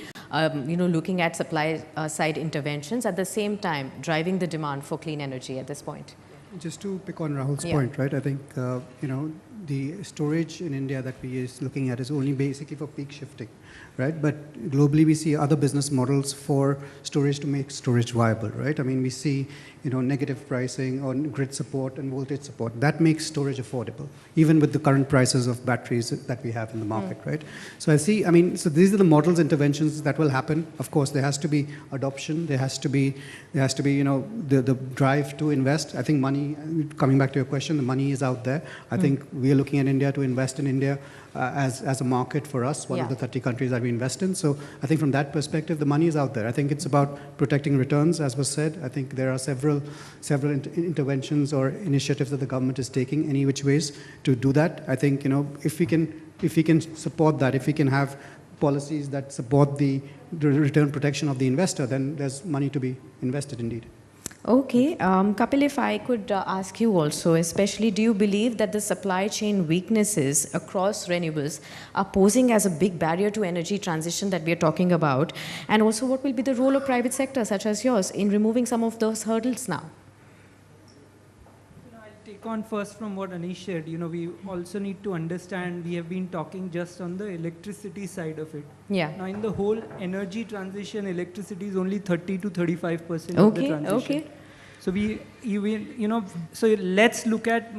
S1: looking at supply side interventions, at the same time driving the demand for clean energy at this point.
S10: Just to pick on Rahul's point, right? I think, the storage in India that we is looking at is only basically for peak shifting, right? But globally, we see other business models for storage to make storage viable, right? I mean, we see, negative pricing on grid support and voltage support. That makes storage affordable, even with the current prices of batteries that we have in the market, right? So so these are the models, interventions that will happen. Of course, there has to be adoption. There has to be, the drive to invest. I think money, coming back to your question, the money is out there. I think we are looking at India to invest in India as a market for us, one of the 30 countries that we invest in. So I think from that perspective, the money is out there. I think it's about protecting returns, as was said. I think there are several interventions or initiatives that the government is taking any which ways to do that. I think, if we can support that, if we can have policies that support the return protection of the investor, then there's money to be invested indeed.
S1: Okay. Kapil, if I could ask you also, especially, do you believe that the supply chain weaknesses across renewables are posing as a big barrier to energy transition that we are talking about? And also, what will be the role of private sector, such as yours, in removing some of those hurdles now?
S12: I'll take on first from what Anish shared. We also need to understand, we have been talking just on the electricity side of it.
S1: Yeah.
S12: Now, in the whole energy transition, electricity is only 30 to 35% of the transition.
S1: Okay.
S12: So so let's look at,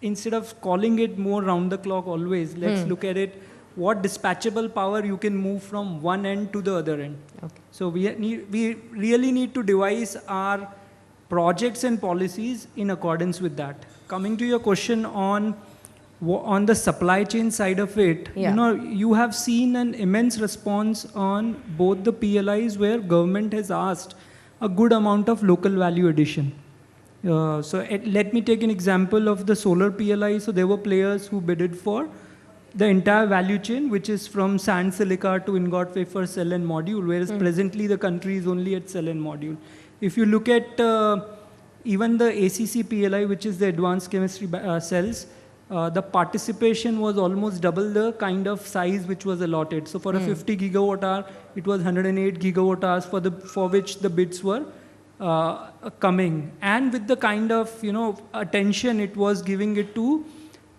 S12: instead of calling it more round the clock always, let's look at it, what dispatchable power you can move from one end to the other end.
S1: Okay.
S12: So we really need to devise our projects and policies in accordance with that. Coming to your question on the supply chain side of it, you have seen an immense response on both the PLIs, where government has asked a good amount of local value addition. Let me take an example of the solar PLI. So there were players who bidded for the entire value chain, which is from sand silica to ingot wafer, cell and module, whereas presently the country is only at cell and module. If you look at even the ACC PLI, which is the advanced chemistry cells, the participation was almost double the kind of size which was allotted. So for a 50 gigawatt hour, it was 108 gigawatt hours for which the bids were coming. And with the kind of attention it was giving it to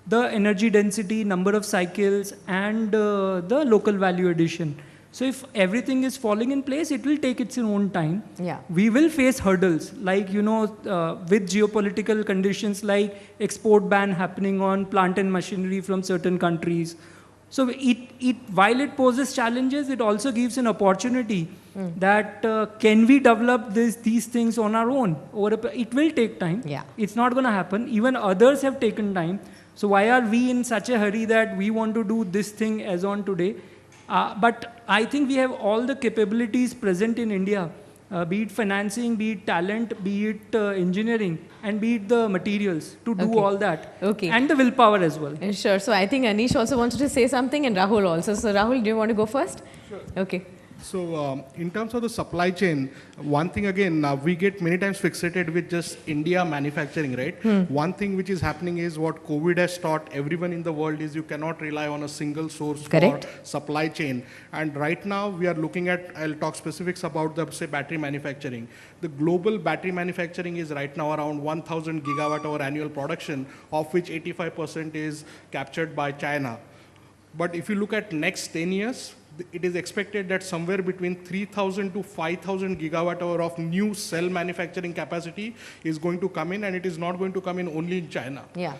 S12: the energy density, number of cycles, and the local value addition. So if everything is falling in place, it will take its own time.
S1: Yeah.
S12: We will face hurdles like, with geopolitical conditions like export ban happening on plant and machinery from certain countries. So while it poses challenges, it also gives an opportunity that can we develop these things on our own? It will take time.
S1: Yeah.
S12: It's not going to happen. Even others have taken time. So why are we in such a hurry that we want to do this thing as on today? But I think we have all the capabilities present in India, be it financing, be it talent, be it engineering, and be it the materials to do all that.
S1: Okay.
S12: And the willpower as well.
S1: Sure. So I think Anish also wanted to say something, and Rahul also. So Rahul, do you want to go first?
S11: Sure.
S1: Okay.
S11: So in terms of the supply chain, one thing again, we get many times fixated with just India manufacturing, right? One thing which is happening is what COVID has taught everyone in the world is you cannot rely on a single source for supply chain. And right now we are looking at, I'll talk specifics about the, say, battery manufacturing. The global battery manufacturing is right now around 1,000 gigawatt hour annual production, of which 85% is captured by China. But if you look at next 10 years, it is expected that somewhere between 3,000 to 5,000 gigawatt hour of new cell manufacturing capacity is going to come in, and it is not going to come in only in China.
S1: Yeah.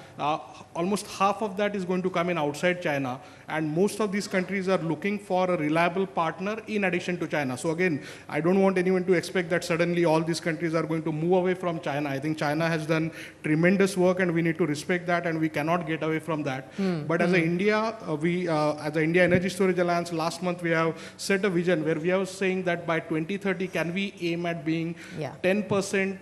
S11: Almost half of that is going to come in outside China, and most of these countries are looking for a reliable partner in addition to China. So again, I don't want anyone to expect that suddenly all these countries are going to move away from China. I think China has done tremendous work, and we need to respect that, and we cannot get away from that. But as India, as the India Energy Storage Alliance, last month we have set a vision where we are saying that by 2030, can we aim at being 10%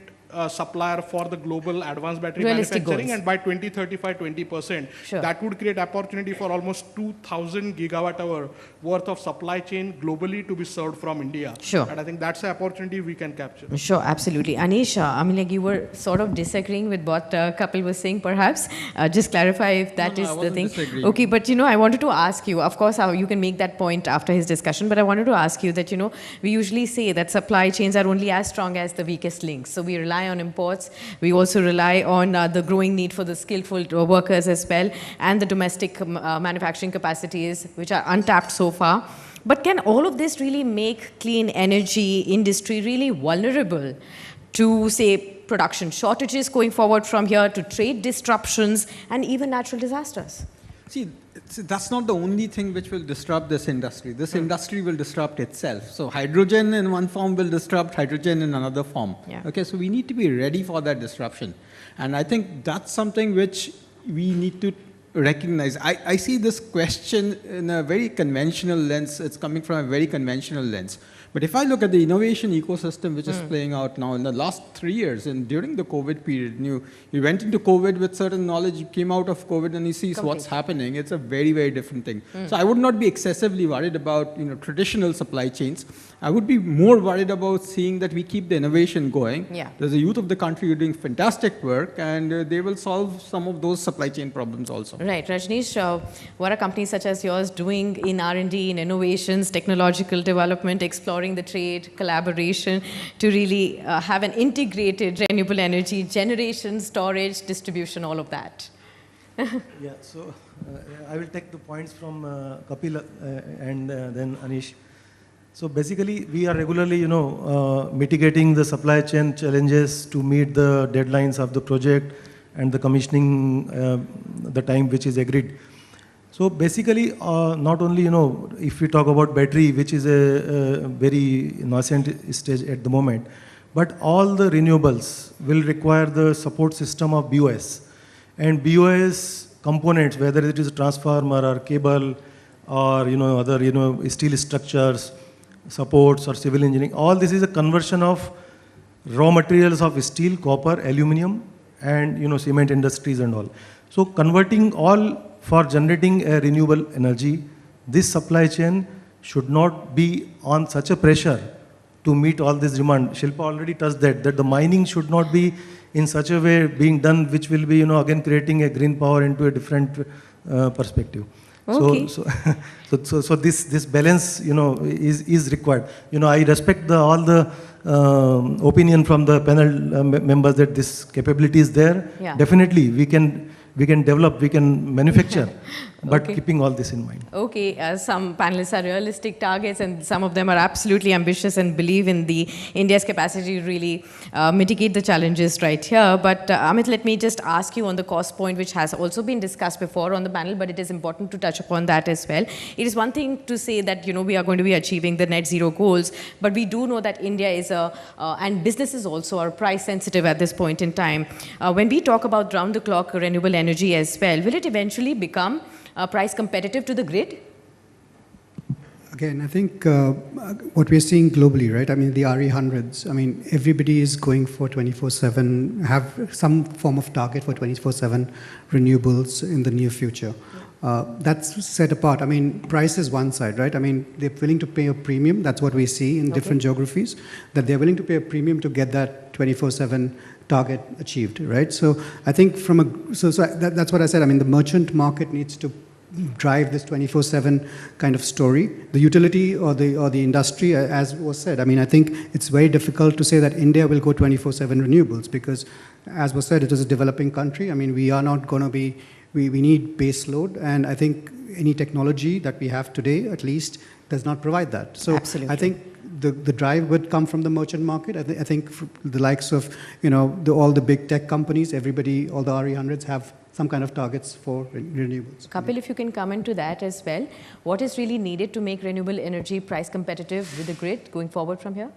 S11: supplier for the global advanced battery manufacturing, and by 2035, 20%.
S1: Sure.
S11: That would create opportunity for almost 2,000 gigawatt hour worth of supply chain globally to be served from India.
S1: Sure.
S11: And I think that's an opportunity we can capture.
S1: Sure, absolutely. Anish, I mean, like you were sort of disagreeing with what Kapil was saying, perhaps. Just clarify if that is the thing. Okay, but I wanted to ask you, of course, you can make that point after his discussion, but I wanted to ask you that, we usually say that supply chains are only as strong as the weakest links. So we rely on imports. We also rely on the growing need for the skillful workers as well, and the domestic manufacturing capacities, which are untapped so far. But can all of this really make clean energy industry really vulnerable to, say, production shortages going forward from here, to trade disruptions, and even natural disasters?
S13: See, that's not the only thing which will disrupt this industry. This industry will disrupt itself. So hydrogen in one form will disrupt hydrogen in another form.
S1: Yeah.
S13: Okay, so we need to be ready for that disruption. And I think that's something which we need to recognize. I see this question in a very conventional lens. It's coming from a very conventional lens. But if I look at the innovation ecosystem which is playing out now in the last 3 years and during the COVID period, you went into COVID with certain knowledge, you came out of COVID and you see what's happening. It's a very, very different thing. So I would not be excessively worried about traditional supply chains. I would be more worried about seeing that we keep the innovation going.
S1: Yeah.
S13: There's a youth of the country who are doing fantastic work, and they will solve some of those supply chain problems also.
S1: Right. Rajneesh, what are companies such as yours doing in R&D, in innovations, technological development, exploring the trade, collaboration, to really have an integrated renewable energy generation, storage, distribution, all of that?
S14: Yeah, so I will take the points from Kapil and then Anish. So basically, we are regularly, mitigating the supply chain challenges to meet the deadlines of the project and the commissioning, the time which is agreed. So basically, not only, if we talk about battery, which is a very nascent stage at the moment, but all the renewables will require the support system of BOS. And BOS components, whether it is a transformer or cable or, other, steel structures, supports or civil engineering, all this is a conversion of raw materials of steel, copper, aluminum, and cement industries and all. So converting all for generating a renewable energy, this supply chain should not be on such a pressure to meet all this demand. Shilpa already touched that the mining should not be in such a way being done, which will be, again creating a green power into a different perspective.
S1: Okay.
S14: So this balance, is required. I respect all the opinion from the panel members that this capability is there.
S1: Yeah.
S14: Definitely, we can develop, we can manufacture, but
S1: Okay.
S14: keeping all this in mind.
S1: Okay, some panelists are realistic targets and some of them are absolutely ambitious and believe in the India's capacity to really mitigate the challenges right here. But Amit, let me just ask you on the cost point, which has also been discussed before on the panel, but it is important to touch upon that as well. It is one thing to say that, we are going to be achieving the net zero goals, but we do know that India is and businesses also are price sensitive at this point in time. When we talk about round the clock renewable energy as well, will it eventually become price competitive to the grid?
S10: Again, I think what we're seeing globally, right? I mean, the RE100s, I mean, everybody is going for 24/7, have some form of target for 24/7 renewables in the near future. That's set apart. I mean, price is one side, right? I mean, they're willing to pay a premium. That's what we see in different geographies, that they're willing to pay a premium to get that 24/7 target achieved, right? So I think that's what I said. I mean, the merchant market needs to drive this 24/7 kind of story. The utility or the industry, as was said, I mean, I think it's very difficult to say that India will go 24/7 renewables because, as was said, it is a developing country. I mean, we are not going to be, we need base load, and I think any technology that we have today, at least, does not provide that. So
S1: Absolutely.
S10: I think the drive would come from the merchant market. I think the likes of, all the big tech companies, everybody, all the RE100s have some kind of targets for renewables.
S1: Kapil, if you can comment to that as well. What is really needed to make renewable energy price competitive with the grid going forward from here?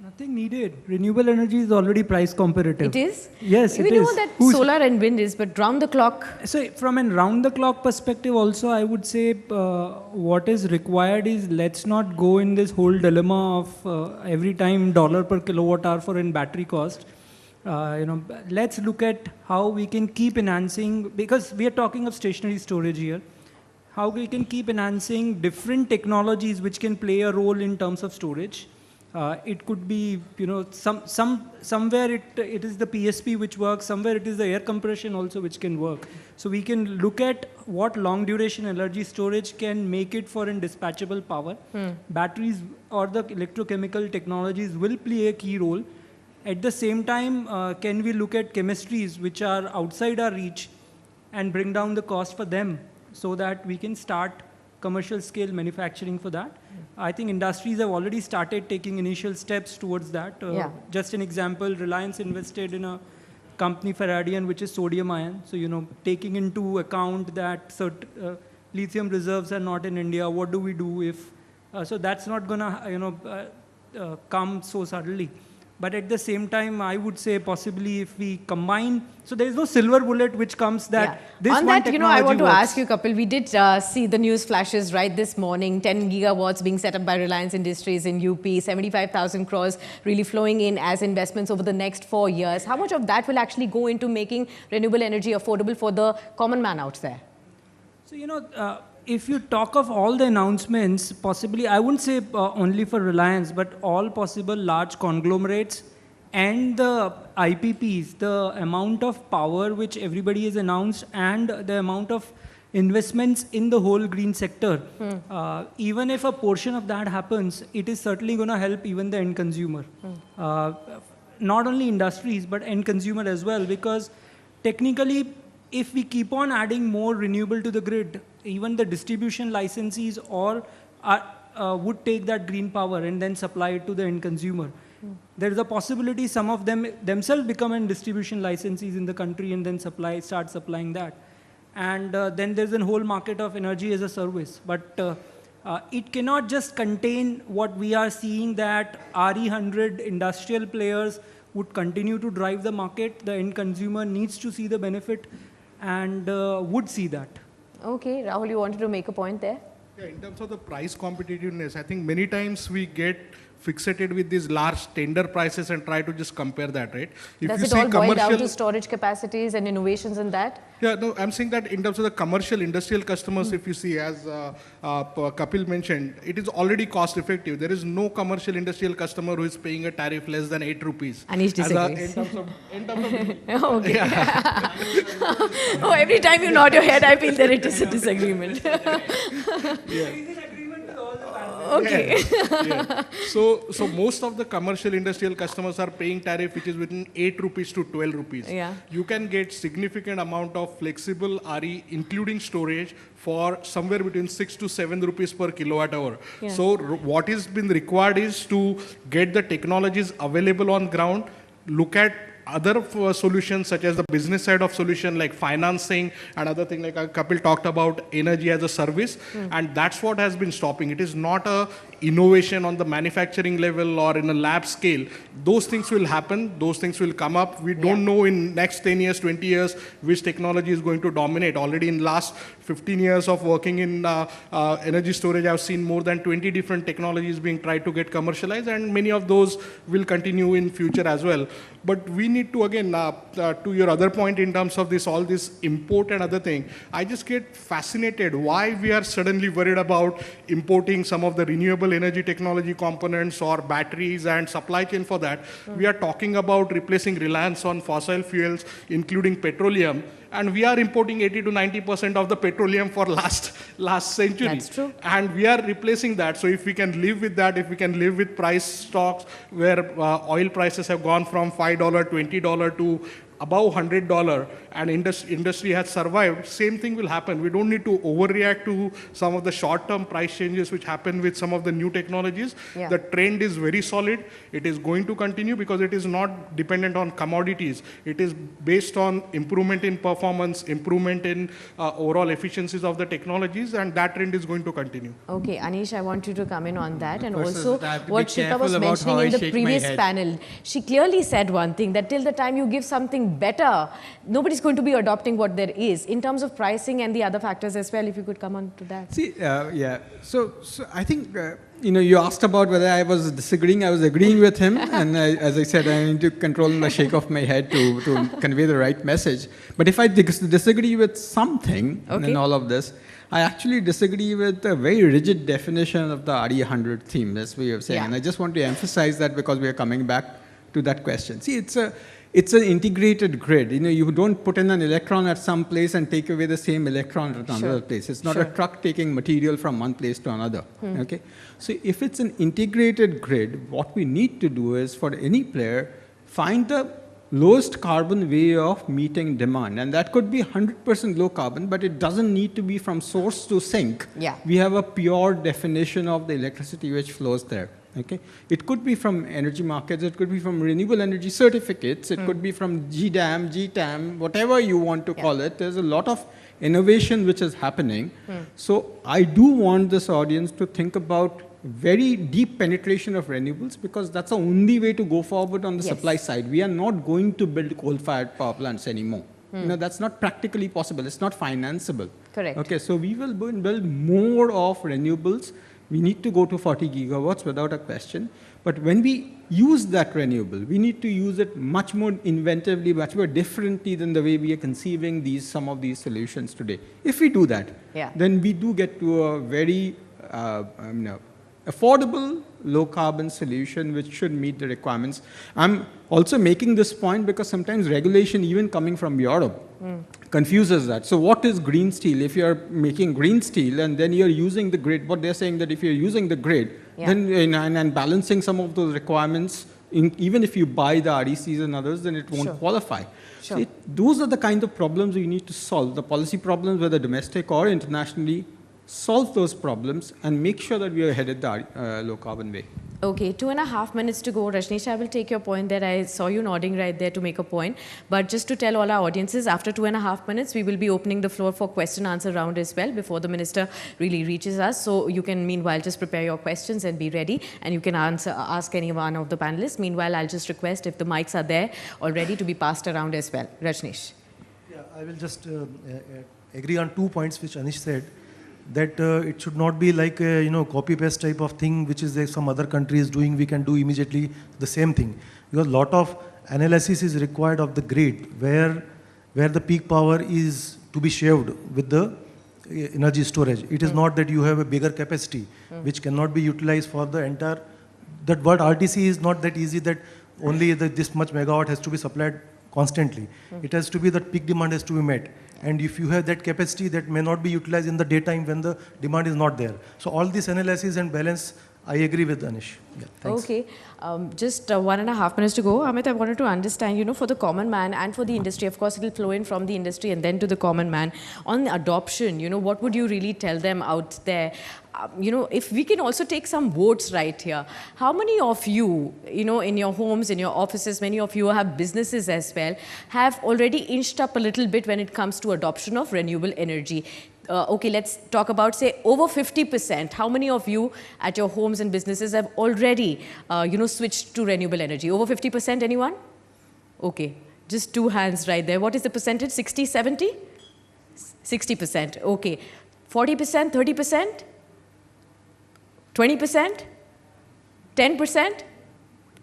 S12: Nothing needed. Renewable energy is already price competitive.
S1: It is?
S12: Yes, it is.
S1: We know that solar and wind is, but round the clock.
S12: So from a round the clock perspective also, I would say what is required is let's not go in this whole dilemma of every time dollar per kilowatt hour for in battery cost. Let's look at how we can keep enhancing, because we are talking of stationary storage here, how we can keep enhancing different technologies which can play a role in terms of storage. It could be, somewhere it is the PSP which works, somewhere it is the air compression also which can work. So we can look at what long duration energy storage can make it for in dispatchable power. Batteries or the electrochemical technologies will play a key role. At the same time, can we look at chemistries which are outside our reach and bring down the cost for them so that we can start commercial scale manufacturing for that? I think industries have already started taking initial steps towards that. Just an example, Reliance invested in a company, Faradian, which is sodium ion. So, taking into account that lithium reserves are not in India, what do we do if, so that's not going to, come so suddenly. But at the same time, I would say possibly if we combine, so there is no silver bullet which comes that this
S1: on
S12: one
S1: that,
S12: technology
S1: I want to
S12: works.
S1: ask you, Kapil, we did see the news flashes right this morning, 10 gigawatts being set up by Reliance Industries in UP, 75,000 crores really flowing in as investments over the next 4 years. How much of that will actually go into making renewable energy affordable for the common man out there?
S12: So, if you talk of all the announcements, possibly, I wouldn't say only for Reliance, but all possible large conglomerates and the IPPs, the amount of power which everybody has announced and the amount of investments in the whole green sector, even if a portion of that happens, it is certainly going to help even the end consumer. Not only industries, but end consumer as well, because technically, if we keep on adding more renewable to the grid, even the distribution licensees would take that green power and then supply it to the end consumer. There is a possibility some of them themselves become in distribution licensees in the country and then start supplying that. And then there's a whole market of energy as a service. But it cannot just contain what we are seeing, that RE100 industrial players would continue to drive the market. The end consumer needs to see the benefit and would see that.
S1: Okay, Rahul, you wanted to make a point there?
S11: Yeah, in terms of the price competitiveness, I think many times we get fixated with these large tender prices and try to just compare that, right? If
S1: Does
S11: you
S1: it
S11: see
S1: all boil down
S11: commercial,
S1: to storage capacities and innovations in that?
S11: yeah, no, I'm saying that in terms of the commercial industrial customers, if you see, as Kapil mentioned, it is already cost effective. There is no commercial industrial customer who is paying a tariff less than 8 rupees.
S1: Anish disagrees.
S11: In terms of
S1: Okay. Oh, every time you nod your head, I feel that it is a disagreement. Okay.
S11: Yeah. So most of the commercial industrial customers are paying tariff which is within 8 rupees to 12 rupees.
S1: Yeah.
S11: You can get significant amount of flexible RE, including storage, for somewhere between 6 to 7 rupees per kilowatt hour.
S1: Yeah.
S11: So what is been required is to get the technologies available on ground, look at other solutions such as the business side of solution like financing and other thing like Kapil talked about energy as a service, and that's what has been stopping. It is not a innovation on the manufacturing level or in a lab scale. Those things will happen, those things will come up. We don't know in next 10 years, 20 years which technology is going to dominate. Already in last 15 years of working in energy storage, I've seen more than 20 different technologies being tried to get commercialized, and many of those will continue in future as well. But we need to, again, to your other point in terms of this, all this import and other thing, I just get fascinated why we are suddenly worried about importing some of the renewable energy technology components or batteries and supply chain for that. We are talking about replacing reliance on fossil fuels, including petroleum, and we are importing 80 to 90% of the petroleum for last century.
S1: That's true.
S11: And we are replacing that. So if we can live with that, if we can live with price stocks where oil prices have gone from $5, $20 to above $100, and industry has survived, same thing will happen. We don't need to overreact to some of the short-term price changes which happen with some of the new technologies.
S1: Yeah.
S11: The trend is very solid. It is going to continue because it is not dependent on commodities. It is based on improvement in performance, improvement in overall efficiencies of the technologies, and that trend is going to continue.
S1: Okay, Anish, I want you to come in on that. And
S13: course,
S1: also,
S13: I have to be
S1: what Shilpa
S13: careful
S1: was
S13: about
S1: mentioning
S13: how
S1: in
S13: I
S1: the
S13: shake my
S1: previous
S13: head.
S1: panel, she clearly said one thing, that till the time you give something better, nobody's going to be adopting what there is. In terms of pricing and the other factors as well, if you could come on to that.
S13: See, yeah. So I think, you asked about whether I was disagreeing. I was agreeing with him. And as I said, I need to control the shake of my head to convey the right message. But if I disagree with something in all of this, I actually disagree with a very rigid definition of the RE100 theme, that's what you're saying.
S1: Yeah.
S13: And I just want to emphasize that because we are coming back to that question. See, it's an integrated grid. You don't put in an electron at some place and take away the same electron at another place. It's not a truck taking material from one place to another. Okay. So if it's an integrated grid, what we need to do is, for any player, find the lowest carbon way of meeting demand. And that could be 100% low carbon, but it doesn't need to be from source to sink.
S1: Yeah.
S13: We have a pure definition of the electricity which flows there. Okay, it could be from energy markets, it could be from renewable energy certificates, it could be from GDAM, GTAM, whatever you want to call it. There's a lot of innovation which is happening. So I do want this audience to think about very deep penetration of renewables, because that's the only way to go forward on the supply side. We are not going to build coal-fired power plants anymore. That's not practically possible. It's not financeable.
S1: Correct.
S13: Okay, so we will build more of renewables. We need to go to 40 gigawatts without a question. But when we use that renewable, we need to use it much more inventively, much more differently than the way we are conceiving some of these solutions today. If we do that, then we do get to a very affordable, low-carbon solution which should meet the requirements. I'm also making this point because sometimes regulation, even coming from Europe, confuses that. So what is green steel? If you're making green steel and then you're using the grid, what they're saying that if you're using the grid, then and balancing some of those requirements, even if you buy the RECs and others, then it won't qualify. So those are the kind of problems we need to solve. The policy problems, whether domestic or internationally, solve those problems and make sure that we are headed the low carbon way.
S1: Okay, 2.5 minutes to go. Rajneesh, I will take your point there. I saw you nodding right there to make a point. But just to tell all our audiences, after 2.5 minutes, we will be opening the floor for question answer round as well before the minister really reaches us. So you can meanwhile just prepare your questions and be ready, and you can ask any one of the panelists. Meanwhile, I'll just request if the mics are there already to be passed around as well. Rajneesh.
S14: Yeah, I will just agree on 2 points which Anish said. that it should not be like a, copy paste type of thing, which is like some other country is doing, we can do immediately the same thing. Because a lot of analysis is required of the grid, where the peak power is to be shaved with the energy storage. It is not that you have a bigger capacity, which cannot be utilized for the entire, that word RTC is not that easy that only this much megawatt has to be supplied constantly. It has to be that peak demand has to be met. And if you have that capacity, that may not be utilized in the daytime when the demand is not there. So all this analysis and balance, I agree with Anish. Yeah, thanks.
S1: Okay, just 1.5 minutes to go. Amit, I wanted to understand, for the common man and for the industry, of course, it will flow in from the industry and then to the common man. On adoption, what would you really tell them out there? If we can also take some votes right here. How many of you, in your homes, in your offices, many of you have businesses as well, have already inched up a little bit when it comes to adoption of renewable energy? Okay, let's talk about, say, over 50%. How many of you at your homes and businesses have already, switched to renewable energy? Over 50%, anyone? Okay, just 2 hands right there. What is the percentage? 60, 70? 60%, okay. 40%, 30%? 20%? 10%?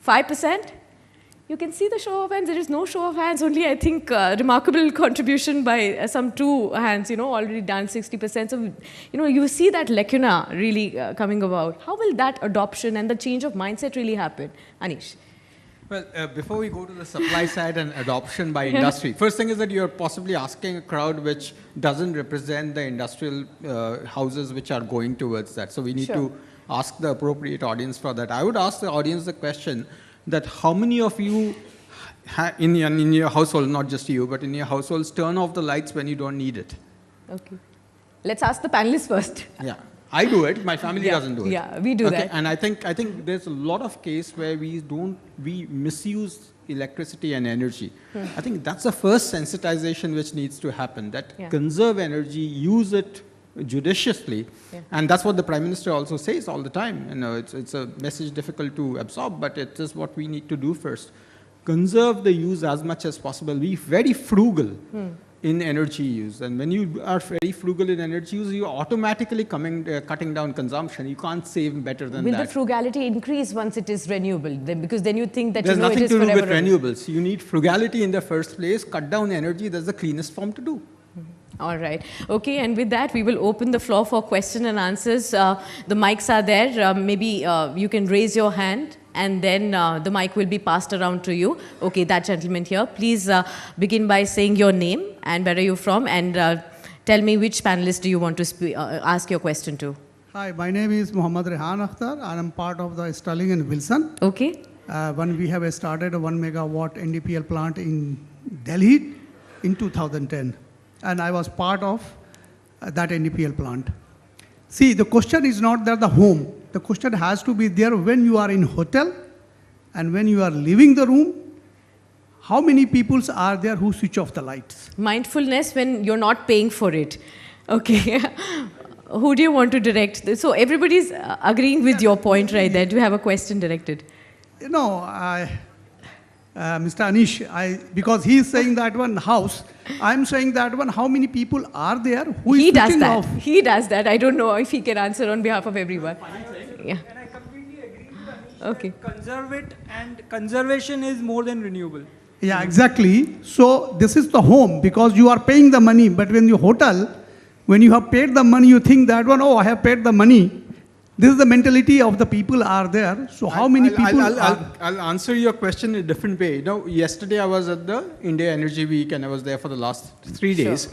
S1: 5%? You can see the show of hands. There is no show of hands, only I think remarkable contribution by some 2 hands, already done 60%. So, you see that lacuna really coming about. How will that adoption and the change of mindset really happen? Anish.
S13: Well, before we go to the supply side and adoption by industry, first thing is that you're possibly asking a crowd which doesn't represent the industrial houses which are going towards that. So we need to ask the appropriate audience for that. I would ask the audience the question that how many of you in your household, not just you, but in your households, turn off the lights when you don't need it?
S1: Okay. Let's ask the panelists first.
S13: Yeah. I do it. My family doesn't do it.
S1: Yeah, we do that.
S13: And I think there's a lot of case where we misuse electricity and energy. I think that's the first sensitization which needs to happen, that conserve energy, use it judiciously. And that's what the Prime Minister also says all the time. It's a message difficult to absorb, but it is what we need to do first. Conserve the use as much as possible. Be very frugal in energy use. And when you are very frugal in energy use, you're automatically cutting down consumption. You can't save better than that.
S1: Will the frugality increase once it is renewable? Because then you think that
S13: there's
S1: it
S13: nothing
S1: is
S13: to do
S1: forever
S13: with renewables. You need frugality in the first place, cut down energy. That's the cleanest form to do.
S1: All right. Okay, and with that, we will open the floor for question and answers. The mics are there. Maybe you can raise your hand, and then the mic will be passed around to you. Okay, that gentleman here. Please begin by saying your name and where are you from, and tell me which panelist do you want to ask your question to.
S15: Hi, my name is Mohammad Rehan Akhtar, and I'm part of the Sterling and Wilson.
S1: Okay.
S15: When we have started a 1 megawatt NDPL plant in Delhi in 2010. And I was part of that NDPL plant. See, the question is not that the home. The question has to be there when you are in hotel and when you are leaving the room. How many people are there who switch off the lights?
S1: Mindfulness when you're not paying for it. Okay. Who do you want to direct this? So everybody's agreeing with your point right there. Do you have a question directed?
S15: Mr. Anish, because he is saying that one house, I'm saying that one, how many people are there who is switching off?
S1: He does that. I don't know if he can answer on behalf of everyone. Yeah.
S12: And I completely agree with Anish.
S1: Okay.
S12: Conserve it, and conservation is more than renewable.
S15: Yeah, exactly. So this is the home, because you are paying the money, but when you hotel, when you have paid the money, you think that one, oh, I have paid the money. This is the mentality of the people are there. So how many people
S13: I'll answer your question in a different way. Yesterday I was at the India Energy Week and I was there for the last 3 days.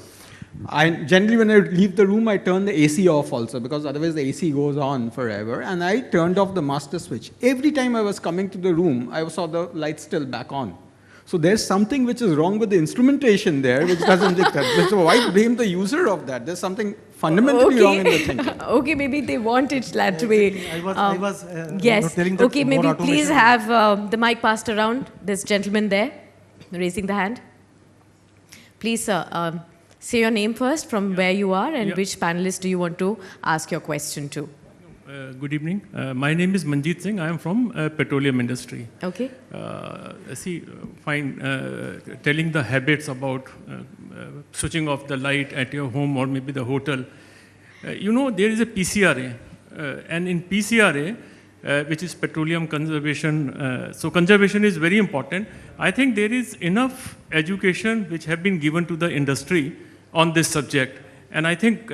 S13: Generally when I leave the room, I turn the AC off also, because otherwise the AC goes on forever. And I turned off the master switch. Every time I was coming to the room, I saw the lights still back on. So there's something which is wrong with the instrumentation there, which doesn't take that. So why blame the user of that? There's something fundamentally wrong in the thinking.
S1: Okay, maybe they want it that way. Yes.
S14: telling that
S1: Okay, maybe please have the mic passed around. This gentleman there, raising the hand. Please say your name first, from where you are, and which panelist do you want to ask your question to.
S16: Good evening. My name is Manjeet Singh. I am from petroleum industry.
S1: Okay.
S16: Telling the habits about switching off the light at your home or maybe the hotel. there is a PCRA, and in PCRA, which is petroleum conservation, so conservation is very important. I think there is enough education which have been given to the industry on this subject. And I think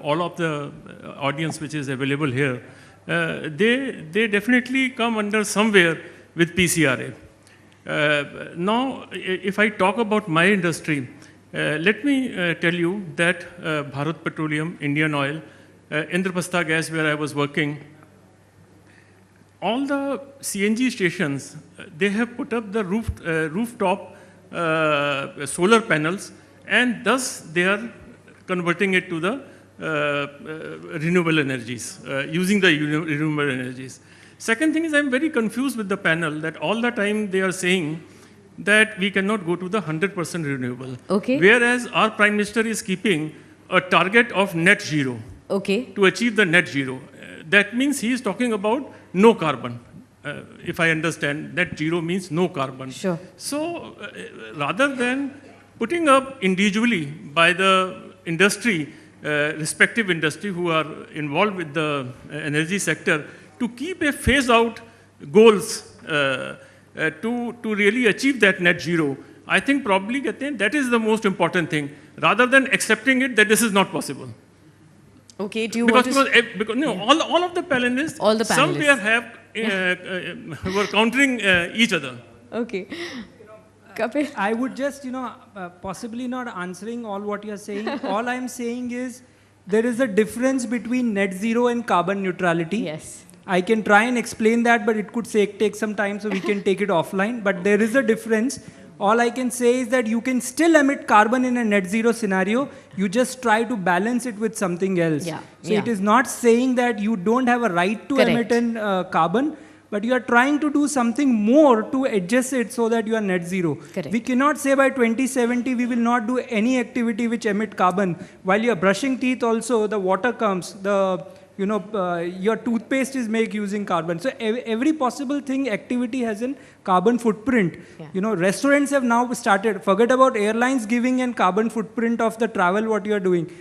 S16: all of the audience which is available here, they definitely come under somewhere with PCRA. Now, if I talk about my industry, let me tell you that Bharat Petroleum, Indian Oil, Indraprastha Gas, where I was working, all the CNG stations, they have put up the rooftop solar panels, and thus they are converting it to the renewable energies, using the renewable energies. Second thing is, I'm very confused with the panel that all the time they are saying that we cannot go to the 100% renewable.
S1: Okay.
S16: Whereas our Prime Minister is keeping a target of net zero.
S1: Okay.
S16: To achieve the net zero. That means he is talking about no carbon. If I understand, net zero means no carbon.
S1: Sure.
S16: So rather than putting up individually by the industry, respective industry who are involved with the energy sector, to keep a phase out goals to really achieve that net zero, I think probably that is the most important thing, rather than accepting it that this is not possible.
S1: Okay, do you
S16: because,
S1: want to...
S16: because no, all of the panelists, somewhere have were countering each other.
S1: Okay. Kapil?
S12: I would just, possibly not answering all what you're saying. All I'm saying is there is a difference between net zero and carbon neutrality.
S1: Yes.
S12: I can try and explain that, but it could take some time, so we can take it offline. But there is a difference. All I can say is that you can still emit carbon in a net zero scenario. You just try to balance it with something else.
S1: Yeah.
S12: So it is not saying that you don't have a right to emit in carbon, but you are trying to do something more to adjust it so that you are net zero.
S1: Correct.
S12: We cannot say by 2070 we will not do any activity which emit carbon. While you are brushing teeth also, the water comes, your toothpaste is made using carbon. So every possible activity has a carbon footprint.
S1: Yeah.
S12: Restaurants have now started, forget about airlines giving a carbon footprint of the travel what you are doing.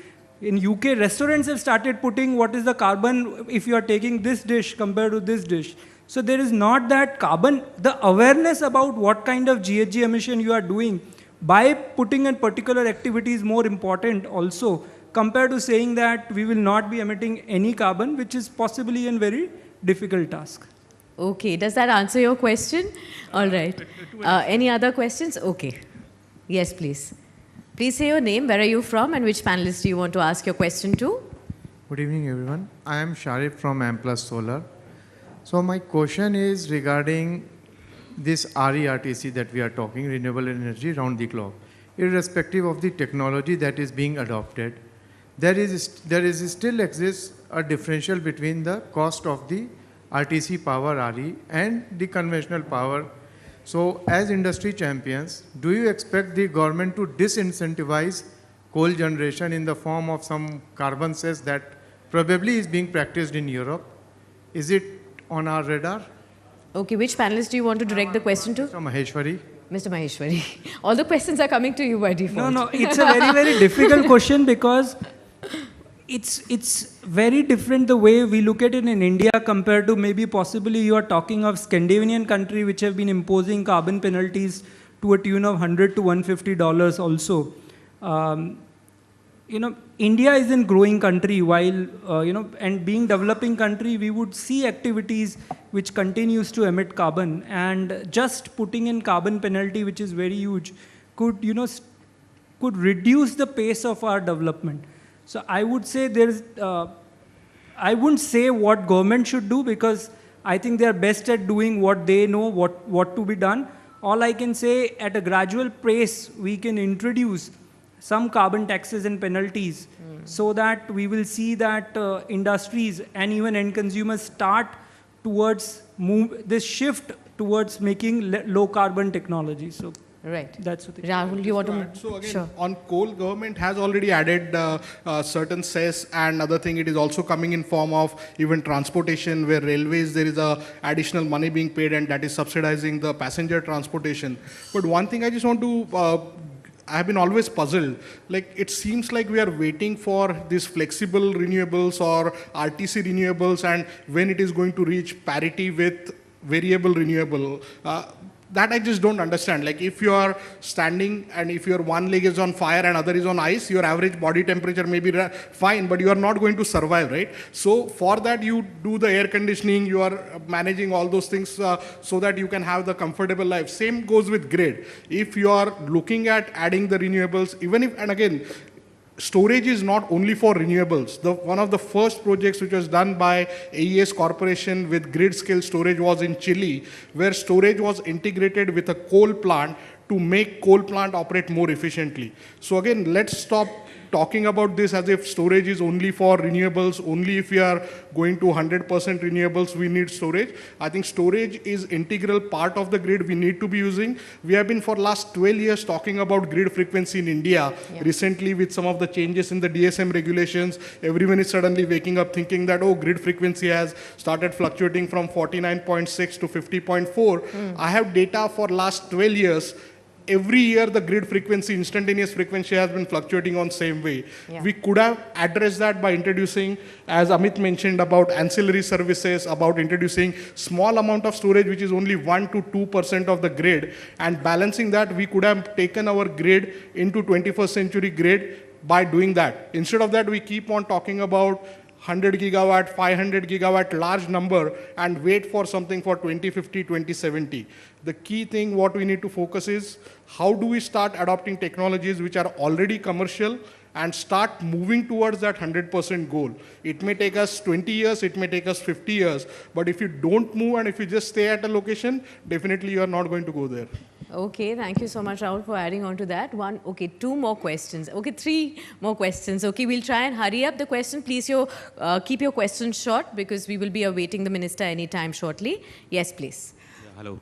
S12: In UK, restaurants have started putting what is the carbon if you are taking this dish compared to this dish. So there is not that carbon, the awareness about what kind of GHG emission you are doing by putting in particular activity is more important also, compared to saying that we will not be emitting any carbon, which is possibly a very difficult task.
S1: Okay, does that answer your question? All right. Any other questions? Okay. Yes, please. Please say your name, where are you from, and which panelist do you want to ask your question to?
S17: Good evening, everyone. I am Sharif from Amplus Solar. So my question is regarding this RERTC that we are talking, renewable energy round the clock. Irrespective of the technology that is being adopted, there still exists a differential between the cost of the RTC power RE and the conventional power. So as industry champions, do you expect the government to disincentivize coal generation in the form of some carbon cess that probably is being practiced in Europe? Is it on our radar?
S1: Okay, which panelist do you want to direct the question to?
S17: Mr. Maheshwari.
S1: Mr. Maheshwari. All the questions are coming to you by default.
S12: No, it's a very, very difficult question because it's very different the way we look at it in India compared to maybe possibly you are talking of Scandinavian country which have been imposing carbon penalties to a tune of $100 to $150 also. India is a growing country while, and being developing country, we would see activities which continues to emit carbon, and just putting in carbon penalty, which is very huge, could reduce the pace of our development. So I would say I wouldn't say what government should do because I think they are best at doing what they know, what to be done. All I can say, at a gradual pace, we can introduce some carbon taxes and penalties so that we will see that industries and even end consumers start towards this shift towards making low carbon technology. So
S1: right.
S12: That's what
S1: Rahul, you want to...
S11: So again,
S1: sure.
S11: on coal, government has already added certain cess, and another thing, it is also coming in form of even transportation, where railways, there is a additional money being paid, and that is subsidizing the passenger transportation. But one thing I just want to I have been always puzzled. Like, it seems like we are waiting for these flexible renewables or RTC renewables, and when it is going to reach parity with variable renewable. That I just don't understand. Like, if you are standing and if your one leg is on fire and other is on ice, your average body temperature may be fine, but you are not going to survive, right? So for that, you do the air conditioning, you are managing all those things so that you can have the comfortable life. Same goes with grid. If you are looking at adding the renewables, even if, and again, storage is not only for renewables. One of the first projects which was done by AES Corporation with grid scale storage was in Chile, where storage was integrated with a coal plant to make coal plant operate more efficiently. So again, let's stop talking about this as if storage is only for renewables, only if we are going to 100% renewables, we need storage. I think storage is integral part of the grid we need to be using. We have been for last 12 years talking about grid frequency in India. Yeah. Recently, with some of the changes in the DSM regulations, everyone is suddenly waking up thinking that, oh, grid frequency has started fluctuating from 49.6 to 50.4. I have data for last 12 years. Every year, the grid frequency, instantaneous frequency has been fluctuating on same way. Yeah. We could have addressed that by introducing, as Amit mentioned, about ancillary services, about introducing small amount of storage, which is only 1 to 2% of the grid, and balancing that, we could have taken our grid into 21st century grid by doing that. Instead of that, we keep on talking about 100 gigawatt, 500 gigawatt, large number, and wait for something for 2050, 2070. The key thing what we need to focus is, how do we start adopting technologies which are already commercial and start moving towards that 100% goal. It may take us 20 years, it may take us 50 years, but if you don't move and if you just stay at a location, definitely you are not going to go there.
S1: Okay, thank you so much, Rahul, for adding on to that. Two more questions. Okay, three more questions. Okay, we'll try and hurry up the question. Please keep your questions short because we will be awaiting the minister anytime shortly. Yes, please.
S18: Yeah, hello.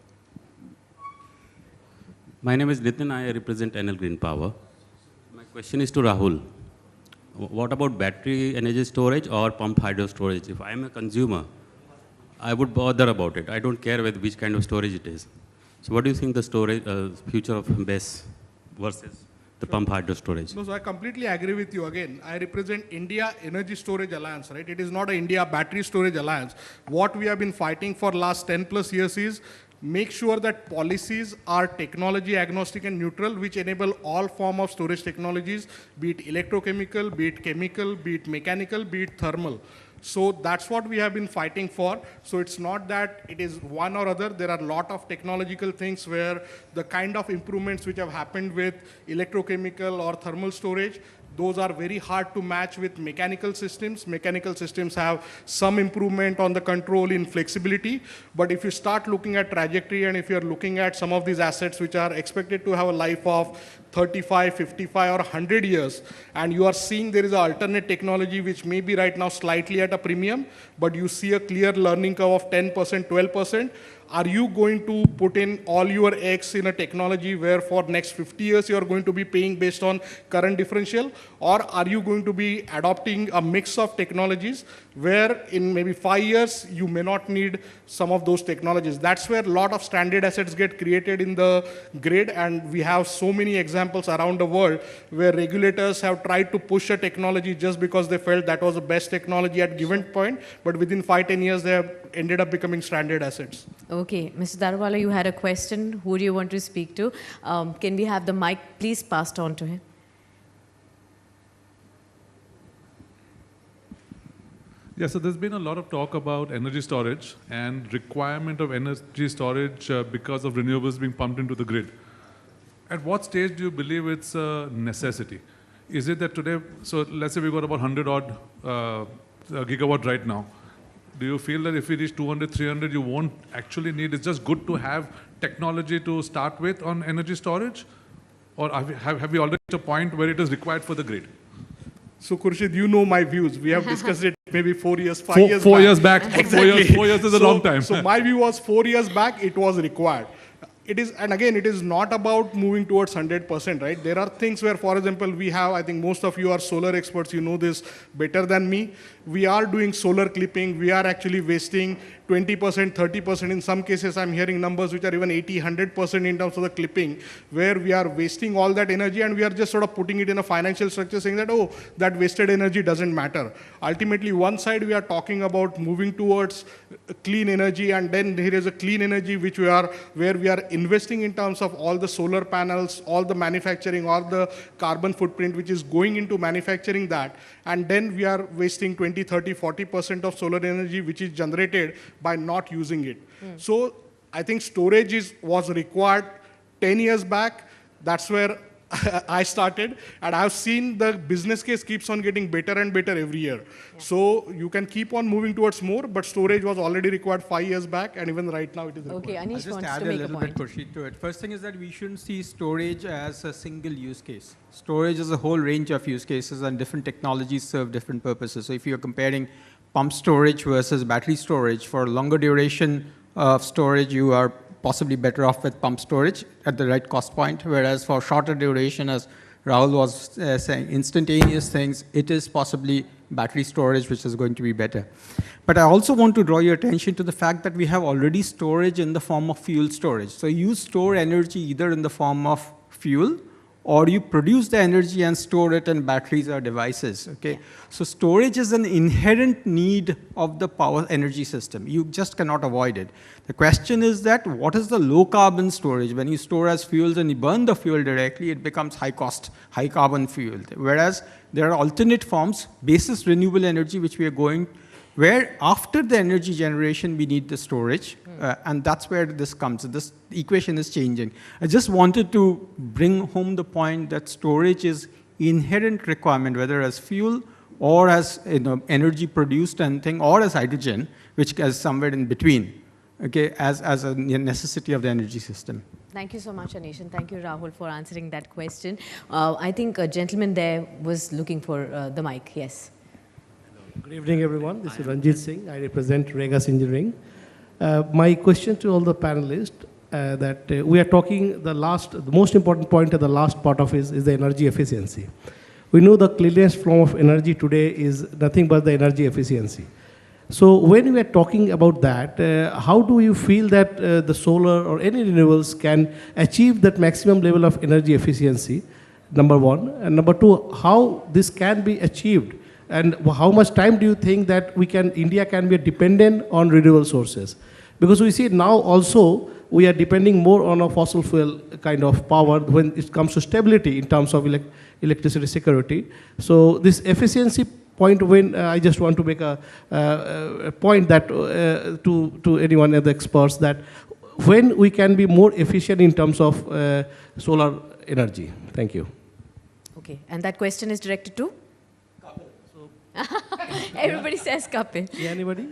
S18: My name is Nitin. I represent NL Green Power. My question is to Rahul. What about battery energy storage or pump hydro storage? If I'm a consumer, I would bother about it. I don't care which kind of storage it is. So what do you think the storage future of BESS versus the pump hydro storage?
S11: No, so I completely agree with you. Again, I represent India Energy Storage Alliance, right? It is not an India Battery Storage Alliance. What we have been fighting for last 10 plus years is make sure that policies are technology agnostic and neutral, which enable all form of storage technologies, be it electrochemical, be it chemical, be it mechanical, be it thermal. So that's what we have been fighting for. So it's not that it is one or other. There are a lot of technological things where the kind of improvements which have happened with electrochemical or thermal storage, those are very hard to match with mechanical systems. Mechanical systems have some improvement on the control in flexibility. But if you start looking at trajectory and if you're looking at some of these assets which are expected to have a life of 35, 55 or 100 years, and you are seeing there is an alternate technology which may be right now slightly at a premium, but you see a clear learning curve of 10%, 12%, are you going to put in all your eggs in a technology where for next 50 years you are going to be paying based on current differential? Or are you going to be adopting a mix of technologies where in maybe 5 years you may not need some of those technologies? That's where a lot of stranded assets get created in the grid, and we have so many examples around the world where regulators have tried to push a technology just because they felt that was the best technology at given point, but within 5-10 years they have ended up becoming stranded assets.
S1: Okay, Mr. Darwala, you had a question. Who do you want to speak to? Can we have the mic please passed on to him?
S9: Yeah, so there's been a lot of talk about energy storage and requirement of energy storage because of renewables being pumped into the grid. At what stage do you believe it's a necessity? Is it that today, so let's say we've got about 100 odd gigawatt right now. Do you feel that if we reach 200, 300, you won't actually need, it's just good to have technology to start with on energy storage? Or have we already reached a point where it is required for the grid?
S11: So Khurshid, you know my views. We have discussed it maybe 4 years, 5 years back.
S9: 4 years back.
S11: Exactly.
S9: 4 years is a long time.
S11: So my view was 4 years back, it was required. It is, and again, it is not about moving towards 100%, right? There are things where, for example, we have, I think most of you are solar experts, you know this better than me. we are doing solar clipping, we are actually wasting 20%, 30%. In some cases, I'm hearing numbers which are even 80, 100% in terms of the clipping, where we are wasting all that energy and we are just sort of putting it in a financial structure saying that, oh, that wasted energy doesn't matter. Ultimately, one side we are talking about moving towards clean energy, and then there is a clean energy where we are investing in terms of all the solar panels, all the manufacturing, all the carbon footprint which is going into manufacturing that, and then we are wasting 20, 30, 40% of solar energy which is generated by not using it. So I think storage was required 10 years back. That's where I started, and I've seen the business case keeps on getting better and better every year. Yeah. So you can keep on moving towards more, but storage was already required 5 years back, and even right now it is required.
S1: Okay, Anish
S13: I'll just
S1: wants
S13: add
S1: to
S13: a
S1: make a
S13: little
S1: point.
S13: bit, Khurshid, to it. First thing is that we shouldn't see storage as a single use case. Storage is a whole range of use cases, and different technologies serve different purposes. So if you're comparing pump storage versus battery storage, for longer duration of storage, you are possibly better off with pump storage at the right cost point, whereas for shorter duration, as Rahul was saying, instantaneous things, it is possibly battery storage which is going to be better. But I also want to draw your attention to the fact that we have already storage in the form of fuel storage. So you store energy either in the form of fuel, or you produce the energy and store it in batteries or devices, okay? So storage is an inherent need of the power energy system. You just cannot avoid it. The question is that what is the low carbon storage? When you store as fuels and you burn the fuel directly, it becomes high cost, high carbon fuel. Whereas there are alternate forms, basis renewable energy, which we are going, where after the energy generation, we need the storage, and that's where this comes. This equation is changing. I just wanted to bring home the point that storage is inherent requirement, whether as fuel or as energy produced and thing, or as hydrogen, which is somewhere in between, okay, as a necessity of the energy system.
S1: Thank you so much, Anish, and thank you, Rahul, for answering that question. I think a gentleman there was looking for the mic. Yes.
S19: Good evening, everyone. This is Ranjit Singh. I represent Regas Engineering. My question to all the panelists, that we are talking the most important point at the last part of is the energy efficiency. We know the cleanest form of energy today is nothing but the energy efficiency. So when we are talking about that, how do you feel that the solar or any renewables can achieve that maximum level of energy efficiency, number one? And number two, how this can be achieved? And how much time do you think that India can be dependent on renewable sources? Because we see now also we are depending more on a fossil fuel kind of power when it comes to stability in terms of electricity security. So this efficiency point, when I just want to make a point that to anyone of the experts, that when we can be more efficient in terms of solar energy. Thank you.
S1: Okay, and that question is directed to? Everybody says Kapil.
S19: Yeah, anybody?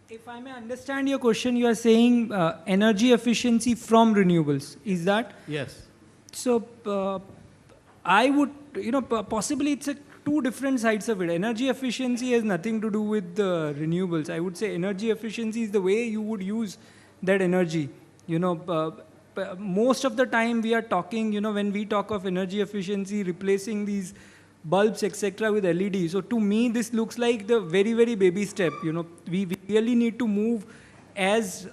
S12: If I may understand your question, you are saying energy efficiency from renewables. Is that?
S19: Yes.
S12: So I would, possibly it's two different sides of it. Energy efficiency has nothing to do with the renewables. I would say energy efficiency is the way you would use that energy. Most of the time we are talking, when we talk of energy efficiency, replacing these bulbs, etc., with LED. So to me, this looks like the very, very baby step. We really need to move as,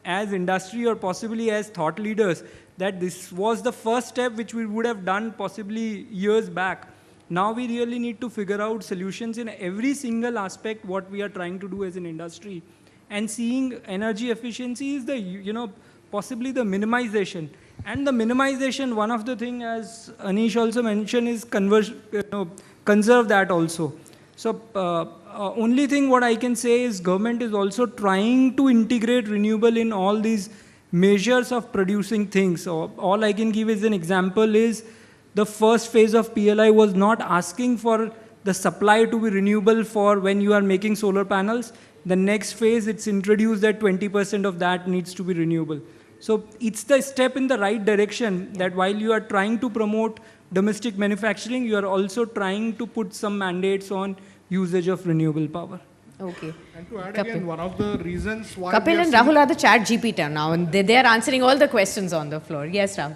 S12: as industry or possibly as thought leaders, that this was the first step which we would have done possibly years back. Now we really need to figure out solutions in every single aspect what we are trying to do as an industry. And seeing energy efficiency is the, possibly the minimization. And the minimization, one of the things, as Anish also mentioned, is conserve that also. So only thing what I can say is government is also trying to integrate renewable in all these measures of producing things. So all I can give as an example is the first phase of PLI was not asking for the supply to be renewable for when you are making solar panels. The next phase, it's introduced that 20% of that needs to be renewable. So it's the step in the right direction that while you are trying to promote domestic manufacturing, you are also trying to put some mandates on usage of renewable power.
S1: Okay.
S11: And to add again, one of the reasons why
S1: Kapil and Rahul are the chat GPT now, and they are answering all the questions on the floor. Yes, Rahul.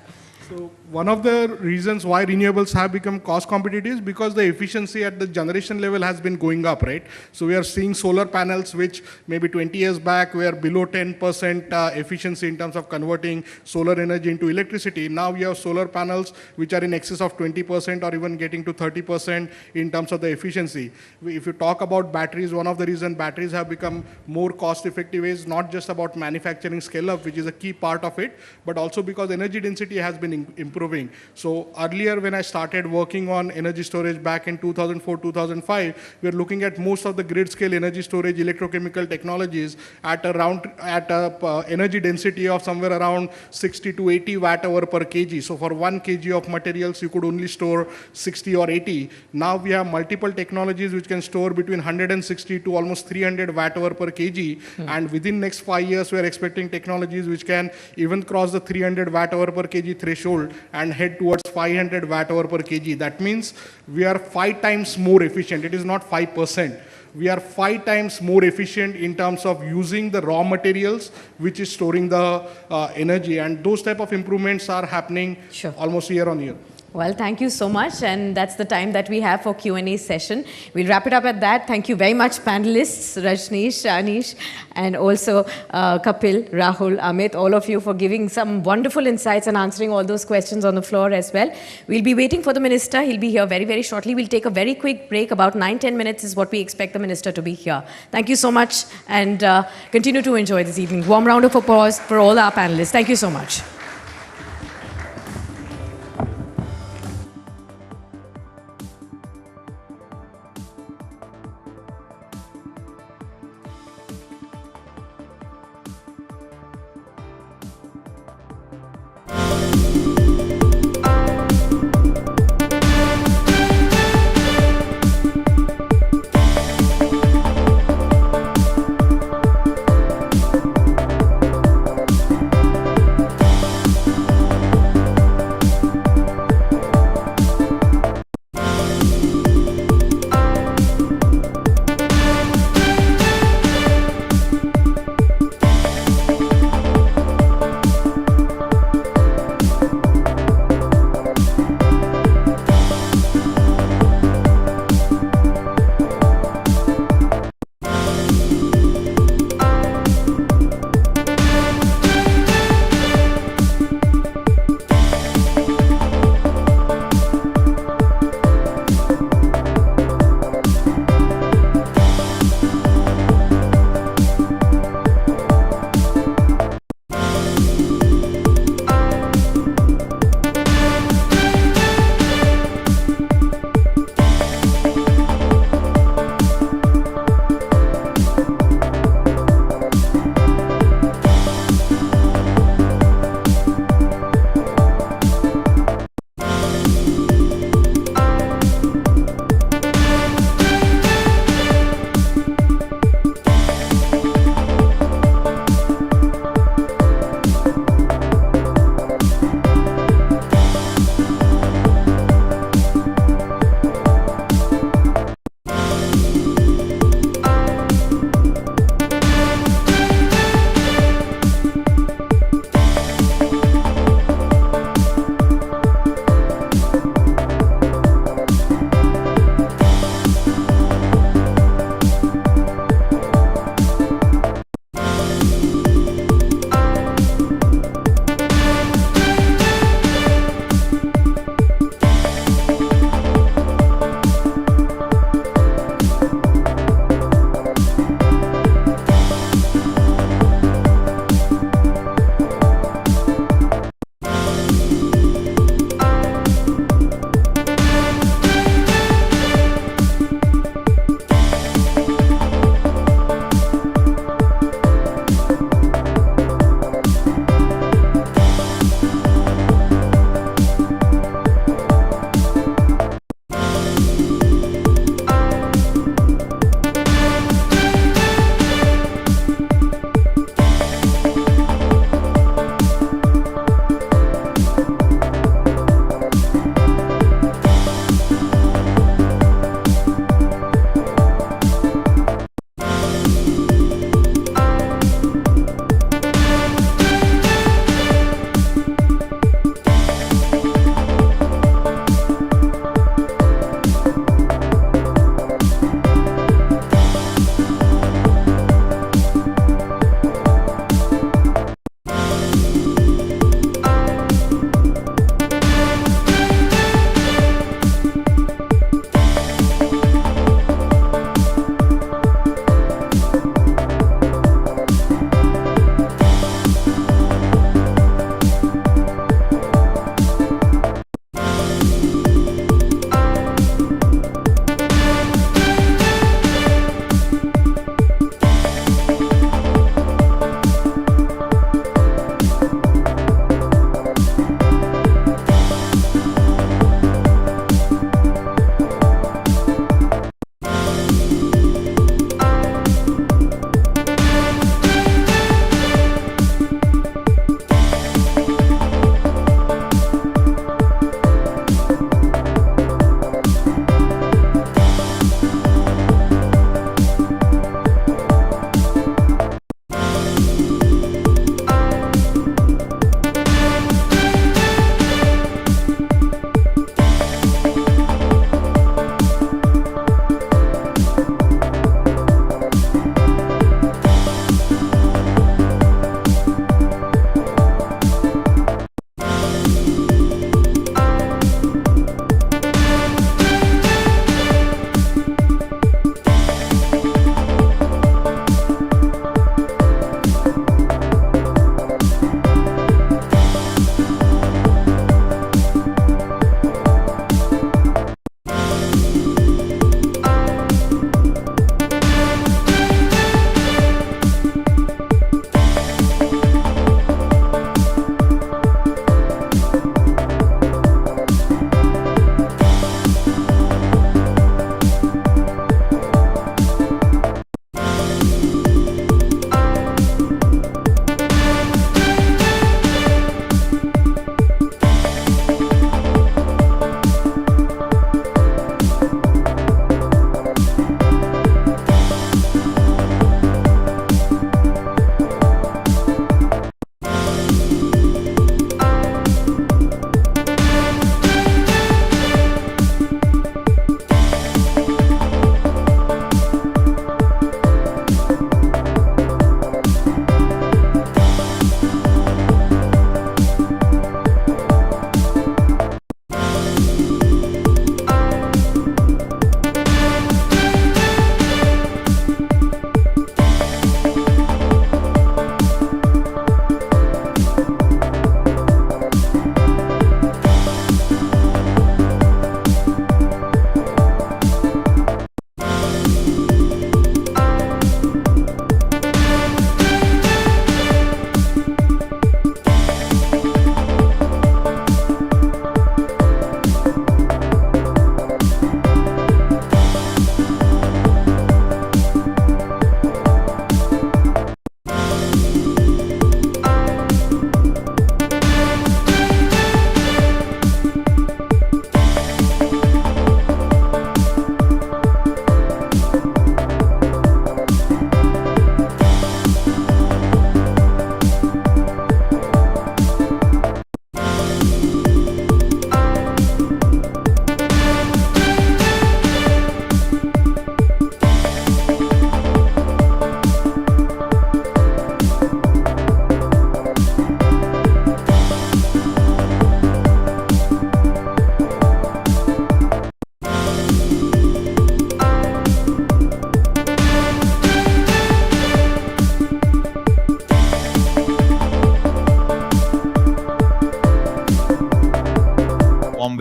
S11: So one of the reasons why renewables have become cost competitive is because the efficiency at the generation level has been going up, right? So we are seeing solar panels which maybe 20 years back were below 10% efficiency in terms of converting solar energy into electricity. Now we have solar panels which are in excess of 20% or even getting to 30% in terms of the efficiency. If you talk about batteries, one of the reasons batteries have become more cost effective is not just about manufacturing scale up, which is a key part of it, but also because energy density has been improving. So earlier when I started working on energy storage back in 2004, 2005, we were looking at most of the grid scale energy storage electrochemical technologies at a energy density of somewhere around 60 to 80 watt hour per kg. So for 1 kg of materials, you could only store 60 or 80. Now we have multiple technologies which can store between 160 to almost 300 watt hour per kg. And within next 5 years, we are expecting technologies which can even cross the 300 watt hour per kg threshold and head towards 500 watt hour per kg. That means we are 5 times more efficient. It is not 5%. We are 5 times more efficient in terms of using the raw materials which is storing the energy, and those type of improvements are happening almost year on year.
S1: Well, thank you so much, and that's the time that we have for Q&A session. We'll wrap it up at that. Thank you very much, panelists, Rajneesh, Anish, and also Kapil, Rahul, Amit, all of you for giving some wonderful insights and answering all those questions on the floor as well. We'll be waiting for the minister. He'll be here very, very shortly. We'll take a very quick break. About 9-10 minutes is what we expect the minister to be here. Thank you so much, and continue to enjoy this evening. Warm round of applause for all our panelists. Thank you so much.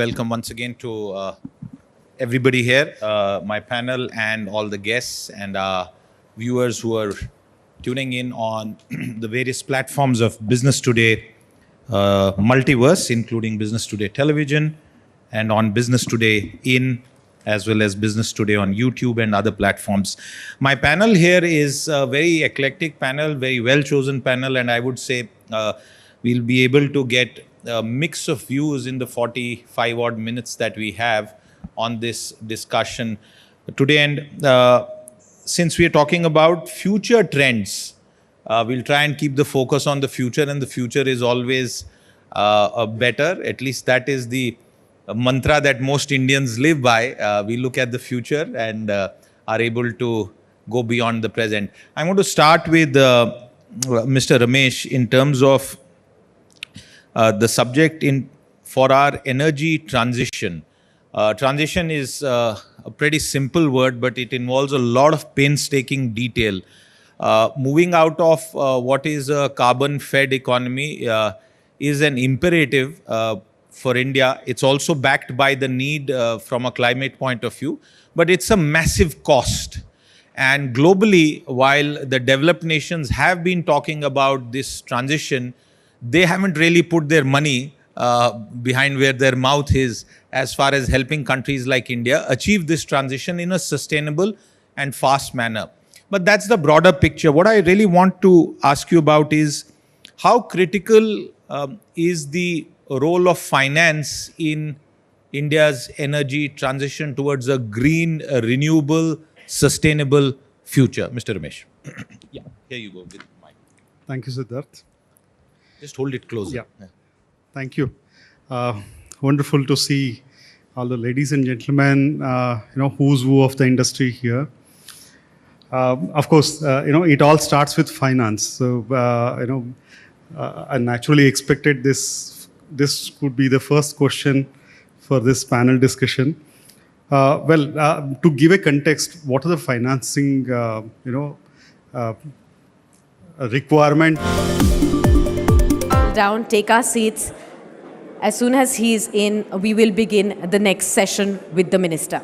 S3: welcome once again to everybody here, my panel and all the guests and viewers who are tuning in on the various platforms of Business Today Multiverse, including Business Today Television and on Business Today In, as well as Business Today on YouTube and other platforms. My panel here is a very eclectic panel, very well-chosen panel, and I would say we'll be able to get a mix of views in the 45 odd minutes that we have on this discussion today. And since we are talking about future trends, we'll try and keep the focus on the future, and the future is always better. At least that is the mantra that most Indians live by. We look at the future and are able to go beyond the present. I'm going to start with Mr. Ramesh in terms of the subject for our energy transition. Transition is a pretty simple word, but it involves a lot of painstaking detail. Moving out of what is a carbon-fed economy is an imperative for India. It's also backed by the need from a climate point of view, but it's a massive cost. And globally, while the developed nations have been talking about this transition, they haven't really put their money behind where their mouth is as far as helping countries like India achieve this transition in a sustainable and fast manner. But that's the broader picture. What I really want to ask you about is how critical is the role of finance in India's energy transition towards a green, renewable, sustainable future? Mr. Ramesh. Yeah, here you go with the mic.
S4: Thank you, Siddharth.
S3: Just hold it closer.
S4: Yeah. Thank you. Wonderful to see all the ladies and gentlemen, who's who of the industry here. Of course, it all starts with finance. So, I naturally expected this could be the first question for this panel discussion. To give a context, what are the financing, requirement?
S1: Down, take our seats. As soon as he is in, we will begin the next session with the minister.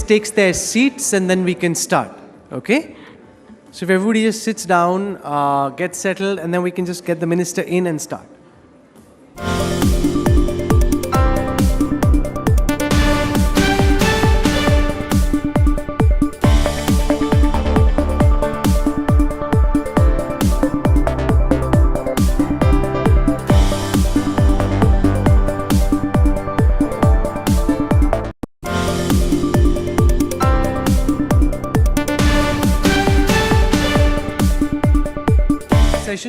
S20: just takes their seats and then we can start, okay? So if everybody just sits down, gets settled, and then we can just get the minister in and start.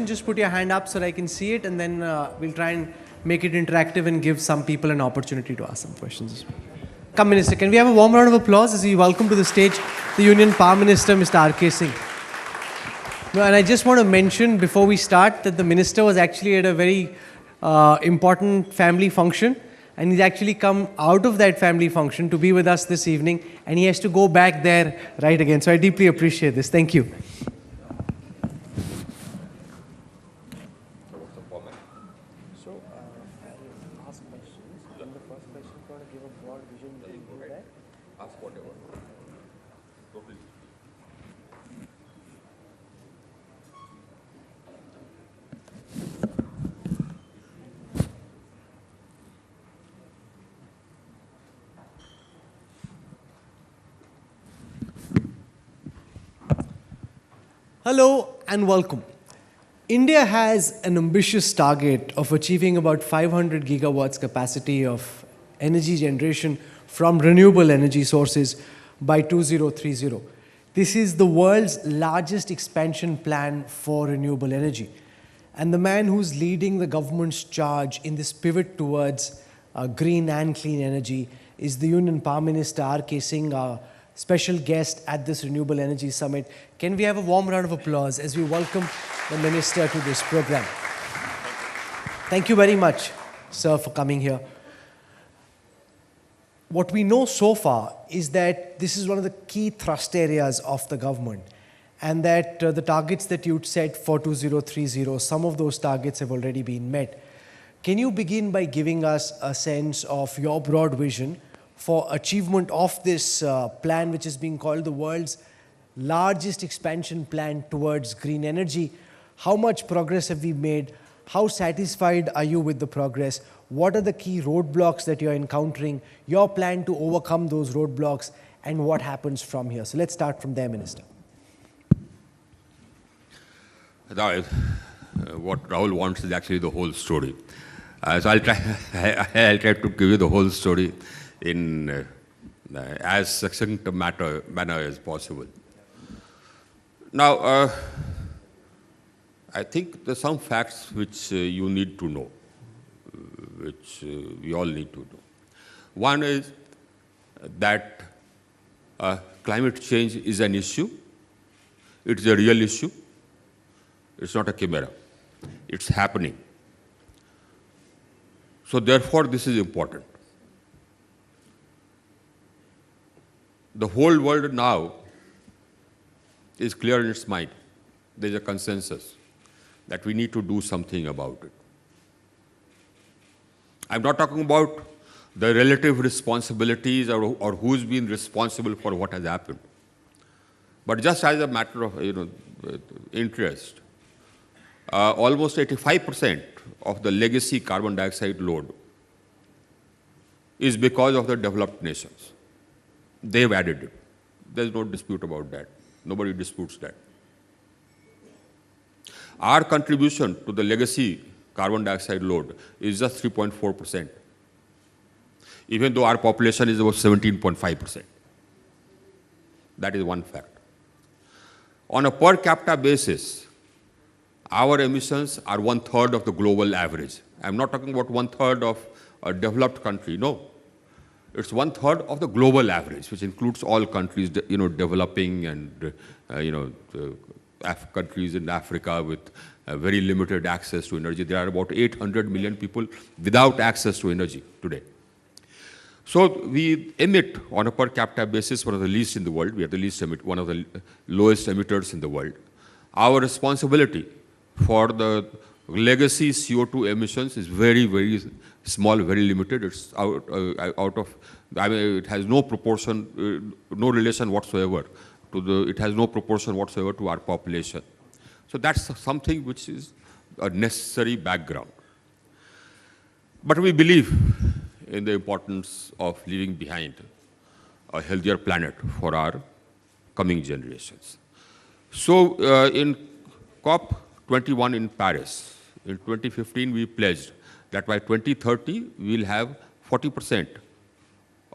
S20: Just put your hand up so that I can see it, and then we'll try and make it interactive and give some people an opportunity to ask some questions. Come, Minister, can we have a warm round of applause as we welcome to the stage the Union Power Minister, Mr. R.K. Singh. No, and I just want to mention before we start that the Minister was actually at a very important family function, and he's actually come out of that family function to be with us this evening, and he has to go back there right again. So I deeply appreciate this. Thank you. Hello and welcome. India has an ambitious target of achieving about 500 gigawatts capacity of energy generation from renewable energy sources by 2030. This is the world's largest expansion plan for renewable energy. And the man who's leading the government's charge in this pivot towards green and clean energy is the Union Power Minister R.K. Singh, our special guest at this Renewable Energy Summit. Can we have a warm round of applause as we welcome the Minister to this program? Thank you very much, sir, for coming here. What we know so far is that this is one of the key thrust areas of the government, and that the targets that you'd set for 2030, some of those targets have already been met. Can you begin by giving us a sense of your broad vision for achievement of this plan, which is being called the world's largest expansion plan towards green energy? How much progress have we made? How satisfied are you with the progress? What are the key roadblocks that you're encountering? Your plan to overcome those roadblocks, and what happens from here? So let's start from there, Minister.
S21: What Rahul wants is actually the whole story. So I'll try to give you the whole story in as succinct a manner as possible. Now, I think there's some facts which you need to know, which we all need to know. One is that climate change is an issue. It's a real issue. It's not a chimera. It's happening. So therefore, this is important. The whole world now is clear in its mind. There's a consensus that we need to do something about it. I'm not talking about the relative responsibilities or who's been responsible for what has happened. But just as a matter of interest, almost 85% of the legacy carbon dioxide load is because of the developed nations. They've added it. There's no dispute about that. Nobody disputes that. Our contribution to the legacy carbon dioxide load is just 3.4%, even though our population is about 17.5%. That is one fact. On a per capita basis, our emissions are 1/3 of the global average. I'm not talking about 1/3 of a developed country, no. It's 1/3 of the global average, which includes all countries, developing and, countries in Africa with very limited access to energy. There are about 800 million people without access to energy today. So we emit, on a per capita basis, one of the least in the world. We are the least one of the lowest emitters in the world. Our responsibility for the legacy CO2 emissions is very, very small, very limited. It's out of, I mean, it has no proportion, no relation whatsoever to the, it has no proportion whatsoever to our population. So that's something which is a necessary background. But we believe in the importance of leaving behind a healthier planet for our coming generations. So in COP21 in Paris, in 2015, we pledged that by 2030, we'll have 40%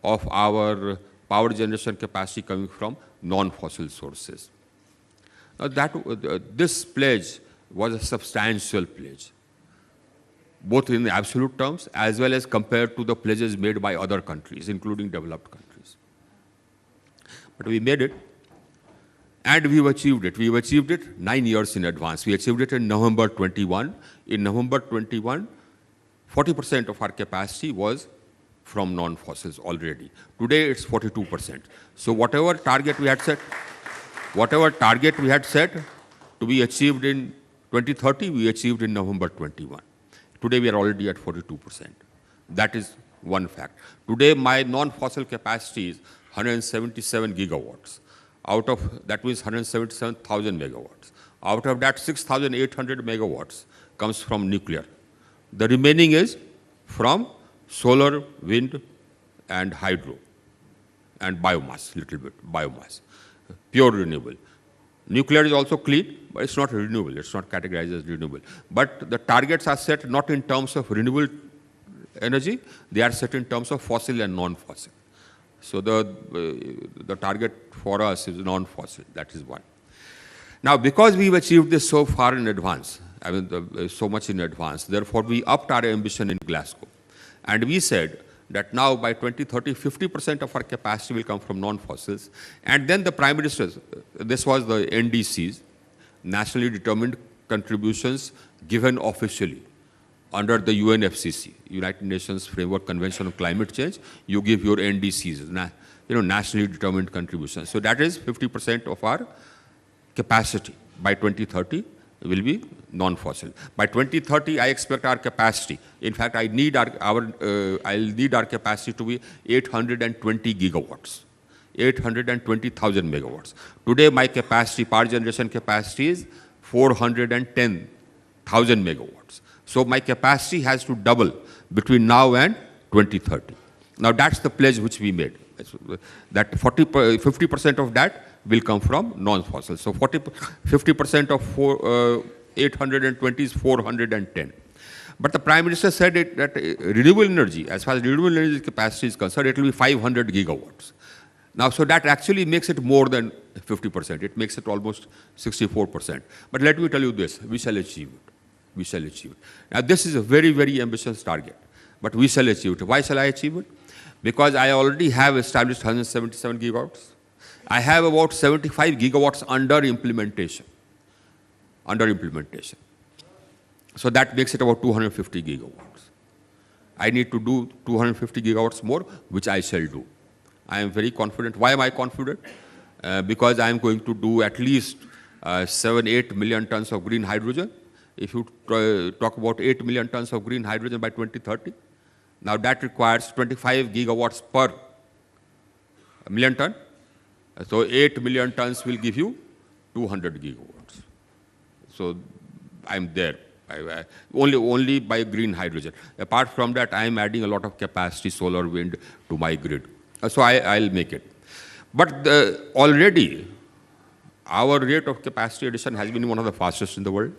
S21: of our power generation capacity coming from non-fossil sources. Now this pledge was a substantial pledge, both in absolute terms as well as compared to the pledges made by other countries, including developed countries. But we made it, and we've achieved it. We've achieved it 9 years in advance. We achieved it in November 21. In November 21, 40% of our capacity was from non-fossils already. Today, it's 42%. So whatever target we had set to be achieved in 2030, we achieved in November 21. Today, we are already at 42%. That is one fact. Today, my non-fossil capacity is 177 gigawatts. Out of, that means 177,000 megawatts. Out of that, 6,800 megawatts comes from nuclear. The remaining is from solar, wind, and hydro, and biomass, little bit, biomass, pure renewable. Nuclear is also clean, but it's not renewable. It's not categorized as renewable. But the targets are set not in terms of renewable energy. They are set in terms of fossil and non-fossil. So the target for us is non-fossil. That is one. Now, because we've achieved this so far in advance, I mean, so much in advance, therefore, we upped our ambition in Glasgow. And we said that now by 2030, 50% of our capacity will come from non-fossils. And then the Prime Minister's, this was the NDCs, Nationally Determined Contributions given officially under the UNFCCC, United Nations Framework Convention on Climate Change. You give your NDCs, nationally determined contributions. So that is 50% of our capacity by 2030 will be non-fossil. By 2030, I expect our capacity. In fact, I need I'll need our capacity to be 820 gigawatts, 820,000 megawatts. Today, my capacity, power generation capacity is 410,000 megawatts. So my capacity has to double between now and 2030. Now that's the pledge which we made. That 50% of that will come from non-fossil. So 50% of 820 is 410. But the Prime Minister said that renewable energy, as far as renewable energy capacity is concerned, it will be 500 gigawatts. Now, so that actually makes it more than 50%. It makes it almost 64%. But let me tell you this, we shall achieve it. We shall achieve it. Now, this is a very, very ambitious target, but we shall achieve it. Why shall I achieve it? Because I already have established 177 gigawatts. I have about 75 gigawatts under implementation. So that makes it about 250 gigawatts. I need to do 250 gigawatts more, which I shall do. I am very confident. Why am I confident? Because I am going to do at least 7-8 million tons of green hydrogen. If you talk about 8 million tons of green hydrogen by 2030, now that requires 25 gigawatts per million ton. So 8 million tons will give you 200 gigawatts. So I'm there, only by green hydrogen. Apart from that, I am adding a lot of capacity, solar, wind to my grid. So I'll make it. But already, our rate of capacity addition has been one of the fastest in the world.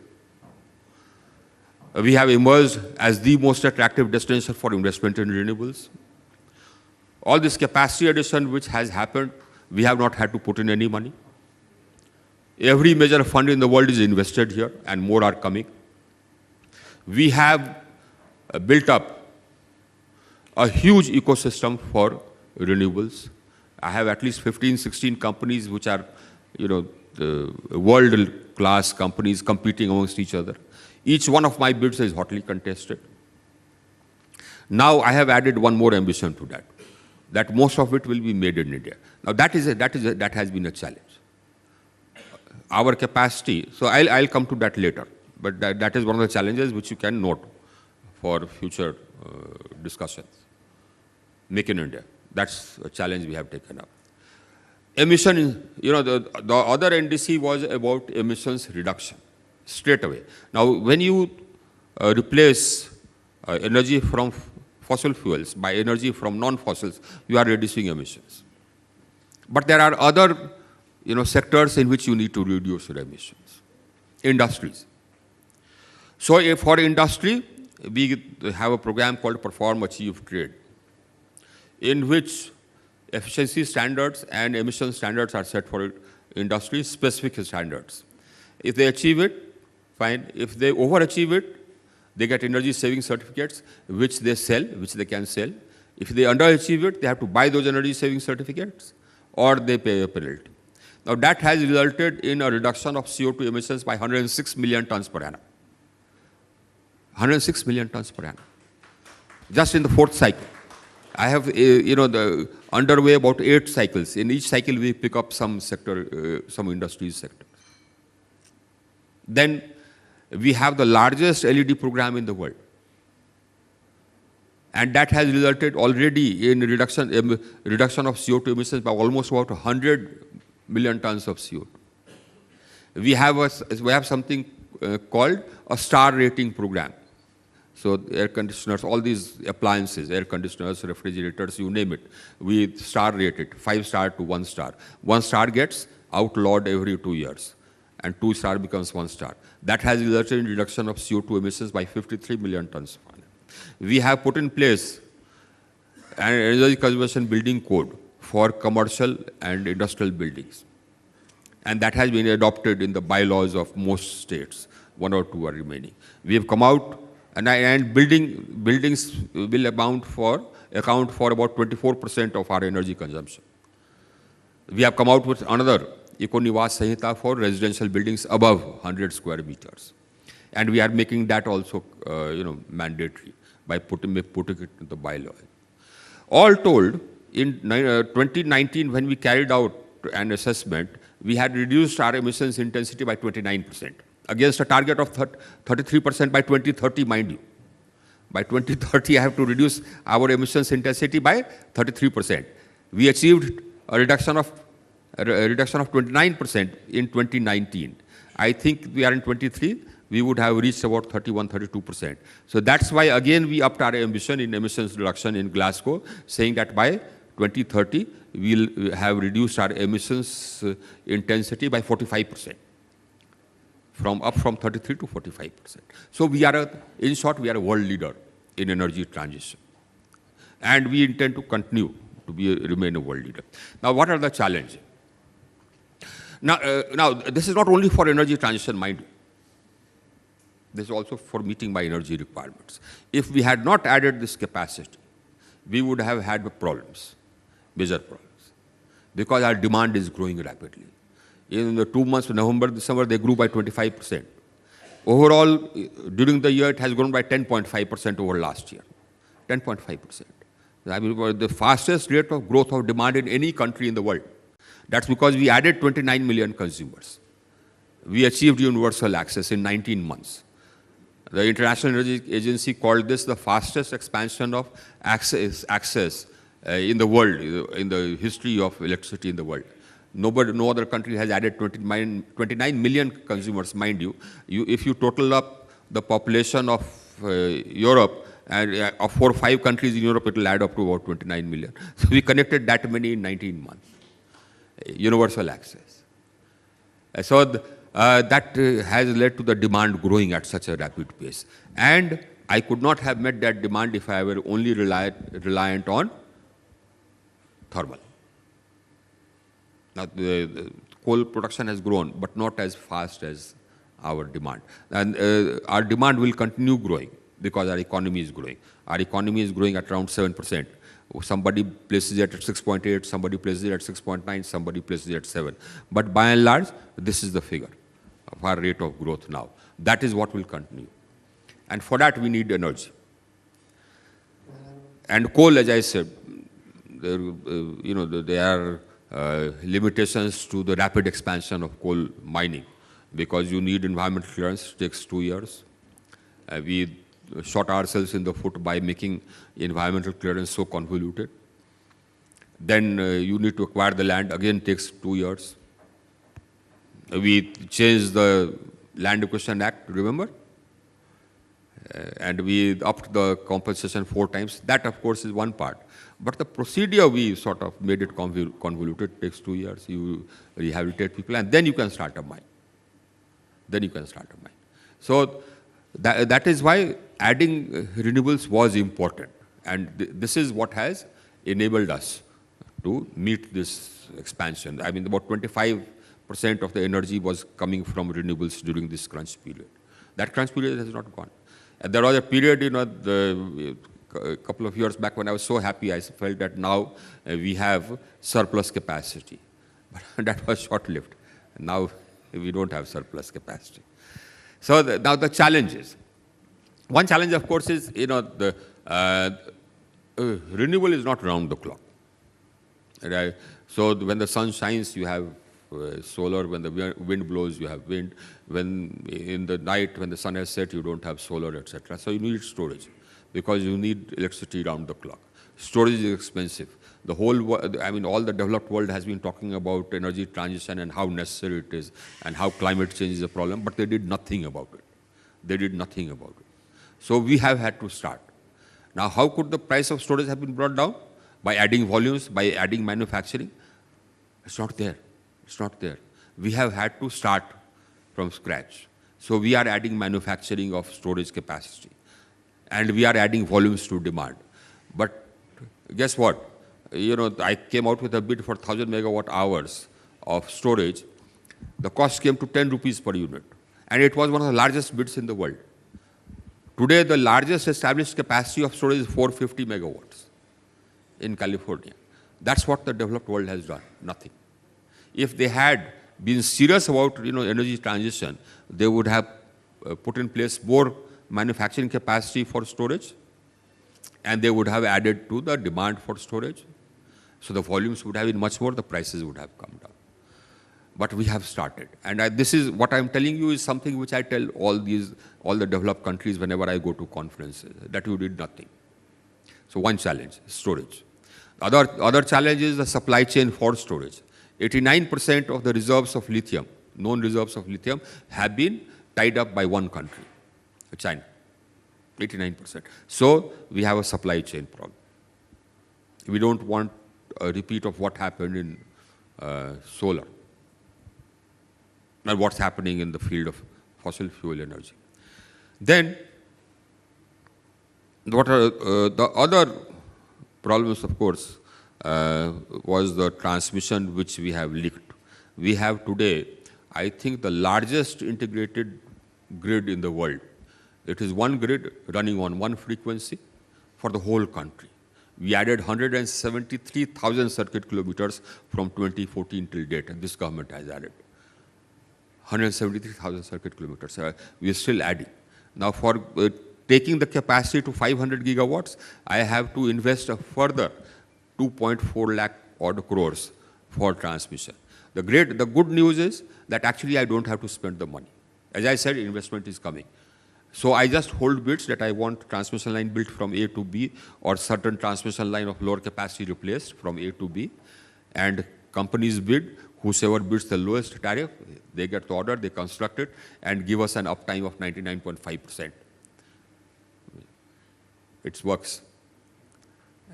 S21: We have emerged as the most attractive destination for investment in renewables. All this capacity addition which has happened, we have not had to put in any money. Every major fund in the world is invested here, and more are coming. We have built up a huge ecosystem for renewables. I have at least 15, 16 companies which are, the world-class companies competing amongst each other. Each one of my bids is hotly contested. Now I have added one more ambition to that most of it will be made in India. Now that has been a challenge. Our capacity, so I'll come to that later, but that is one of the challenges which you can note for future discussions. Make in India. That's a challenge we have taken up. Emission, the other NDC was about emissions reduction, straight away. Now, when you replace energy from fossil fuels by energy from non-fossils, you are reducing emissions. But there are other sectors in which you need to reduce your emissions. Industries. So for industry, we have a program called Perform, Achieve, Trade, in which efficiency standards and emission standards are set for industry, specific standards. If they achieve it, fine. If they overachieve it, they get energy saving certificates, which they sell, which they can sell. If they underachieve it, they have to buy those energy saving certificates, or they pay a penalty. Now that has resulted in a reduction of CO2 emissions by 106 million tons per annum. 106 million tons per annum. Just in the 4th cycle. I have, the underway about 8 cycles. In each cycle, we pick up some sector, some industries sector. Then we have the largest LED program in the world. And that has resulted already in reduction of CO2 emissions by almost about 100 million tons of CO2. We have something called a star rating program. So air conditioners, all these appliances, air conditioners, refrigerators, you name it, we star rate it, 5-star to 1-star. 1-star gets outlawed every 2 years, and 2-star becomes 1-star. That has resulted in reduction of CO2 emissions by 53 million tons. We have put in place an energy conservation building code for commercial and industrial buildings. And that has been adopted in the bylaws of most states. 1 or 2 are remaining. We have come out, and buildings will account for about 24% of our energy consumption. We have come out with another Eco-Niwas Sanhita for residential buildings above 100 square meters. And we are making that also mandatory by putting it in the bylaw. All told, in 2019, when we carried out an assessment, we had reduced our emissions intensity by 29%, against a target of 33% by 2030, mind you. By 2030, I have to reduce our emissions intensity by 33%. We achieved a reduction of 29% in 2019. I think we are in 23, we would have reached about 31, 32%. So that's why, again, we upped our ambition in emissions reduction in Glasgow, saying that by 2030, we'll have reduced our emissions intensity by 45%, up from 33 to 45%. So we are, in short, we are a world leader in energy transition. And we intend to continue to remain a world leader. Now, what are the challenges? Now, this is not only for energy transition, mind you. This is also for meeting my energy requirements. If we had not added this capacity, we would have had problems, major problems, because our demand is growing rapidly. In the 2 months, November, December, they grew by 25%. Overall, during the year, it has grown by 10.5% over last year. 10.5%. I mean, the fastest rate of growth of demand in any country in the world. That's because we added 29 million consumers. We achieved universal access in 19 months. The International Energy Agency called this the fastest expansion of access in the world, in the history of electricity in the world. No other country has added 29 million consumers, mind you. If you total up the population of Europe, and of 4 or 5 countries in Europe, it will add up to about 29 million. So we connected that many in 19 months. Universal access. So that has led to the demand growing at such a rapid pace. And I could not have met that demand if I were only reliant on thermal. Now, the coal production has grown, but not as fast as our demand. And our demand will continue growing because our economy is growing. Our economy is growing at around 7%. Somebody places it at 6.8, somebody places it at 6.9, somebody places it at 7. But by and large, this is the figure of our rate of growth now. That is what will continue. And for that, we need energy. And coal, as I said, there are limitations to the rapid expansion of coal mining because you need environmental clearance, it takes 2 years. We shot ourselves in the foot by making environmental clearance so convoluted. Then you need to acquire the land, again takes 2 years. We changed the Land Acquisition Act, remember? And we upped the compensation 4 times. That, of course, is one part. But the procedure, we sort of made it convoluted, takes 2 years. You rehabilitate people, and then you can start a mine. Then you can start a mine. So that is why adding renewables was important. And this is what has enabled us to meet this expansion. I mean, about 25% of the energy was coming from renewables during this crunch period. That crunch period has not gone. And there was a period, a couple of years back when I was so happy, I felt that now we have surplus capacity. But that was short-lived. Now we don't have surplus capacity. So now the challenges. One challenge, of course, is, the renewable is not round the clock. Right? So when the sun shines, you have solar. When the wind blows, you have wind. When in the night, when the sun has set, you don't have solar, etc. So you need storage because you need electricity round the clock. Storage is expensive. The whole, all the developed world has been talking about energy transition and how necessary it is and how climate change is a problem, but they did nothing about it. They did nothing about it. So we have had to start. Now, how could the price of storage have been brought down? By adding volumes, by adding manufacturing? It's not there. It's not there. We have had to start from scratch. So we are adding manufacturing of storage capacity. And we are adding volumes to demand. But guess what? I came out with a bid for 1,000 megawatt hours of storage. The cost came to 10 rupees per unit. And it was one of the largest bids in the world. Today, the largest established capacity of storage is 450 megawatts in California. That's what the developed world has done, nothing. If they had been serious about energy transition, they would have put in place more manufacturing capacity for storage, and they would have added to the demand for storage. So the volumes would have been much more, the prices would have come down. But we have started. And this is what I'm telling you is something which I tell all the developed countries whenever I go to conferences, that you did nothing. So one challenge, storage. Other challenge is the supply chain for storage. 89% of the reserves of lithium, known reserves of lithium, have been tied up by one country, China. 89%. So we have a supply chain problem. We don't want a repeat of what happened in solar and what's happening in the field of fossil fuel energy. Then, what are the other problems, of course, was the transmission which we have leaked. We have today, I think, the largest integrated grid in the world. It is one grid running on one frequency for the whole country. We added 173,000 circuit kilometers from 2014 till date, and this government has added 173,000 circuit kilometers. We are still adding. Now, for taking the capacity to 500 gigawatts, I have to invest a further 2.4 lakh odd crores for transmission. The good news is that actually I don't have to spend the money. As I said, investment is coming. So I just hold bids that I want transmission line built from A to B or certain transmission line of lower capacity replaced from A to B. And companies bid, whosoever bids the lowest tariff, they get the order, they construct it, and give us an uptime of 99.5%. It works.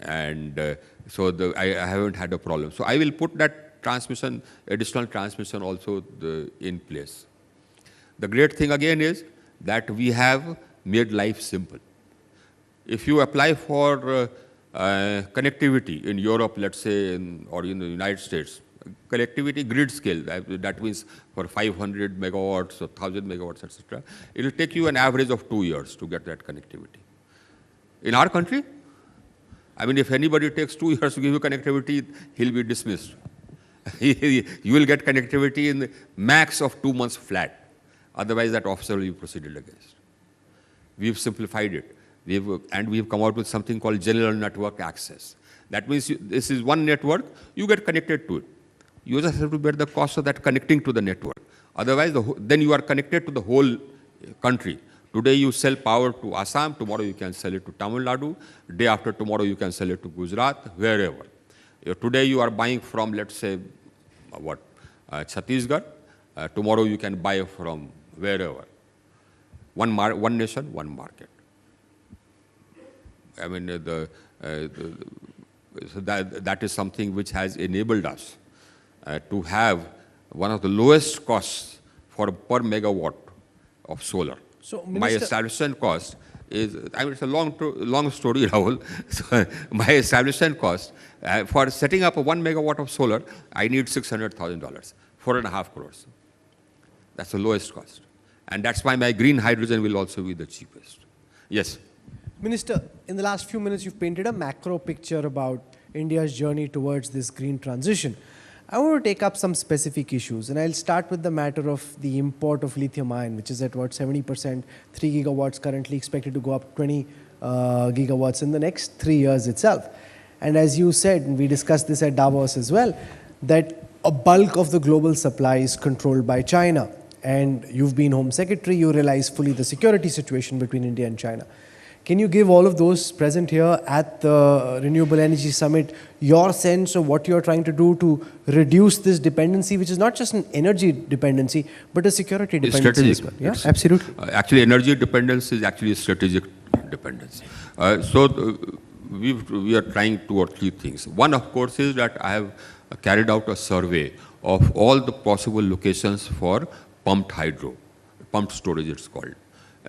S21: And so I haven't had a problem. So I will put that transmission, additional transmission also in place. The great thing again is that we have made life simple. If you apply for connectivity in Europe, let's say, or in the United States, connectivity grid scale, that means for 500 megawatts or 1,000 megawatts, etc., it will take you an average of 2 years to get that connectivity. In our country, I mean, if anybody takes 2 years to give you connectivity, he'll be dismissed. You will get connectivity in the max of 2 months flat. Otherwise, that officer will be proceeded against. We've simplified it. We've come out with something called general network access. That means this is one network, you get connected to it. You just have to bear the cost of that connecting to the network. Otherwise, then you are connected to the whole country. Today you sell power to Assam, tomorrow you can sell it to Tamil Nadu, day after tomorrow you can sell it to Gujarat, wherever. Today you are buying from, let's say, Chhattisgarh, tomorrow you can buy from wherever. One nation, one market. I mean, so that is something which has enabled us to have one of the lowest costs for per megawatt of solar.
S20: So,
S21: my establishment cost is, I mean, it's a long story, Rahul. So my establishment cost for setting up a 1 megawatt of solar, I need $600,000, 4.5 crores. That's the lowest cost. And that's why my green hydrogen will also be the cheapest. Yes.
S20: Minister, in the last few minutes, you've painted a macro picture about India's journey towards this green transition. I want to take up some specific issues, and I'll start with the matter of the import of lithium ion, which is at about 70%, 3 gigawatts currently, expected to go up 20 gigawatts in the next 3 years itself. And as you said, and we discussed this at Davos as well, that a bulk of the global supply is controlled by China. And you've been Home Secretary, you realize fully the security situation between India and China. Can you give all of those present here at the Renewable Energy Summit your sense of what you're trying to do to reduce this dependency, which is not just an energy dependency, but a security dependency as well? Yeah, absolutely.
S21: Actually, energy dependence is actually a strategic dependence. We are trying 2 or 3 things. One, of course, is that I have carried out a survey of all the possible locations for pumped hydro, pumped storage it's called.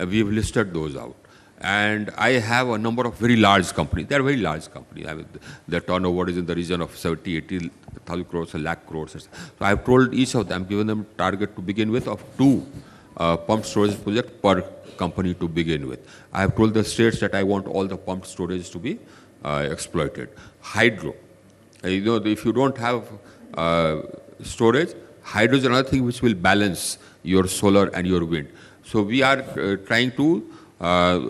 S21: We've listed those out. And I have a number of very large companies. They're very large companies. I mean, their turnover is in the region of 70, 80,000 crores, a lakh crores. So I've told each of them, given them target to begin with of 2 pumped storage projects per company to begin with. I have told the states that I want all the pumped storage to be exploited. Hydro. You know, if you don't have storage, hydro is another thing which will balance your solar and your wind. So we are trying to,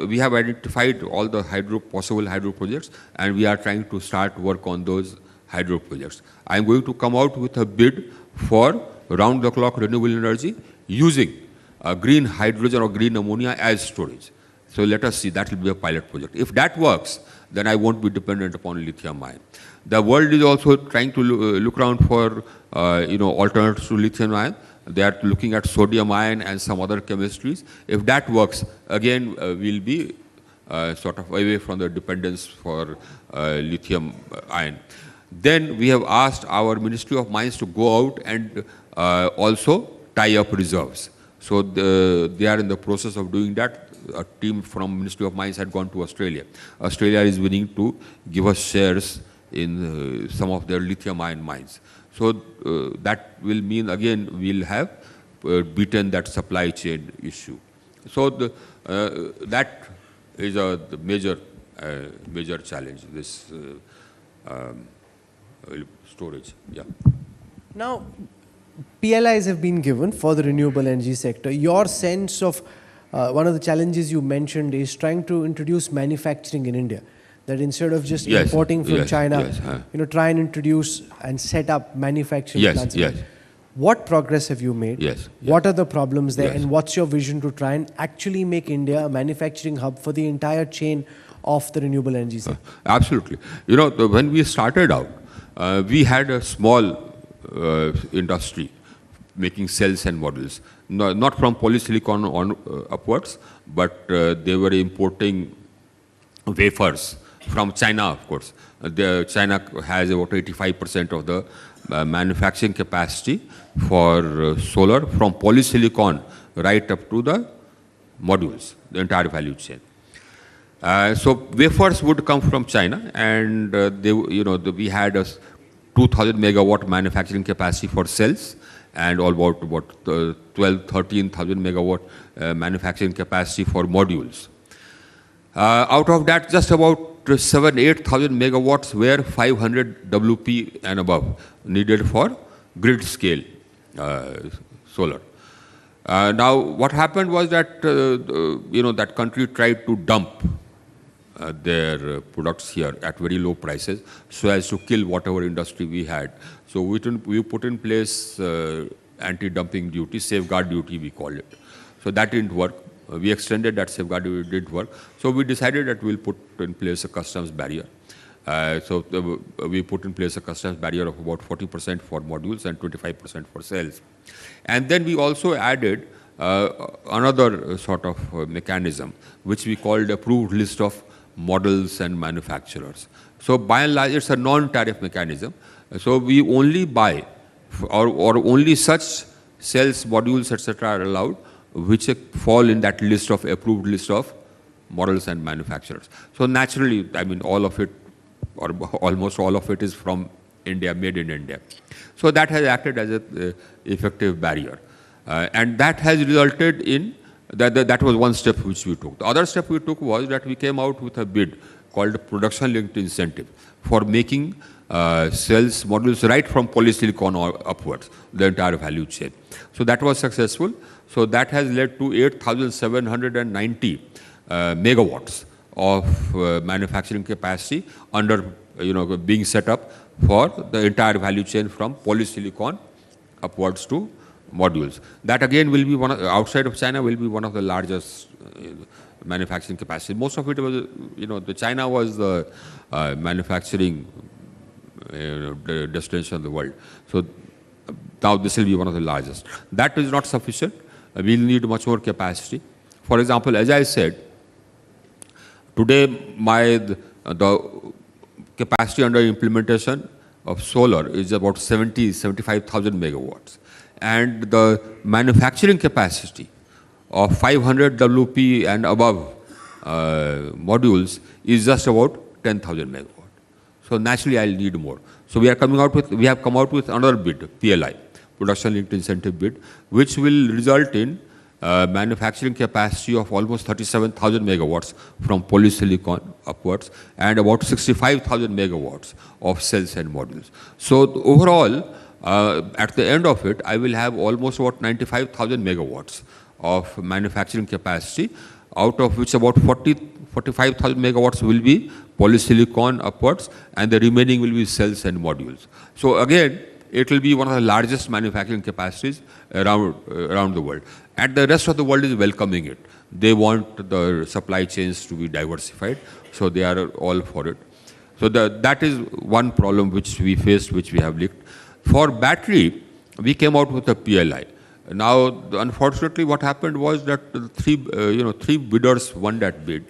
S21: we have identified all the possible hydro projects, and we are trying to start work on those hydro projects. I am going to come out with a bid for round-the-clock renewable energy using green hydrogen or green ammonia as storage. So let us see, that will be a pilot project. If that works, then I won't be dependent upon lithium ion. The world is also trying to look around for alternatives to lithium ion. They are looking at sodium ion and some other chemistries. If that works, again, we'll be sort of away from the dependence for lithium ion. Then we have asked our Ministry of Mines to go out and also tie up reserves. So they are in the process of doing that. A team from Ministry of Mines had gone to Australia. Australia is willing to give us shares in some of their lithium ion mines. So that will mean, again, we'll have beaten that supply chain issue. So that is the major challenge, this storage. Yeah.
S20: Now, PLIs have been given for the renewable energy sector. Your sense of one of the challenges you mentioned is trying to introduce manufacturing in India. That instead of just importing from China, try and introduce and set up manufacturing plants. What progress have you made? What are the problems there? And what's your vision to try and actually make India a manufacturing hub for the entire chain of the renewable energy sector?
S21: Absolutely. When we started out, we had a small industry making cells and modules, not from polysilicon on upwards, but they were importing wafers from China, of course. China has about 85% of the manufacturing capacity for solar, from polysilicon right up to the modules, the entire value chain. So wafers would come from China, and we had a 2,000 megawatt manufacturing capacity for cells, and about 13,000 megawatt manufacturing capacity for modules. Out of that, just about 8,000 megawatts were 500 WP and above needed for grid scale solar. Now, what happened was that that country tried to dump their products here at very low prices so as to kill whatever industry we had. So we put in place anti-dumping duty, safeguard duty we call it. So that didn't work. we extended that safeguard, it didn't work. So we decided that we'll put in place a customs barrier. We put in place a customs barrier of about 40% for modules and 25% for cells. And then we also added another sort of mechanism, which we called approved list of models and manufacturers. So by and large, it's a non-tariff mechanism. So we only buy or only such cells, modules, etc. are allowed which fall in that list of approved list of models and manufacturers. So naturally, I mean, all of it or almost all of it is from India, made in India. So that has acted as an effective barrier. And that has resulted in, that was one step which we took. The other step we took was that we came out with a bid called production linked incentive for making cells, modules right from polysilicon or upwards, the entire value chain. So that was successful. So that has led to 8,790 megawatts of manufacturing capacity under, being set up for the entire value chain from polysilicon upwards to modules. That again will be one of, outside of China, will be one of the largest manufacturing capacity. Most of it was, the China was the manufacturing destination of the world. So now this will be one of the largest. That is not sufficient. We'll need much more capacity. For example, as I said, today the capacity under implementation of solar is about 75,000 megawatts. And the manufacturing capacity of 500 WP and above modules is just about 10,000 megawatts. So naturally, I'll need more. So we have come out with another bid, PLI, production linked incentive bid, which will result in manufacturing capacity of almost 37,000 megawatts from polysilicon upwards and about 65,000 megawatts of cells and modules. So overall, at the end of it, I will have almost about 95,000 megawatts of manufacturing capacity, out of which about 45,000 megawatts will be polysilicon upwards, and the remaining will be cells and modules. So again, it will be one of the largest manufacturing capacities around the world. And the rest of the world is welcoming it. They want the supply chains to be diversified, so they are all for it. So that is one problem which we faced, which we have licked. For battery, we came out with a PLI. Now, unfortunately, what happened was that three bidders won that bid,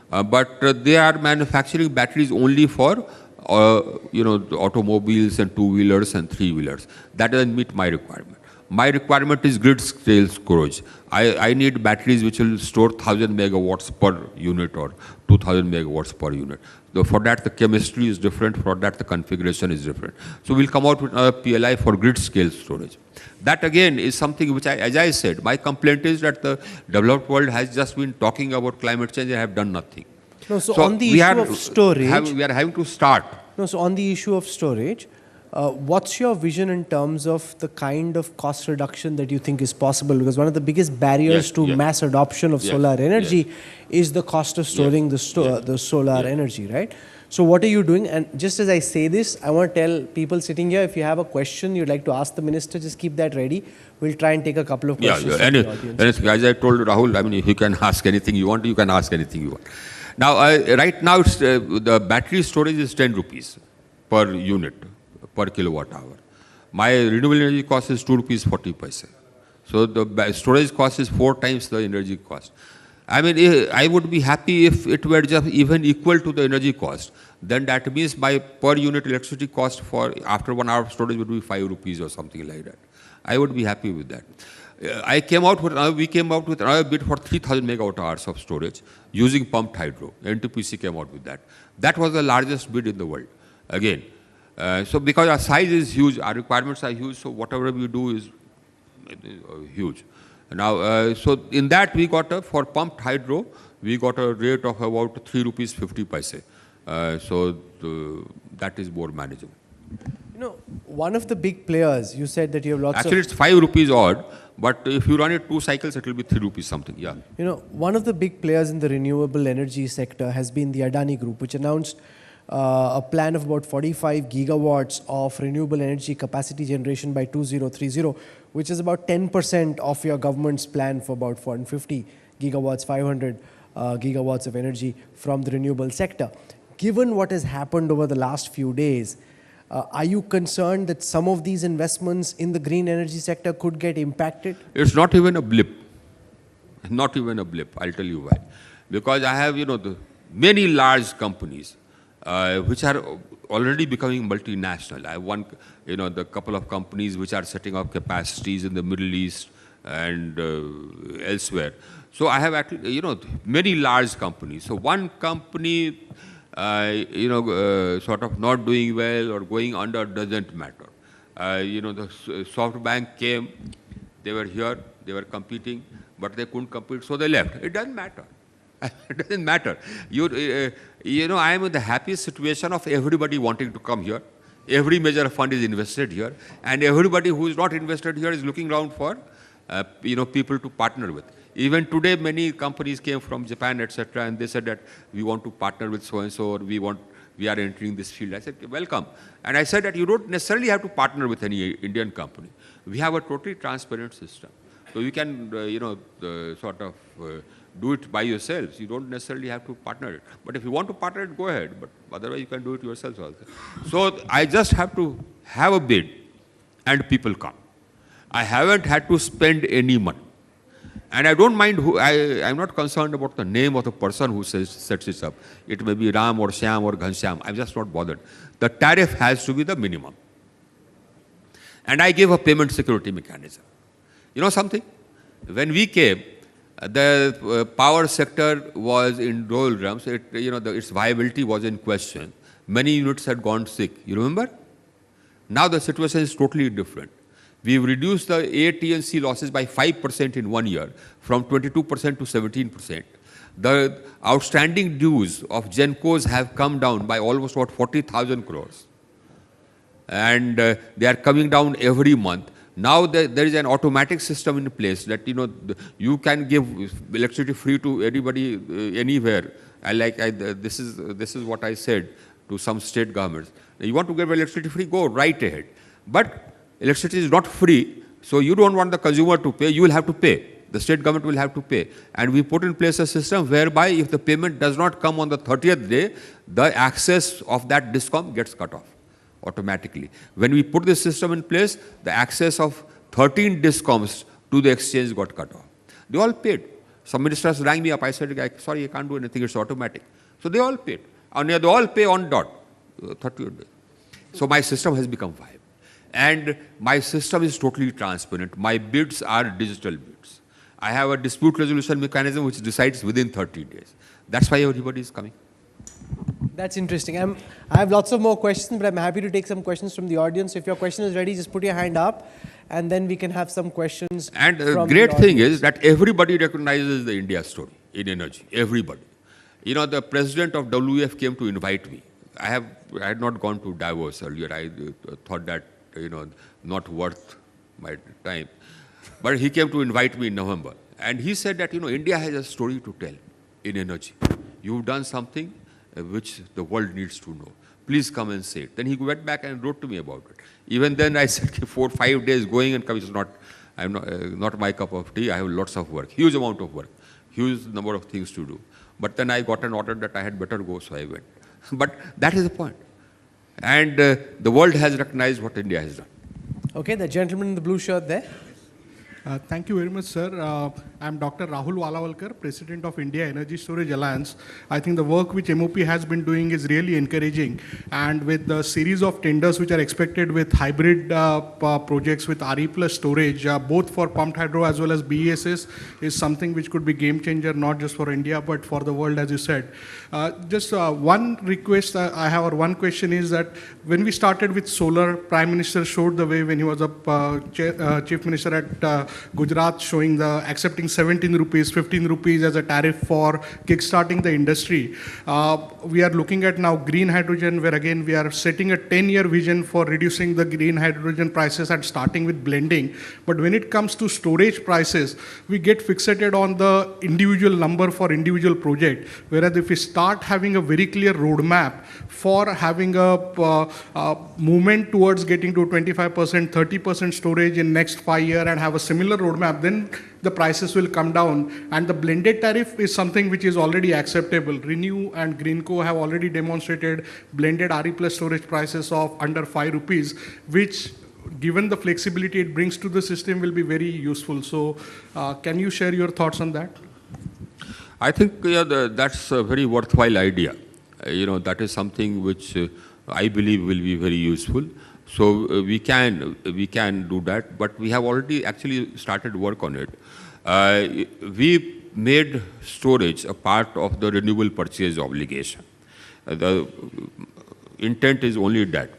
S21: but they are manufacturing batteries only for automobiles and two-wheelers and three-wheelers. That doesn't meet my requirement. My requirement is grid scale storage. I need batteries which will store 1,000 megawatts per unit or 2,000 megawatts per unit. For that, the chemistry is different. For that, the configuration is different. So we'll come out with a PLI for grid scale storage. That again is something which, as I said, my complaint is that the developed world has just been talking about climate change and have done nothing.
S20: No, so on the issue of storage,
S21: we are having to start.
S20: No, so on the issue of storage, what's your vision in terms of the kind of cost reduction that you think is possible? Because one of the biggest barriers to mass adoption of solar energy is the cost of storing the solar energy, right? So what are you doing? And just as I say this, I want to tell people sitting here, if you have a question you'd like to ask the minister, just keep that ready. We'll try and take a couple of questions from the audience.
S21: And as I told Rahul, I mean, you can ask anything you want, you can ask anything you want. Now, right now, the battery storage is 10 rupees per unit, per kilowatt hour. My renewable energy cost is 2 rupees 40 paise. So the storage cost is 4 times the energy cost. I mean, I would be happy if it were just even equal to the energy cost. Then that means my per unit electricity cost for after 1 hour of storage would be 5 rupees or something like that. I would be happy with that. We came out with another bid for 3,000 megawatt hours of storage using pumped hydro. NTPC came out with that. That was the largest bid in the world. Again, so because our size is huge, our requirements are huge, so whatever we do is huge. Now, so in that we got for pumped hydro, we got a rate of about 3 rupees 50 paise. So that is more manageable.
S20: You know, one of the big players, you said that you have lots
S21: Actually, it's 5 rupees odd, but if you run it 2 cycles, it will be 3 rupees something, yeah.
S20: You know, one of the big players in the renewable energy sector has been the Adani Group, which announced a plan of about 45 gigawatts of renewable energy capacity generation by 2030, which is about 10% of your government's plan for about 450 gigawatts, 500 gigawatts of energy from the renewable sector. Given what has happened over the last few days, are you concerned that some of these investments in the green energy sector could get impacted?
S21: It's not even a blip. Not even a blip. I'll tell you why. Because I have, many large companies which are already becoming multinational. I have one, the couple of companies which are setting up capacities in the Middle East and elsewhere. So I have actually, many large companies. So one company, sort of not doing well or going under doesn't matter. The SoftBank came, they were here, they were competing, but they couldn't compete, so they left. It doesn't matter. It doesn't matter. I am in the happiest situation of everybody wanting to come here. Every major fund is invested here, and everybody who is not invested here is looking around for, people to partner with. Even today, many companies came from Japan, etc., and they said that we want to partner with so-and-so, or we are entering this field. I said, welcome. And I said that you don't necessarily have to partner with any Indian company. We have a totally transparent system. So you can, do it by yourselves. You don't necessarily have to partner it. But if you want to partner it, go ahead. But otherwise, you can do it yourselves also. So I just have to have a bid, and people come. I haven't had to spend any money. And I don't mind who, I'm not concerned about the name of the person who sets it up. It may be Ram or Shyam or Ghanshyam. I'm just not bothered. The tariff has to be the minimum. And I give a payment security mechanism. You know something? When we came, the power sector was in doldrums. Its viability was in question. Many units had gone sick. You remember? Now the situation is totally different. We've reduced the AT&C losses by 5% in 1 year, from 22% to 17%. The outstanding dues of Gencos have come down by almost 40,000 crores. And they are coming down every month. Now there is an automatic system in place that, you can give electricity free to anybody, anywhere. This is what I said to some state governments. You want to give electricity free, go right ahead. But electricity is not free, so you don't want the consumer to pay, you will have to pay. The state government will have to pay. And we put in place a system whereby if the payment does not come on the 30th day, the access of that DISCOM gets cut off automatically. When we put this system in place, the access of 13 DISCOMs to the exchange got cut off. They all paid. Some ministers rang me up. I said, sorry, I can't do anything. It's automatic. So they all paid. And they all pay on dot, 30th day. So my system has become viable. And my system is totally transparent. My bids are digital bids. I have a dispute resolution mechanism which decides within 30 days. That's why everybody is coming.
S20: That's interesting. I have lots of more questions, but I'm happy to take some questions from the audience. If your question is ready, just put your hand up, and then we can have some questions.
S21: And the great thing is that everybody recognizes the India story in energy. Everybody. The president of WEF came to invite me. I had not gone to Davos earlier. I thought that, not worth my time. But he came to invite me in November. And he said that, India has a story to tell in energy. You've done something which the world needs to know. Please come and say it. Then he went back and wrote to me about it. Even then I said, 4 or 5 days going and coming is not my cup of tea. I have lots of work, huge amount of work, huge number of things to do. But then I got an order that I had better go, so I went. But that is the point. And the world has recognized what India has done.
S20: Okay, the gentleman in the blue shirt there.
S11: Thank you very much, sir. I'm Dr. Rahul Walawalkar, President of India Energy Storage Alliance. I think the work which MOP has been doing is really encouraging. And with the series of tenders which are expected with hybrid projects with RE plus storage, both for pumped hydro as well as BESS, is something which could be game changer, not just for India, but for the world, as you said. Just one request I have, or one question is that when we started with solar, Prime Minister showed the way when he was a Chief Minister at Gujarat, showing the accepting 17 rupees, 15 rupees as a tariff for kickstarting the industry. We are looking at now green hydrogen, where again we are setting a 10-year vision for reducing the green hydrogen prices and starting with blending. But when it comes to storage prices, we get fixated on the individual number for individual project. Whereas if we start having a very clear roadmap for having a movement towards getting to 25%, 30% storage in next 5 years and have a similar similar roadmap, then the prices will come down. And the blended tariff is something which is already acceptable. Renew and Greenco have already demonstrated blended RE plus storage prices of under 5 rupees, which given the flexibility it brings to the system will be very useful. So can you share your thoughts on that?
S21: I think that's a very worthwhile idea. That is something which I believe will be very useful. So we can do that, but we have already actually started work on it. We made storage a part of the renewable purchase obligation. The intent is only that.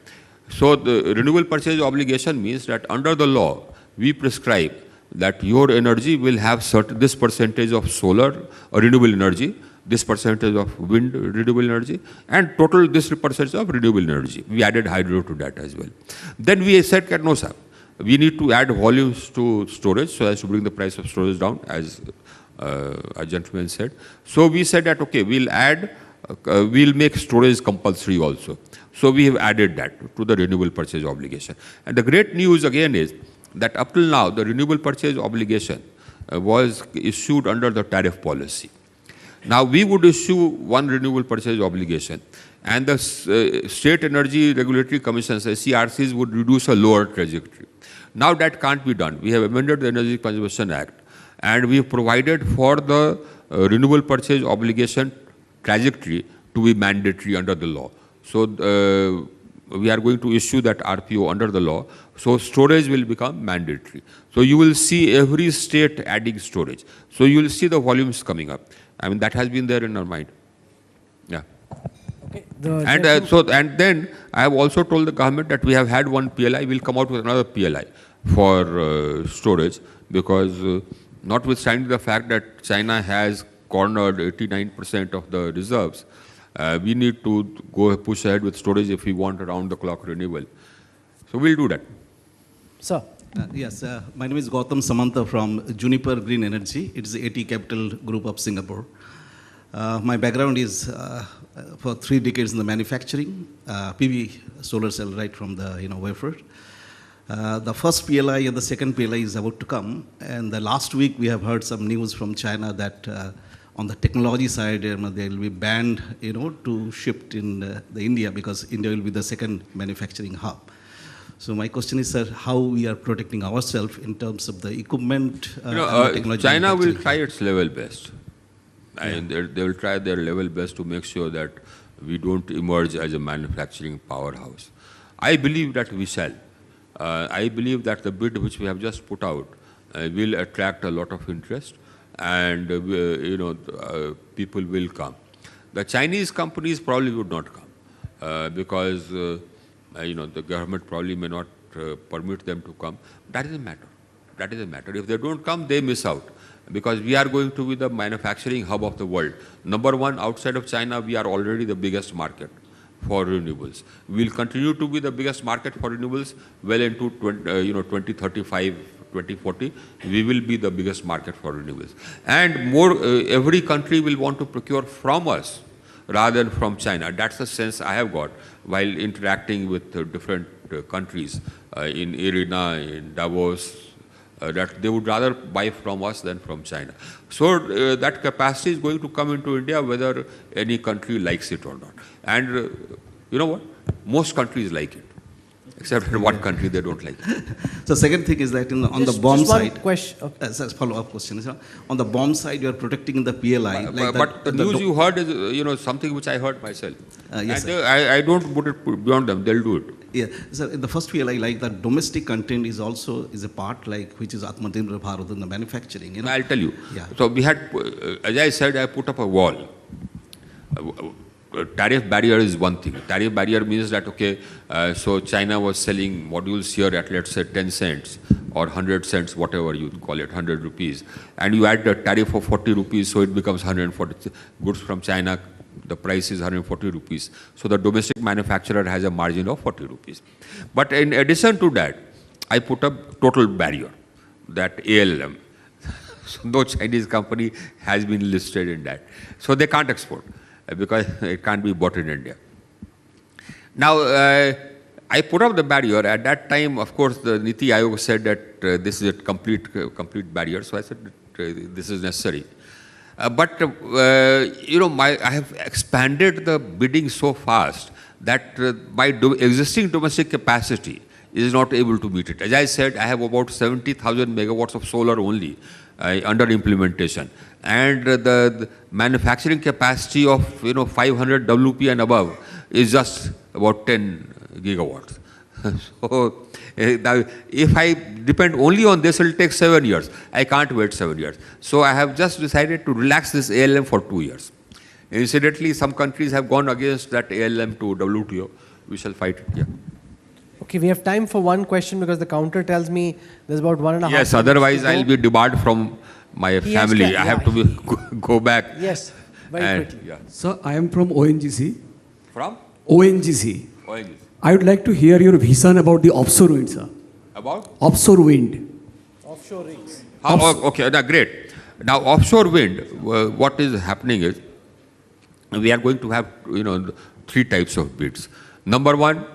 S21: So the renewable purchase obligation means that under the law, we prescribe that your energy will have this percentage of solar or renewable energy, this percentage of wind renewable energy, and total this percentage of renewable energy. We added hydro to that as well. Then we said, no sir, we need to add volumes to storage so as to bring the price of storage down, as a gentleman said. So we said that, okay, we'll make storage compulsory also. So we have added that to the renewable purchase obligation. And the great news again is that up till now, the renewable purchase obligation was issued under the tariff policy. Now we would issue one renewable purchase obligation, and the state energy regulatory commissions, SERCs, would reduce a lower trajectory. Now that can't be done. We have amended the Energy Conservation Act, and we have provided for the renewable purchase obligation trajectory to be mandatory under the law. So we are going to issue that RPO under the law. So storage will become mandatory. So you will see every state adding storage. So you will see the volumes coming up. I mean, that has been there in our mind. Yeah.
S20: Okay.
S21: And then I have also told the government that we have had one PLI. We'll come out with another PLI for storage, because notwithstanding the fact that China has cornered 89% of the reserves, we need to go push ahead with storage if we want around-the-clock renewable. So we'll do that.
S20: Sir.
S2: Yes, my name is Gautam Samanta from Juniper Green Energy. It is the AT Capital Group of Singapore. My background is for 3 decades in the manufacturing, PV solar cell right from the wafer. The first PLI and the second PLI is about to come. And the last week we have heard some news from China that on the technology side, they will be banned, to shift in the India, because India will be the second manufacturing hub. So my question is, sir, how we are protecting ourselves in terms of the equipment and the technology?
S21: China will try its level best. And they will try their level best to make sure that we don't emerge as a manufacturing powerhouse. I believe that we shall. I believe that the bid which we have just put out will attract a lot of interest, and people will come. The Chinese companies probably would not come because the government probably may not permit them to come. That is a matter. That is a matter. If they don't come, they miss out, because we are going to be the manufacturing hub of the world. Number one, outside of China, we are already the biggest market for renewables. We will continue to be the biggest market for renewables well into 2035, 2040. We will be the biggest market for renewables. And every country will want to procure from us rather than from China. That's the sense I have got while interacting with different countries in IRENA, in Davos, that they would rather buy from us than from China. So that capacity is going to come into India whether any country likes it or not. And you know what? Most countries like it, except in one country they don't like it.
S2: So second thing is that on the bomb side,
S20: question.
S2: Okay. Follow-up question. On the bomb side, you are protecting the PLI.
S21: But the news you heard is something which I heard myself.
S2: Yes,
S21: and I don't put it beyond them. They'll do it.
S2: Yeah. So in the first PLI, like the domestic content is also a part, which is Atmanirbhar Bharat in the manufacturing.
S21: I'll tell you.
S2: Yeah.
S21: So we had, as I said, I put up a wall. Tariff barrier is one thing. Tariff barrier means that, okay, so China was selling modules here at, let's say, 10 cents or 100 cents, whatever you call it, 100 rupees. And you add the tariff of 40 rupees, so it becomes 140. Goods from China, the price is 140 rupees. So the domestic manufacturer has a margin of 40 rupees. But in addition to that, I put up total barrier, that ALM. So no Chinese company has been listed in that. So they can't export, because it can't be bought in India. Now, I put up the barrier. At that time, of course, the Niti Aayog said that this is a complete barrier. So I said that, this is necessary. But I have expanded the bidding so fast that my existing domestic capacity is not able to meet it. As I said, I have about 70,000 megawatts of solar only under implementation, and the manufacturing capacity of 500 WP and above is just about 10 gigawatts. So now if I depend only on this, it will take 7 years. I can't wait 7 years. So I have just decided to relax this ALM for 2 years. Incidentally, some countries have gone against that ALM to WTO. We shall fight it, yeah.
S20: Okay, we have time for one question because the counter tells me there's about 1.5 minutes.
S21: Yes, otherwise I'll be debarred from my family. I have to go back.
S20: Yes, very quickly.
S21: Yeah.
S7: So I am from ONGC.
S21: From?
S7: ONGC.
S21: ONGC.
S7: I would like to hear your vision about the offshore wind, sir.
S21: About?
S7: Offshore wind.
S20: Offshore rigs.
S21: Okay, great. Now, offshore wind, what is happening is, we are going to have, 3 types of bids. Number one,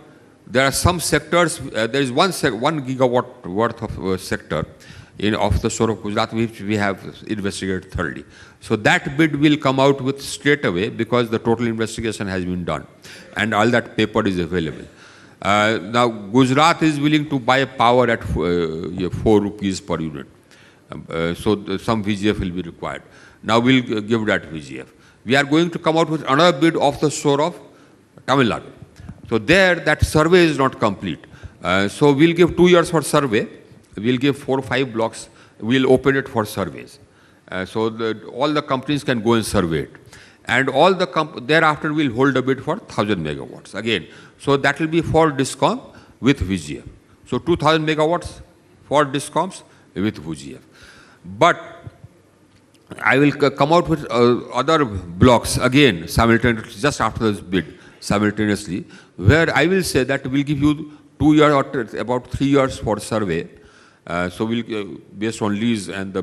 S21: there are some sectors, there is 1 gigawatt worth of sector off the shore of Gujarat, which we have investigated thoroughly. So that bid will come out with straight away because the total investigation has been done and all that paper is available. Now, Gujarat is willing to buy power at 4 rupees per unit. So some VGF will be required. Now we'll give that VGF. We are going to come out with another bid off the shore of Tamil Nadu. So there, that survey is not complete. So we'll give 2 years for survey. We'll give 4 or 5 blocks. We'll open it for surveys. So all the companies can go and survey it. And all the thereafter we'll hold a bid for 1,000 megawatts again. So that will be for DISCOM with VGF. So 2,000 megawatts for DISCOMs with VGF. But I will come out with other blocks again simultaneously, just after this bid, simultaneously, where I will say that we'll give you 2 years or about 3 years for survey. So we'll based on lease, and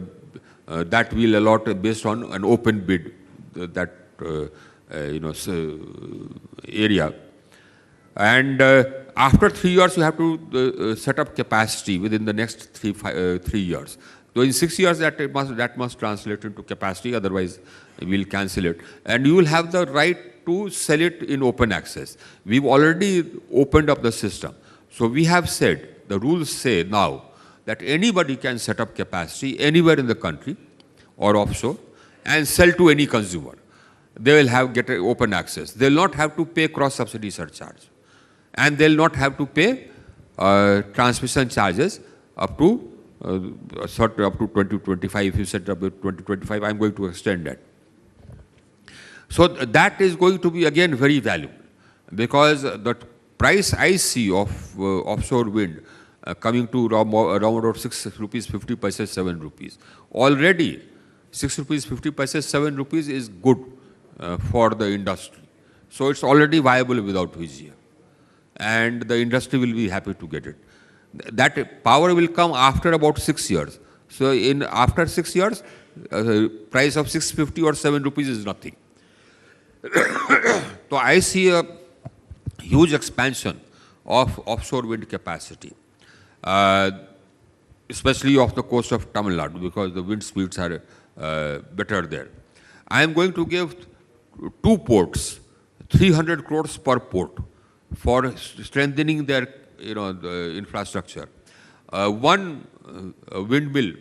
S21: that will allot based on an open bid that area. And after 3 years, you have to set up capacity within the next 3 years. So in 6 years, that must translate into capacity. Otherwise, we'll cancel it. And you will have the right to sell it in open access. We've already opened up the system. So we have said, the rules say now that anybody can set up capacity anywhere in the country or offshore and sell to any consumer. They will get open access. They'll not have to pay cross-subsidy surcharge. And they'll not have to pay transmission charges up to 2025. If you set up 2025, I'm going to extend that. So that is going to be again very valuable, because the price I see of offshore wind coming to around about 6 rupees 50 paise, 7 rupees. Already 6 rupees 50 paise, 7 rupees is good for the industry. So it's already viable without VGF. And the industry will be happy to get it. That power will come after about 6 years. So after 6 years, price of 650 or 7 rupees is nothing. So I see a huge expansion of offshore wind capacity, especially off the coast of Tamil Nadu, because the wind speeds are better there. I am going to give 2 ports, 300 crores per port, for strengthening their the infrastructure. One windmill,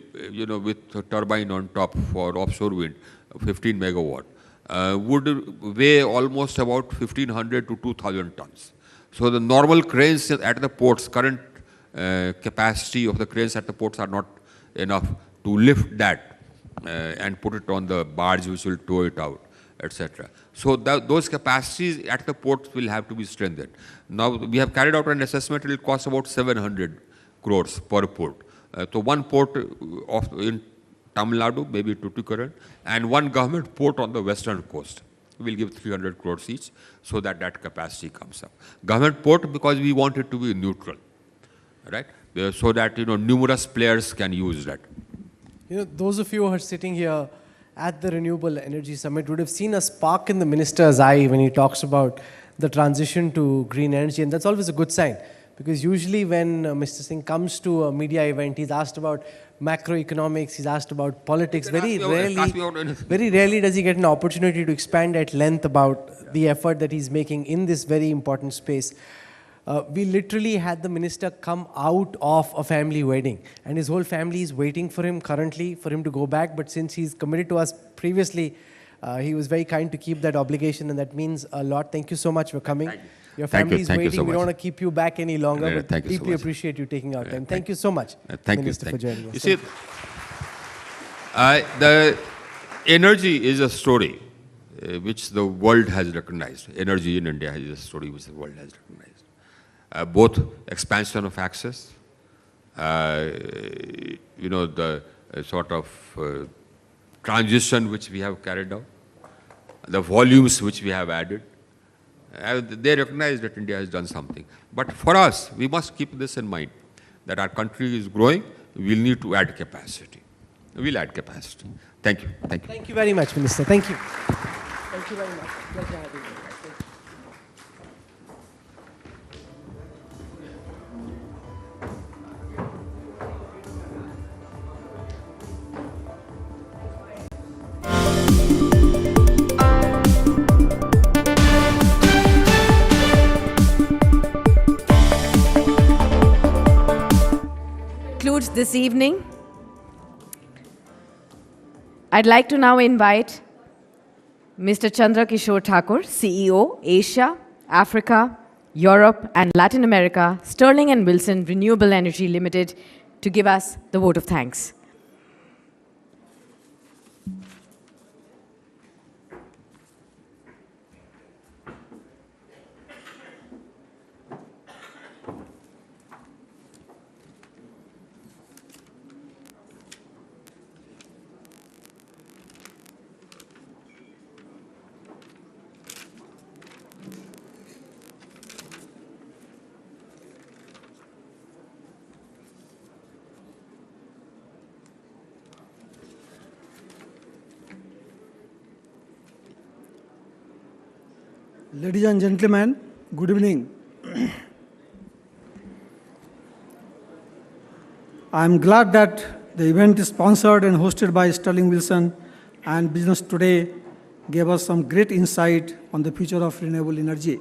S21: with a turbine on top for offshore wind, 15 megawatt, would weigh almost about 1,500 to 2,000 tons. So the normal cranes at the ports, current capacity of the cranes at the ports are not enough to lift that and put it on the barge which will tow it out, etc. So those capacities at the ports will have to be strengthened. Now we have carried out an assessment. It will cost about 700 crores per port. So one port in Tamil Nadu, maybe Tuticorin, and one government port on the western coast. We will give 300 crores each, so that capacity comes up. Government port, because we want it to be neutral, right? So that numerous players can use that.
S20: Those of you who are sitting here at the Renewable Energy Summit would have seen a spark in the minister's eye when he talks about the transition to green energy, and that's always a good sign. Because usually when Mr. Singh comes to a media event, he's asked about macroeconomics, he's asked about politics. Very rarely does he get an opportunity to expand at length about the effort that he's making in this very important space. We literally had the minister come out of a family wedding, and his whole family is waiting for him currently for him to go back. But since he's committed to us previously, he was very kind to keep that obligation, and that means a lot. Thank you so much for coming. Your family is waiting. We don't want to keep you back any longer, but deeply appreciate you taking out time. Thank you so much, Minister, for joining us.
S21: You see, the energy is a story which the world has recognized. Energy in India is a story which the world has recognized. Both expansion of access, the sort of transition which we have carried out, the volumes which we have added. They recognize that India has done something. But for us, we must keep this in mind, that our country is growing, we'll need to add capacity. We'll add capacity. Thank you. Thank you.
S20: Thank you very much, Minister. Thank you. Thank you very much. Pleasure having you.
S1: Concludes this evening. I'd like to now invite Mr. Chandra Kishore Thakur, CEO, Asia, Africa, Europe, and Latin America, Sterling and Wilson Renewable Energy Limited, to give us the vote of thanks.
S8: Ladies and gentlemen, good evening. I am glad that the event is sponsored and hosted by Sterling Wilson, and Business Today gave us some great insight on the future of renewable energy.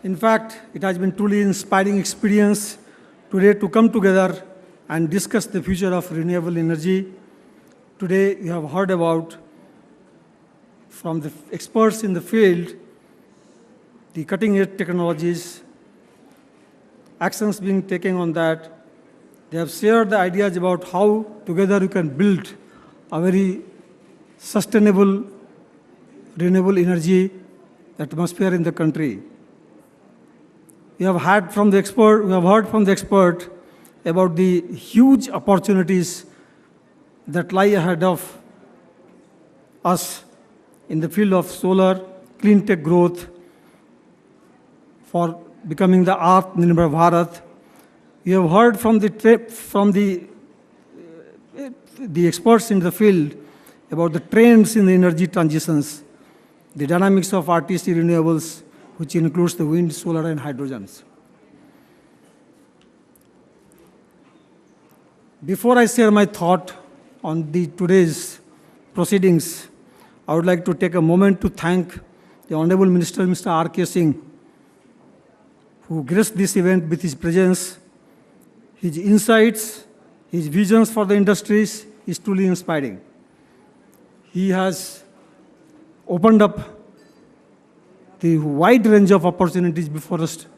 S8: In fact, it has been truly inspiring experience today to come together and discuss the future of renewable energy. Today, you have heard about from the experts in the field, the cutting-edge technologies, actions being taken on that. They have shared the ideas about how together you can build a very sustainable, renewable energy atmosphere in the country. We have heard from the expert about the huge opportunities that lie ahead of us in the field of solar, clean tech growth, for becoming the Atmanirbhar Bharat. We have heard from the experts in the field about the trends in the energy transitions, the dynamics of RTC renewables, which includes the wind, solar, and hydrogens. Before I share my thought on today's proceedings, I would like to take a moment to thank the Honorable Minister, Mr. R.K. Singh, who graced this event with his presence. His insights, his visions for the industries is truly inspiring. He has opened up the wide range of opportunities before us. A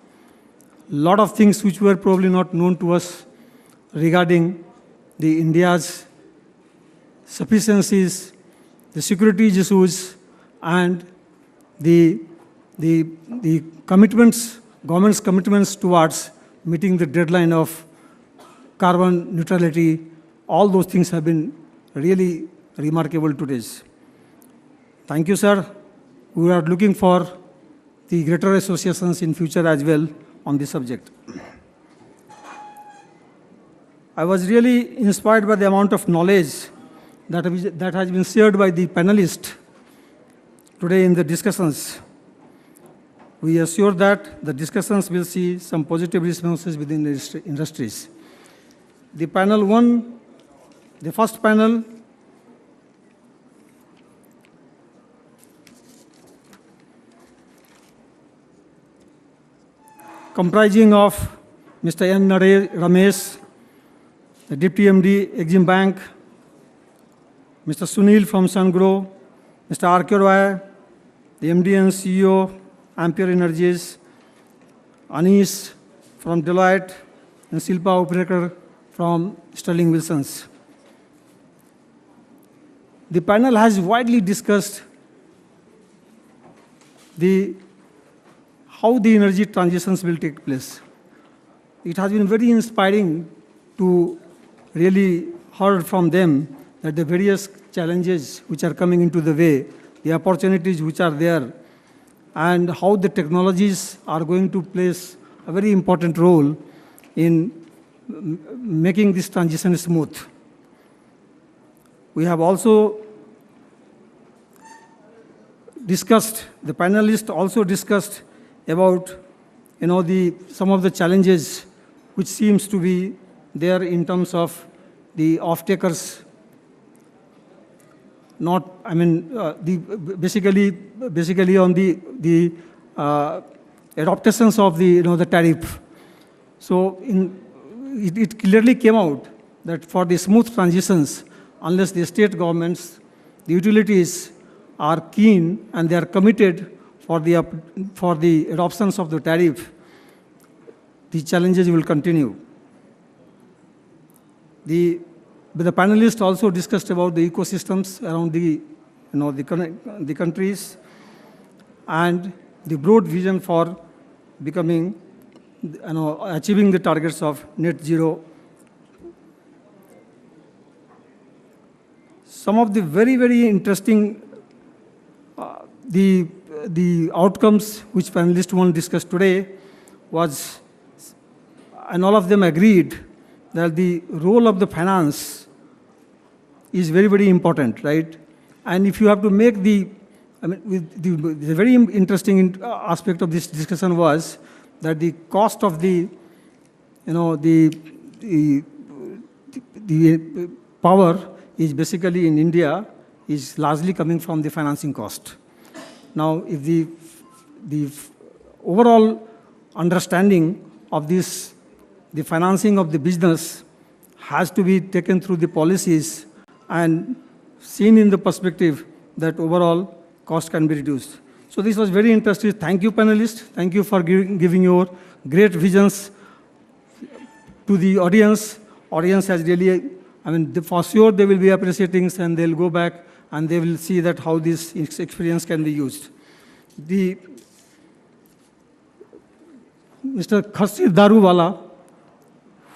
S8: lot of things which were probably not known to us regarding the India's sufficiencies, the security issues, and the commitments, government's commitments towards meeting the deadline of carbon neutrality. All those things have been really remarkable today. Thank you, sir. We are looking for the greater associations in future as well on this subject. I was really inspired by the amount of knowledge that has been shared by the panelists today in the discussions. We assure that the discussions will see some positive responses within the industries. The panel one, the first panel, comprising of Mr. N. Ramesh, the Deputy MD, Exim Bank, Mr. Sunil from Sungro, Mr. R.K. Roy, the MD and CEO, Ampere Energies, Anis from Deloitte, and Silpa Uprekar from Sterling Wilsons. The panel has widely discussed how the energy transitions will take place. It has been very inspiring to really hear from them that the various challenges which are coming into the way, the opportunities which are there, and how the technologies are going to play a very important role in making this transition smooth. We have also discussed, the panelists also discussed about some of the challenges which seems to be there in terms of the off-takers basically on the adaptations of the tariff. So it clearly came out that for the smooth transitions, unless the state governments, the utilities are keen and they are committed for the adoptions of the tariff, the challenges will continue. The panelists also discussed about the ecosystems around the countries and the broad vision for becoming, achieving the targets of net zero. Some of the very, very interesting the outcomes which panelists want to discuss today was, and all of them agreed that the role of the finance is very, very important, right? And if you have to make the very interesting aspect of this discussion was that the cost of the power is basically in India is largely coming from the financing cost. Now, if the overall understanding of this, the financing of the business has to be taken through the policies and seen in the perspective that overall cost can be reduced. So this was very interesting. Thank you, panelists. Thank you for giving your great visions to the audience. Audience has really, for sure they will be appreciating and they'll go back and they will see that how this experience can be used. Mr. Kharshid Daruwala,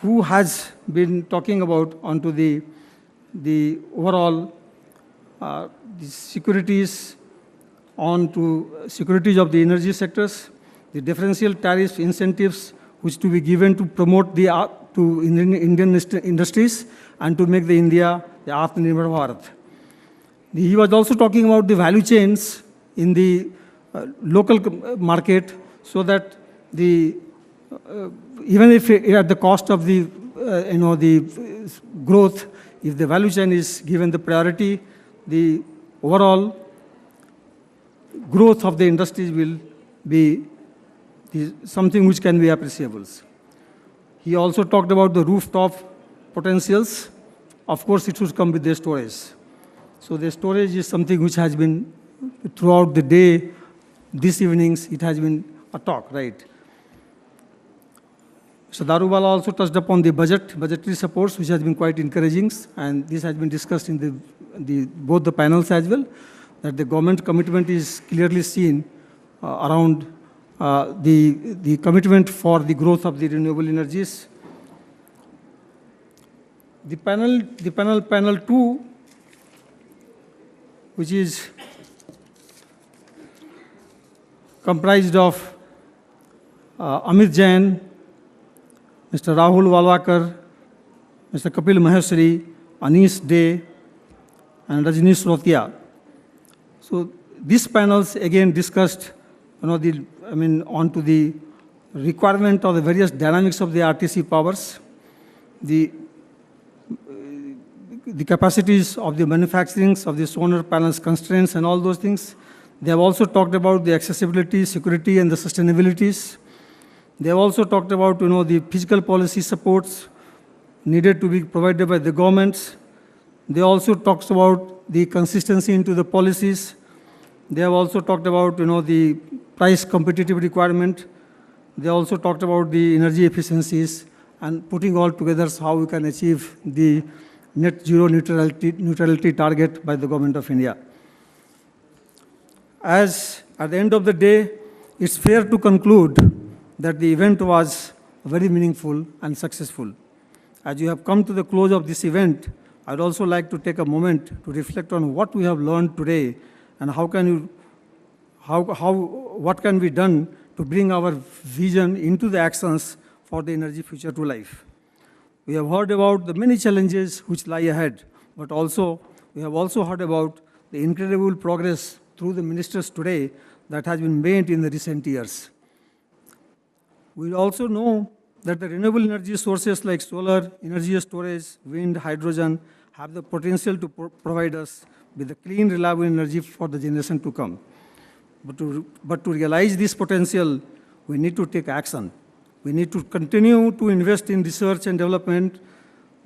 S8: who has been talking about onto the overall the securities of the energy sectors, the differential tariff incentives which to be given to promote to Indian industries and to make the India the Atmanirbhar Bharat. He was also talking about the value chains in the local market, so that even if at the cost of the the growth, if the value chain is given the priority, the overall growth of the industries will be something which can be appreciable. He also talked about the rooftop potentials. Of course, it should come with the storage. So the storage is something which has been throughout the day, these evenings, it has been a talk, right? So Daruwala also touched upon the budgetary supports, which has been quite encouraging, and this has been discussed in both the panels as well, that the government commitment is clearly seen around the commitment for the growth of the renewable energies. The panel 2, which is comprised of Amit Jain, Mr. Rahul Walwakar, Mr. Kapil Maheshwari, Anish Day, and Rajnish Rotia. So these panels again discussed onto the requirement of the various dynamics of the RTC powers, the capacities of the manufacturing of the solar panels constraints and all those things. They have also talked about the accessibility, security, and the sustainabilities. They have also talked about, the physical policy supports needed to be provided by the governments. They also talked about the consistency into the policies. They have also talked about, the price competitive requirement. They also talked about the energy efficiencies and putting all together how we can achieve the net zero neutrality target by the government of India. As at the end of the day, it's fair to conclude that the event was very meaningful and successful. As you have come to the close of this event, I'd also like to take a moment to reflect on what we have learned today and what can be done to bring our vision into the actions for the energy future to life. We have heard about the many challenges which lie ahead, but we have also heard about the incredible progress through the ministers today that has been made in the recent years. We also know that the renewable energy sources like solar, energy storage, wind, hydrogen have the potential to provide us with the clean, reliable energy for the generation to come. But to realize this potential, we need to take action. We need to continue to invest in research and development.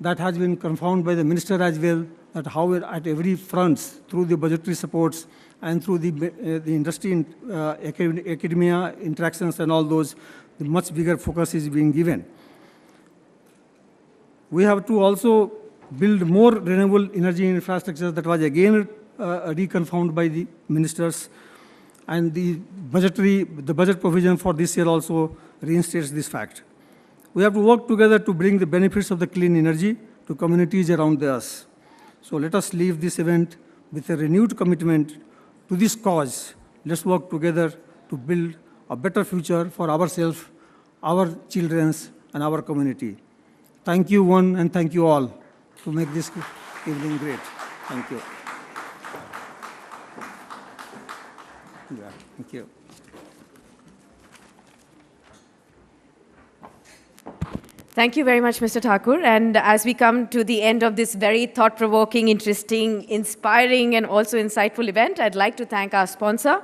S8: That has been confirmed by the minister as well, that how at every front, through the budgetary supports and through the industry, academia interactions and all those, the much bigger focus is being given. We have to also build more renewable energy infrastructure. That was again reconfirmed by the ministers. And the budget provision for this year also reinstates this fact. We have to work together to bring the benefits of the clean energy to communities around us. So let us leave this event with a renewed commitment to this cause. Let's work together to build a better future for ourselves, our children, and our community. Thank you one and thank you all to make this evening great. Thank you. Yeah, thank you.
S1: Thank you very much, Mr. Thakur. And as we come to the end of this very thought-provoking, interesting, inspiring, and also insightful event, I'd like to thank our sponsor,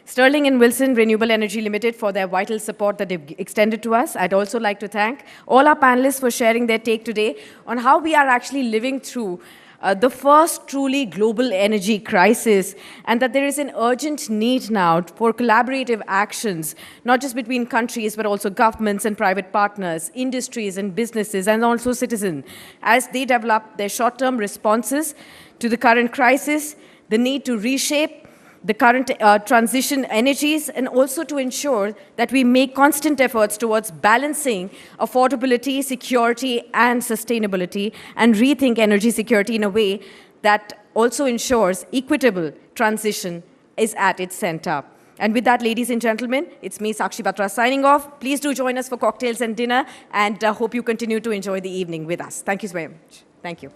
S1: Sterling and Wilson Renewable Energy Limited, for their vital support that they've extended to us. I'd also like to thank all our panelists for sharing their take today on how we are actually living through the first truly global energy crisis, and that there is an urgent need now for collaborative actions, not just between countries, but also governments and private partners, industries and businesses, and also citizens, as they develop their short-term responses to the current crisis, the need to reshape the current transition energies, and also to ensure that we make constant efforts towards balancing affordability, security, and sustainability, and rethink energy security in a way that also ensures equitable transition is at its center. And with that, ladies and gentlemen, it's me, Sakshi Batra, signing off. Please do join us for cocktails and dinner, and hope you continue to enjoy the evening with us. Thank you very much. Thank you.